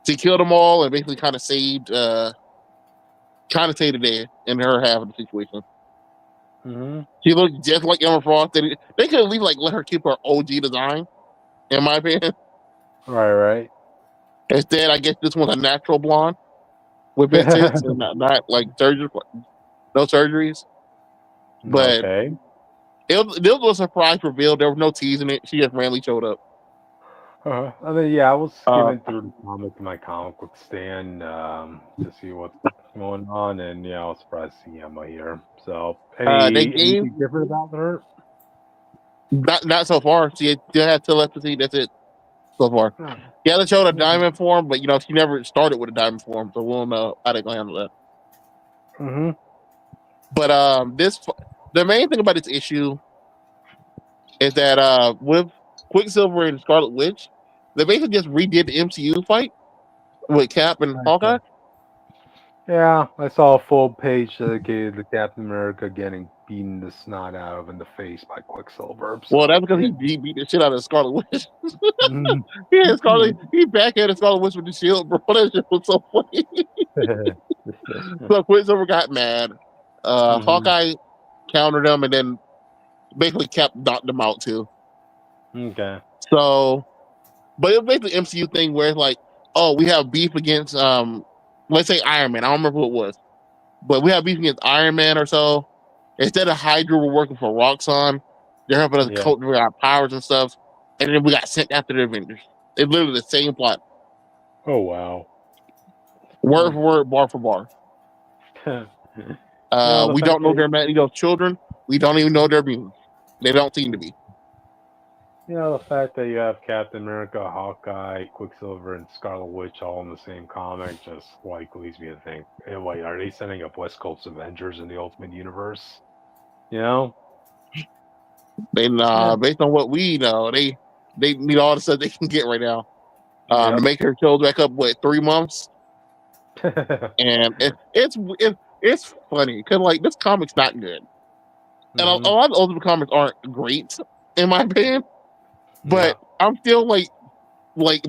Speaker 1: She killed them all and basically saved the day in her half of the situation.
Speaker 2: Mm-hmm.
Speaker 1: She looked just like Emma Frost. They could at least like let her keep her OG design, in my opinion.
Speaker 2: Right.
Speaker 1: Instead, I guess this one's a natural blonde with big tits and not like surgery, no surgeries. But
Speaker 2: Okay.
Speaker 1: it was a surprise reveal. There was no teasing it. She just randomly showed up.
Speaker 2: I mean, yeah, I was
Speaker 1: Uh,
Speaker 2: skimming through the comic in my comic book stand to see what's going on, and yeah, I was surprised to see Emma here. So,
Speaker 1: they gave
Speaker 2: anything different about her?
Speaker 1: not so far. She still had telepathy. That's it so far.
Speaker 2: Oh,
Speaker 1: Yeah, they showed a
Speaker 2: okay.
Speaker 1: diamond form, but she never started with a diamond form, so we don't know how they're gonna handle that.
Speaker 2: Mm-hmm.
Speaker 1: But the main thing about this issue is that with Quicksilver and Scarlet Witch, they basically just redid the MCU fight with Cap and Hawkeye.
Speaker 2: Yeah, I saw a full page dedicated to Captain America getting beaten the snot out of in the face by Quicksilver.
Speaker 1: Well, that's
Speaker 2: So
Speaker 1: because
Speaker 2: yeah.
Speaker 1: he beat the shit out of Scarlet Witch.
Speaker 2: Mhm.
Speaker 1: Yeah, he backhanded Scarlet Witch with the shield, bro. That shit was so funny. So Quicksilver got mad.
Speaker 2: Mhm.
Speaker 1: Hawkeye countered him, and then basically Cap knocked him out too.
Speaker 2: Okay.
Speaker 1: So, but it was basically MCU thing where it's like, oh, we have beef against let's say Iron Man. I don't remember who it was, but we have beef against Iron Man or so. Instead of Hydra, we're working for Roxxon. They're helping us
Speaker 2: Yeah.
Speaker 1: cope with our powers and stuff. And then we got sent after the Avengers. It's literally the same plot,
Speaker 2: Oh wow.
Speaker 1: word
Speaker 2: Hmm.
Speaker 1: for word, bar for bar.
Speaker 2: The
Speaker 1: We
Speaker 2: fact
Speaker 1: don't know
Speaker 2: that
Speaker 1: they're Magneto's children. We don't even know they're mutants. They don't seem to be.
Speaker 2: the fact that you have Captain America, Hawkeye, Quicksilver, and Scarlet Witch all in the same comic just like leads me to think, hey, wait, are they setting up West Coast Avengers in the Ultimate Universe? You know?
Speaker 1: And
Speaker 2: Yeah.
Speaker 1: based on what we know, they need all the stuff they can get right now. The
Speaker 2: Yep.
Speaker 1: Maker shows back up 3 months, and it's funny because like this comic's not good, and a
Speaker 2: Hmm.
Speaker 1: lot of Ultimate comics aren't great in my opinion.
Speaker 2: Yeah.
Speaker 1: But I'm still like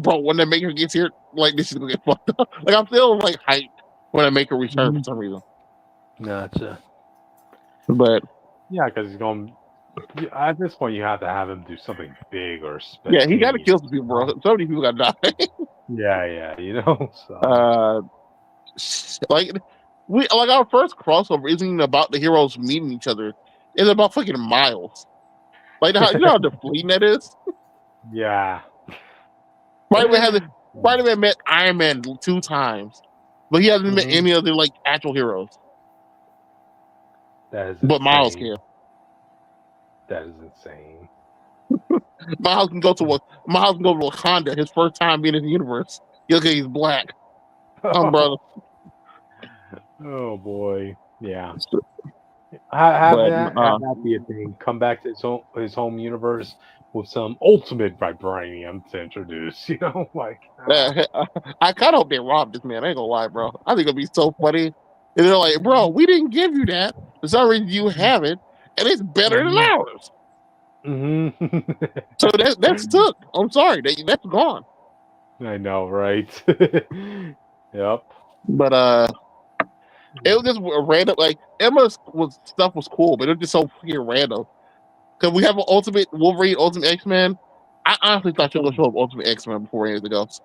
Speaker 1: bro, when the Maker gets here, like this is gonna get fucked up. Like I'm still like hyped when the Maker returns for
Speaker 2: Mhm.
Speaker 1: some reason.
Speaker 2: Gotcha.
Speaker 1: But
Speaker 2: Yeah, because he's going. At this point, you have to have him do something big or
Speaker 1: yeah, he got to
Speaker 2: spontaneous.
Speaker 1: kill some people, bro. So many people got to die.
Speaker 2: Yeah. So.
Speaker 1: uh, like like our first crossover isn't even about the heroes meeting each other. It's about fucking Miles. Like you know how deflating that is.
Speaker 2: Yeah.
Speaker 1: Spider-Man Spider-Man met Iron Man 2 times. but he hasn't met any other like actual heroes.
Speaker 2: That is
Speaker 1: But Miles
Speaker 2: insane.
Speaker 1: can.
Speaker 2: That is insane.
Speaker 1: Miles can go to Wakanda. His first time being in the universe. Look, he's black. Brother.
Speaker 2: Oh boy, yeah.
Speaker 1: But,
Speaker 2: Have that be a thing. Come back to his home universe with some ultimate vibranium to introduce. You know, like
Speaker 1: I kind of hope they rob this man. I ain't gonna lie, bro. I think it'll be so funny. And they're like, bro, we didn't give you that. For some reason, you have it, and it's better than ours. So that's took. I'm sorry, that's gone.
Speaker 2: I know, right? Yep.
Speaker 1: But it was just random. Like Emma's stuff was cool, but it was just so freaking random. Because we have an Ultimate Wolverine, Ultimate X-Men. I honestly thought she was gonna show up Ultimate X-Men before anything else.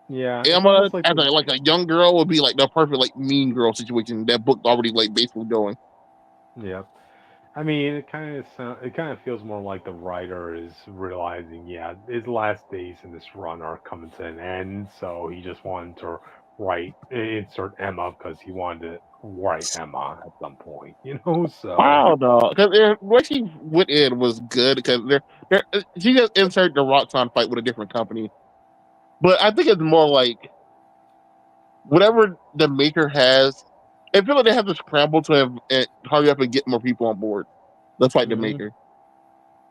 Speaker 2: Yeah,
Speaker 1: Emma, as a young girl, would be like the perfect like mean girl situation. That book already like basically going.
Speaker 2: Yeah, I mean, it kind of feels more like the writer is realizing, yeah, his last days in this run are coming to an end, so he just wanted to insert Emma because he wanted to write Emma at some point, you know. So
Speaker 1: I don't know, because what she went in was good because she just inserted the Roxxon fight with a different company. But I think it's more like whatever the maker has. I feel like they have to scramble to hurry up and get more people on board. Let's fight the maker.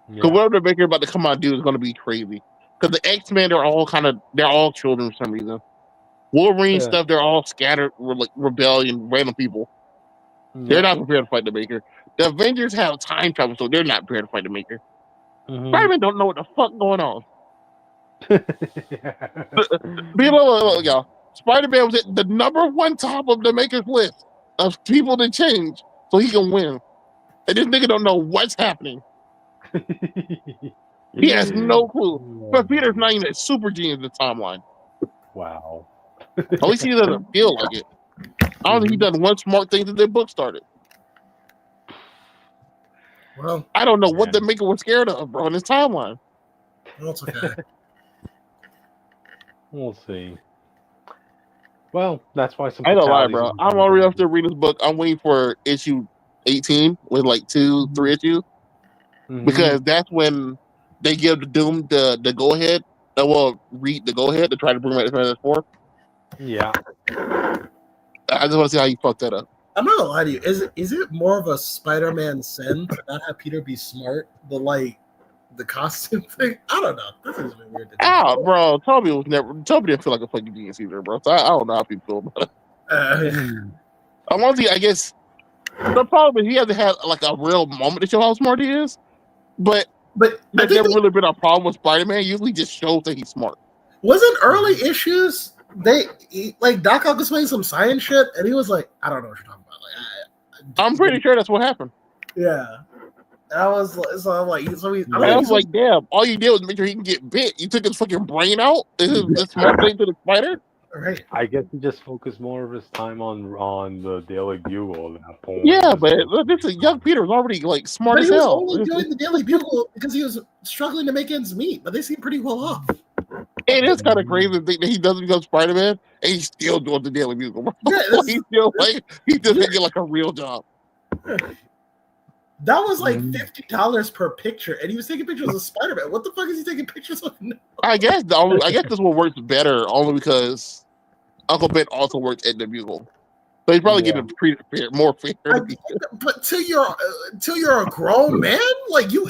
Speaker 1: Because whatever the maker about to come out and do is going to be crazy. Because the X-Men, they're all children for some reason. Wolverine stuff, they're all scattered, like rebellion, random people. They're not prepared to fight the maker. The Avengers have time travel, so they're not prepared to fight the maker. Spider-Man don't know what the fuck going on. Y'all. Spider-Man was at the number one top of the maker's list of people to change so he can win. And this nigga don't know what's happening. He has no clue. But Peter's not even a super genius in the timeline.
Speaker 2: Wow.
Speaker 1: At least he doesn't feel like it. I don't think he done one smart thing since their book started.
Speaker 3: Well,
Speaker 1: I don't know what the maker was scared of, bro, in his timeline.
Speaker 3: Well, it's okay.
Speaker 2: We'll see. Well, that's why some.
Speaker 1: I don't lie, bro. I'm already after reading this book. I'm waiting for issue 18 with like 2-3 issues because that's when they give the Doom the go ahead. Read the go ahead to try to bring back the Fantastic Four.
Speaker 2: Yeah.
Speaker 1: I just want to see how you fuck that up.
Speaker 3: I'm not gonna lie to you. Is it more of a Spider-Man sin to not have Peter be smart, but like the costume thing? I don't know. This is weird.
Speaker 1: Bro, Toby didn't feel like a fucking genius either, bro. So I don't know how people feel about it. I want to see. I guess the problem is he hasn't had like a real moment to show how smart he is, but there's never really been a problem with Spider-Man. Usually, just shows that he's smart.
Speaker 3: Wasn't early issues like Doc Ock was playing some science shit, and he was like, "I don't know what you're talking about." Like,
Speaker 1: I'm pretty sure that's what happened.
Speaker 3: Yeah, I was
Speaker 1: like, damn! All you did was make sure he can get bit. You took his fucking brain out. This smart thing to the spider.
Speaker 3: Right.
Speaker 2: I guess he just focused more of his time on the Daily Bugle at that point.
Speaker 1: Yeah, but this is young Peter was already like smart as hell.
Speaker 3: He was only doing the Daily Bugle because he was struggling to make ends meet, but they seem pretty well off.
Speaker 1: It is kind of crazy to think that he doesn't become Spider-Man and he's still doing the Daily Bugle. Yeah, he's just making like a real job.
Speaker 3: That was like $50 per picture, and he was taking pictures of Spider-Man. What the fuck is he taking pictures of now?
Speaker 1: I guess this one works better only because Uncle Ben also works at the Bugle, so he's probably getting more fair.
Speaker 3: But till you're a grown man, like you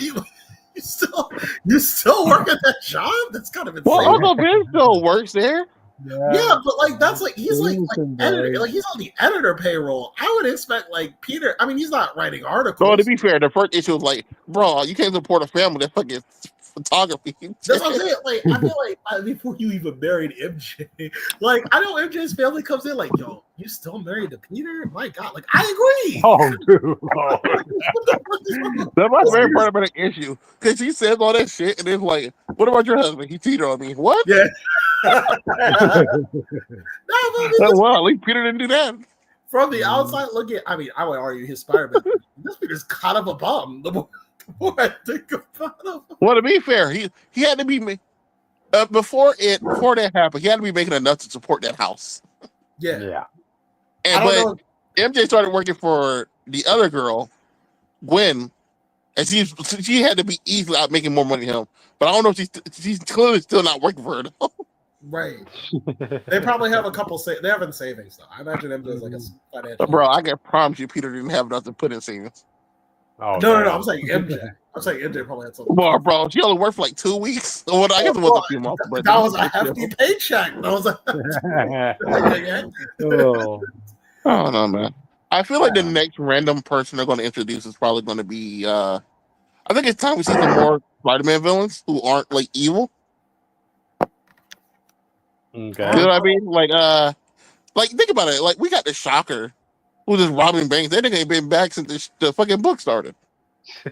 Speaker 3: still work at that job. That's kind of insane.
Speaker 1: Well, Uncle Ben still works there.
Speaker 3: Yeah, but like that's like he's like editor, like he's on the editor payroll. I would expect like Peter. I mean, he's not writing articles.
Speaker 1: No, to be fair, the first issue was like, bro, you can't support a family that fucking photography.
Speaker 3: That's what I'm saying. Like, I feel like before you even married MJ, like I know MJ's family comes in like, yo, you still married to Peter? My God, like I agree.
Speaker 2: Oh, dude.
Speaker 1: That's my favorite part about the issue because he says all that shit and then like, what about your husband? He cheated on me. What?
Speaker 3: Yeah.
Speaker 1: Well, at least Peter didn't do that.
Speaker 3: From the outside looking, I mean, I would argue his Spider-Man. This Peter's kind of a bum. The more I think about him.
Speaker 1: Well, to be fair, he had to be before that happened. He had to be making enough to support that house.
Speaker 2: Yeah.
Speaker 1: And
Speaker 3: I don't
Speaker 1: but MJ started working for the other girl, Gwen, and she had to be easily out making more money than him. But I don't know if she's clearly still not working for her. Though.
Speaker 3: Right. They probably have a couple. They have in savings though. I imagine MJ is like a financial.
Speaker 1: Bro, I can promise you, Peter didn't have enough to put in savings.
Speaker 2: Oh,
Speaker 3: No. I'm saying MJ. I'm saying MJ probably had something.
Speaker 1: Well, bro, she only worked for like 2 weeks. Well, I guess it was a few months, but
Speaker 3: that was a hefty paycheck. That was a.
Speaker 2: oh.
Speaker 1: I don't know, man. I feel like the next random person they're going to introduce is probably going to be. I think it's time we see some more Spider-Man villains who aren't like evil.
Speaker 2: Okay.
Speaker 1: You know what I mean? Like think about it. Like we got the Shocker, who's just robbing banks. That nigga ain't been back since the fucking book started.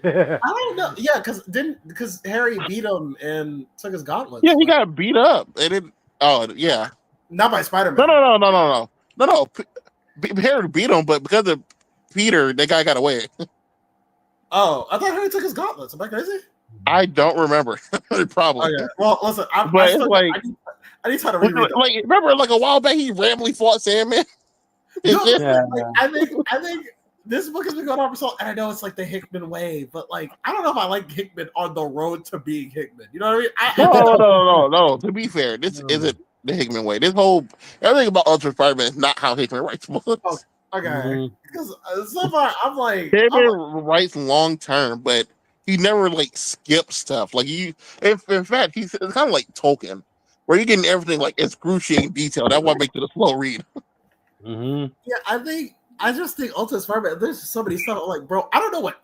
Speaker 3: I don't know. Yeah, because Harry beat him and took his gauntlets.
Speaker 1: Yeah, he got beat up, and it. Oh yeah.
Speaker 3: Not by Spider-Man.
Speaker 1: No. Harry beat him, but because of Peter, that guy got away.
Speaker 3: Oh, I thought Harry took his gauntlets. Am I crazy?
Speaker 1: I don't remember. Probably.
Speaker 3: Okay. Well, listen. I need time to reread.
Speaker 1: Like remember, like a while back, he randomly fought Sandman.
Speaker 3: No, I think this book has been going on for so long, and I know it's like the Hickman way, but like I don't know if I like Hickman on the road to being Hickman. You know what I mean?
Speaker 1: No. To be fair, this isn't the Hickman way. This whole everything about Ultimate Spider-Man is not how Hickman writes books.
Speaker 3: Okay, because so far I'm like
Speaker 1: Hickman writes long term, but he never like skips stuff. Like in fact, it's kind of like Tolkien, where you're getting everything like excruciating detail. That's what makes it a slow read.
Speaker 3: Yeah, I just think Ultimate Spider-Man. There's so many stuff. I'm like, bro, I don't know what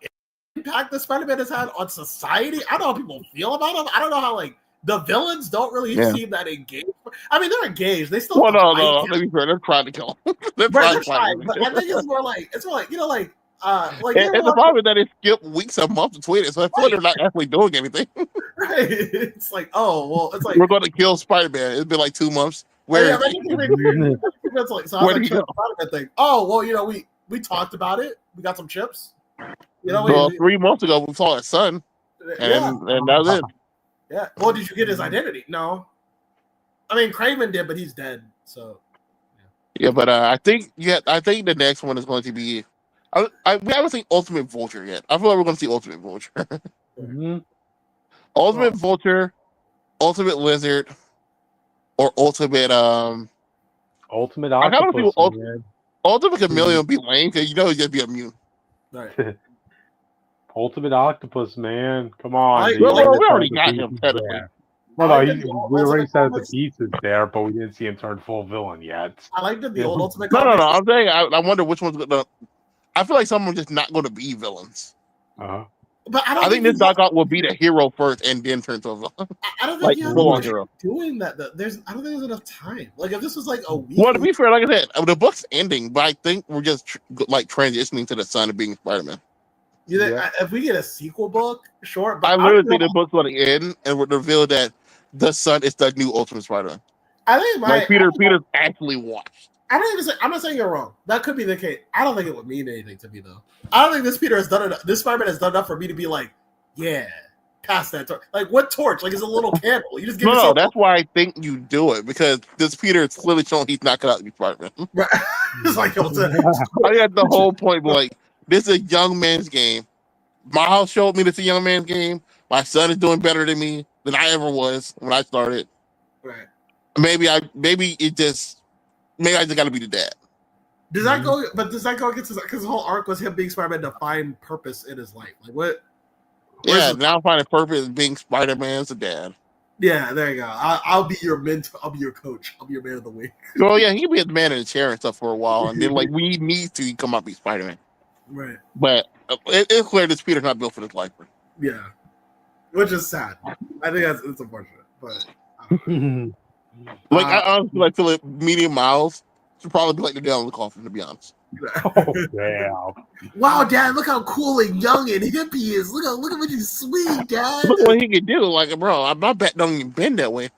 Speaker 3: impact the Spider-Man has had on society. I don't know how people feel about him. I don't know how like the villains don't really seem that engaged. I mean, they're engaged. They still.
Speaker 1: Well, no. Let me be fair. They're trying to kill him. they're
Speaker 3: trying. But I think it's more like you know, like
Speaker 1: and the problem is that it skipped weeks a month to tweet it, so I feel like they're not actually doing anything.
Speaker 3: Right. It's like, oh well, it's like
Speaker 1: we're going to kill Spider-Man. It's been like 2 months. Where
Speaker 3: so I was like, Spider-Man thing. Oh well, you know, we talked about it. We got some chips. You know,
Speaker 1: 3 months ago we saw his son, and that was it.
Speaker 3: Yeah. Well, did you get his identity? No. I mean, Craven did, but he's dead. So.
Speaker 1: Yeah, but I think the next one is going to be. We haven't seen Ultimate Vulture yet. I feel like we're going to see Ultimate Vulture. Ultimate Vulture, Ultimate Lizard, or Ultimate
Speaker 2: Ultimate Octopus.
Speaker 1: Ultimate Chameleon would be lame because you know he's gonna be immune.
Speaker 3: Right.
Speaker 2: Ultimate Octopus, man. Come on.
Speaker 1: We already got him technically.
Speaker 2: Well, no, we already said the pieces there, but we didn't see him turn full villain yet.
Speaker 3: I like the old Ultimate.
Speaker 1: No. I'm saying I wonder which one's gonna. I feel like some are just not going to be villains.
Speaker 3: But
Speaker 1: I think this Doc Ock will be the hero first and then turn to a villain.
Speaker 3: I don't think
Speaker 1: like
Speaker 3: you're doing that. I don't think there's enough time. Like if this was like a week.
Speaker 1: Well, to be fair, like I said, the book's ending, but I think we're just transitioning to the son of being Spider-Man.
Speaker 3: If we get a sequel book, sure. But
Speaker 1: I literally think the book's going to end and would reveal that the son is the new Ultimate Spider-Man.
Speaker 3: I think
Speaker 1: Peter's actually washed.
Speaker 3: I don't even say. I'm not saying you're wrong. That could be the case. I don't think it would mean anything to me though. I don't think this Peter has done enough. This Spider-Man has done enough for me to be like, yeah, pass that torch. Like what torch? Like it's a little candle. You just give
Speaker 1: No, that's why I think you do it because this Peter is clearly showing he's not going to be Spider-Man.
Speaker 3: Right. It's like
Speaker 1: I got the whole point. Like this is a young man's game. Miles showed me this is a young man's game. My son is doing better than me than I ever was when I started.
Speaker 3: Right.
Speaker 1: Maybe I just got to be the dad.
Speaker 3: Does that go? But does that go against because the whole arc was him being Spider-Man to find purpose in his life? Like what?
Speaker 1: Yeah, now finding purpose being Spider-Man as a dad.
Speaker 3: Yeah, there you go. I'll be your mentor. I'll be your coach. I'll be your man of the week.
Speaker 1: Well, yeah, he can be a man in a chair and stuff for a while, and then like we need to come out and be Spider-Man.
Speaker 3: Right.
Speaker 1: But it's clear this Peter's not built for this life.
Speaker 3: Yeah, which is sad. I think it's unfortunate, but.
Speaker 1: Like I honestly feel like Medium Miles should probably be like the nail in the coffin, to be honest.
Speaker 2: Oh damn!
Speaker 3: Wow, Dad! Look how cool and young and hip he is. Look at what you sweet, Dad.
Speaker 1: Look what he can do. Like, bro, I'm not bet don't even bend that way.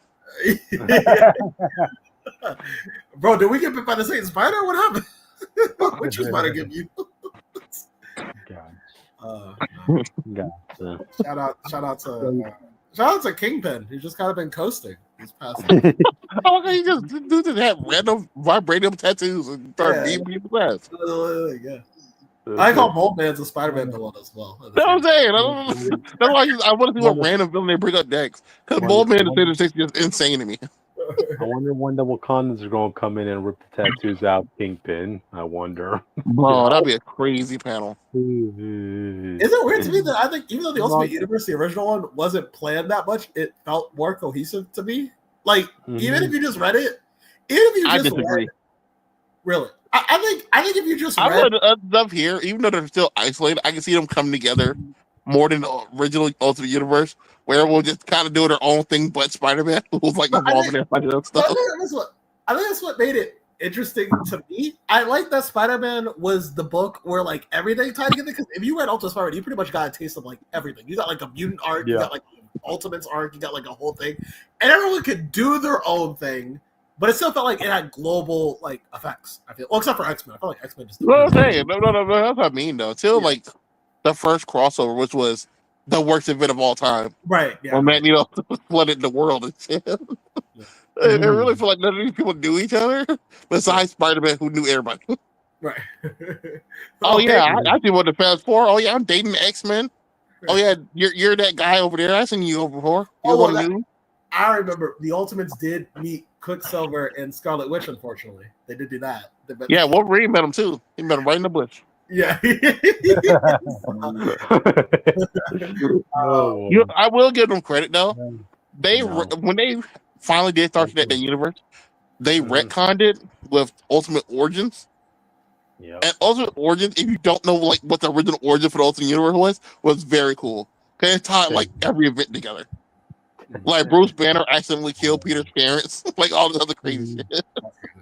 Speaker 3: Bro, did we get bit by the same spider? What happened? Which spider give you?
Speaker 2: Gotcha.
Speaker 3: Shout out to Kingpin. He's just kind of been coasting. He's passed.
Speaker 1: Oh, okay, you just do that random vibranium tattoos and start beating people ass.
Speaker 3: Yeah. I call Moleman's a Spider-Man villain as well.
Speaker 1: That's what I'm saying. That's why I want to see what random villain they bring up next. Because Moleman is just insane to me.
Speaker 2: I wonder when the Wakandans are going to come in and rip the tattoos out Kingpin. I wonder.
Speaker 1: Bro, that'd be a crazy panel.
Speaker 3: Is it weird to me that I think even though the Ultimate Universe, the original one, wasn't planned that much, it felt more cohesive to me. Like, even if you just read it,
Speaker 1: I disagree.
Speaker 3: Really. I think if you just
Speaker 1: I
Speaker 3: read
Speaker 1: read stuff here, even though they're still isolated, I can see them coming together more than the original Ultimate Universe, where we'll just kind of do their own thing, but Spider-Man who's like involved in their fighting and stuff.
Speaker 3: I think that's what made it interesting to me. I like that Spider-Man was the book where like everything tied together, because if you read Ultimate Spider-Man, you pretty much got a taste of like everything. You got like a mutant arc, you got like Ultimates arc, you got like a whole thing, and everyone could do their own thing. But it still felt like it had global like effects. I feel, well, except for X-Men. I felt like X-Men just.
Speaker 1: No, I'm saying, no, that's what I mean though. Till like the first crossover, which was the worst event of all time,
Speaker 3: right? Yeah,
Speaker 1: when Magneto flooded the world and shit. It really felt like none of these people knew each other, besides Spider-Man, who knew everybody.
Speaker 3: Right.
Speaker 1: Oh yeah, I did what the Fast Four. Oh yeah, I'm dating the X-Men. Oh yeah, you're that guy over there. I've seen you over before.
Speaker 3: I remember the Ultimates did meet Quicksilver and Scarlet Witch. Unfortunately, they did do that.
Speaker 1: Yeah, Wolverine met him too. He met him right in the bush.
Speaker 3: Yeah.
Speaker 1: I will give them credit though. When they finally did start that universe, they retconned it with Ultimate Origins.
Speaker 2: Yeah.
Speaker 1: And Ultimate Origins, if you don't know like what the original origin for the Ultimate Universe was very cool. Because it tied like every event together. Like Bruce Banner accidentally killed Peter's parents, like all this other crazy shit.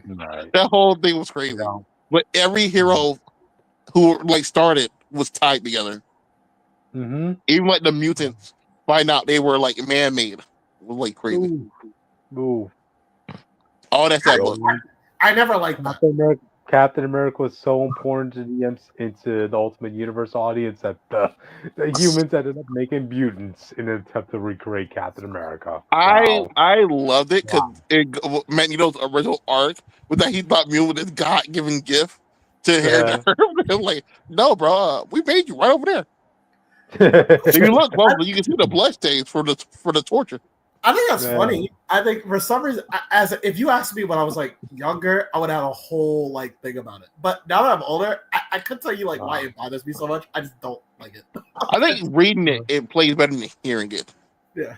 Speaker 2: Right.
Speaker 1: That whole thing was crazy. Yeah. But every hero who like started was tied together. Even like the mutants find out they were like man-made. It was like crazy.
Speaker 2: Ooh.
Speaker 1: All that's that book.
Speaker 3: I never liked that.
Speaker 2: Captain America was so important into the Ultimate Universe audience that the humans ended up making mutants in an attempt to recreate Captain America. Wow.
Speaker 1: I loved it because Magneto's original arc was that he thought mutant was this God-given gift to him. I'm like, no, bro, we made you right over there. If you look closer, you can see the bloodstains for the torture.
Speaker 3: I think that's funny. I think for some reason, if you asked me when I was like younger, I would have a whole like thing about it. But now that I'm older, I couldn't tell you like why it bothers me so much. I just don't like it.
Speaker 1: I think reading it plays better than hearing it.
Speaker 3: Yeah.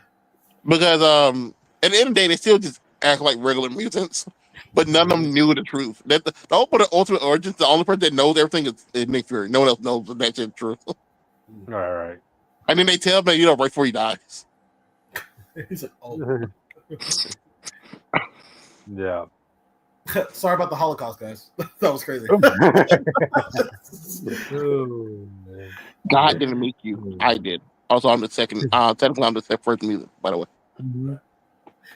Speaker 1: Because at the end of the day, they still just act like regular mutants, but none of them knew the truth. That the Ultimate Origins, the only person that knows everything is Nick Fury. No one else knows that shit's true.
Speaker 2: Right.
Speaker 1: I mean, they tell him, right before he dies.
Speaker 3: He's like, oh.
Speaker 2: Yeah.
Speaker 3: Sorry about the Holocaust, guys. That was crazy.
Speaker 1: God didn't make you. I did. Also, I'm the second. Technically, I'm the first music, by the way.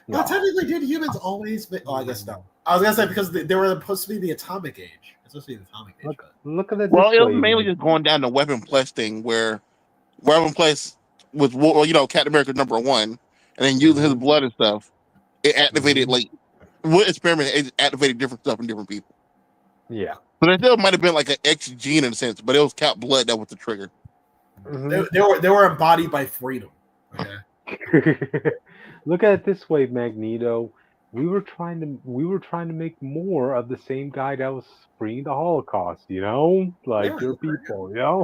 Speaker 3: Well, technically, did humans always make... Oh, I guess no. I was going to say because they were supposed to be the atomic age. It's supposed to be the atomic age.
Speaker 2: Look at it.
Speaker 1: Well, it was mainly just going down the Weapon Plus thing where Weapon Plus was, Captain America #1. And then using his blood and stuff, it activated with experiment. It activated different stuff in different people.
Speaker 2: Yeah,
Speaker 1: but it still might have been like an X gene in a sense, but it was Cap blood that was the trigger.
Speaker 3: They were embodied by freedom. Okay.
Speaker 2: Look at it this way, Magneto. We were trying to make more of the same guy that was freeing the Holocaust. Your people. Yeah.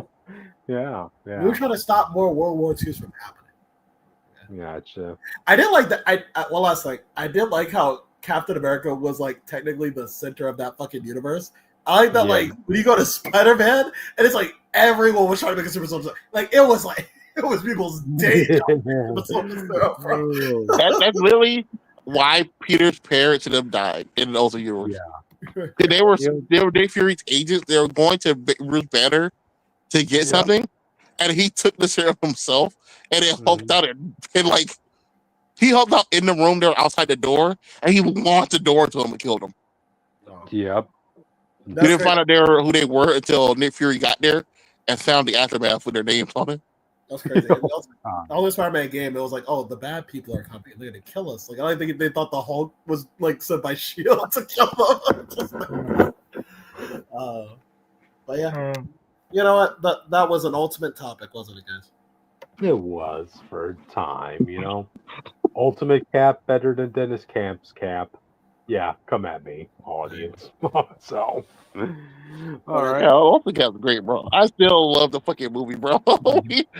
Speaker 3: We were trying to stop more World War IIs from happening.
Speaker 2: Gotcha.
Speaker 3: I did like that. I did like how Captain America was like technically the center of that fucking universe. I like that, like when you go to Spider-Man and it's like everyone was trying to make a super soldier. Like it was people's day.
Speaker 1: That's really why Peter's parents and them died in the Ultimate Universe. Yeah. They were Nick Fury's agents. They were going to Bruce Banner to get something, and he took the serum himself. And it helped out, and he helped out in the room there outside the door, and he launched the door to him and killed him.
Speaker 2: Yep.
Speaker 1: We didn't find out who they were until Nick Fury got there and found the aftermath with their names on it.
Speaker 3: That's crazy. The only Spider-Man game, it was like, oh, the bad people are coming. They're gonna kill us. Like I don't think they thought the Hulk was like sent by Shield to kill them. But yeah, you know what? That was an ultimate topic, wasn't it, guys?
Speaker 4: It was for a time, Ultimate Cap better than Dennis Camp's cap. Yeah, come at me, audience. So, all right.
Speaker 1: Yeah, Hulk Cap's great, bro. I still love the fucking movie, bro.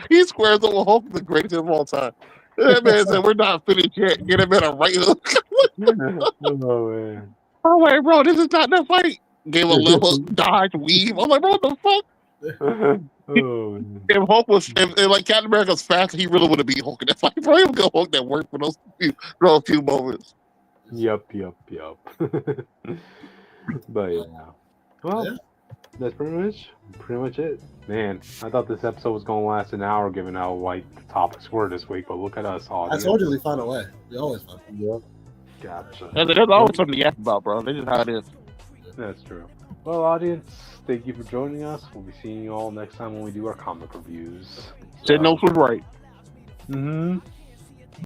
Speaker 1: he squares up with Hulk, the greatest of all time. That man said, "We're not finished yet. Get him in a right hook."
Speaker 4: Oh man.
Speaker 1: I'm like, bro, this is not that fight. Gave a level dodge weave. I'm like, bro, what the fuck?
Speaker 4: Oh, man.
Speaker 1: If Hulk was, if like Captain America was fast, he really would have beat Hulk in that fight. Bro, he was gonna Hulk that worked for those few moments.
Speaker 4: Yup. But yeah. Well,
Speaker 3: Yeah.
Speaker 4: that's pretty much it. Man, I thought this episode was gonna last an hour given how light the topics were this week, but look at us,
Speaker 3: I
Speaker 4: audience.
Speaker 3: told you we found a way. We always find.
Speaker 4: Yep. Gotcha.
Speaker 1: There's always something to ask about, bro. This is how it is.
Speaker 4: That's true. Well, audience, thank you for joining us. We'll be seeing you all next time when we do our comic reviews.
Speaker 1: Said no was right.
Speaker 4: Mm-hmm.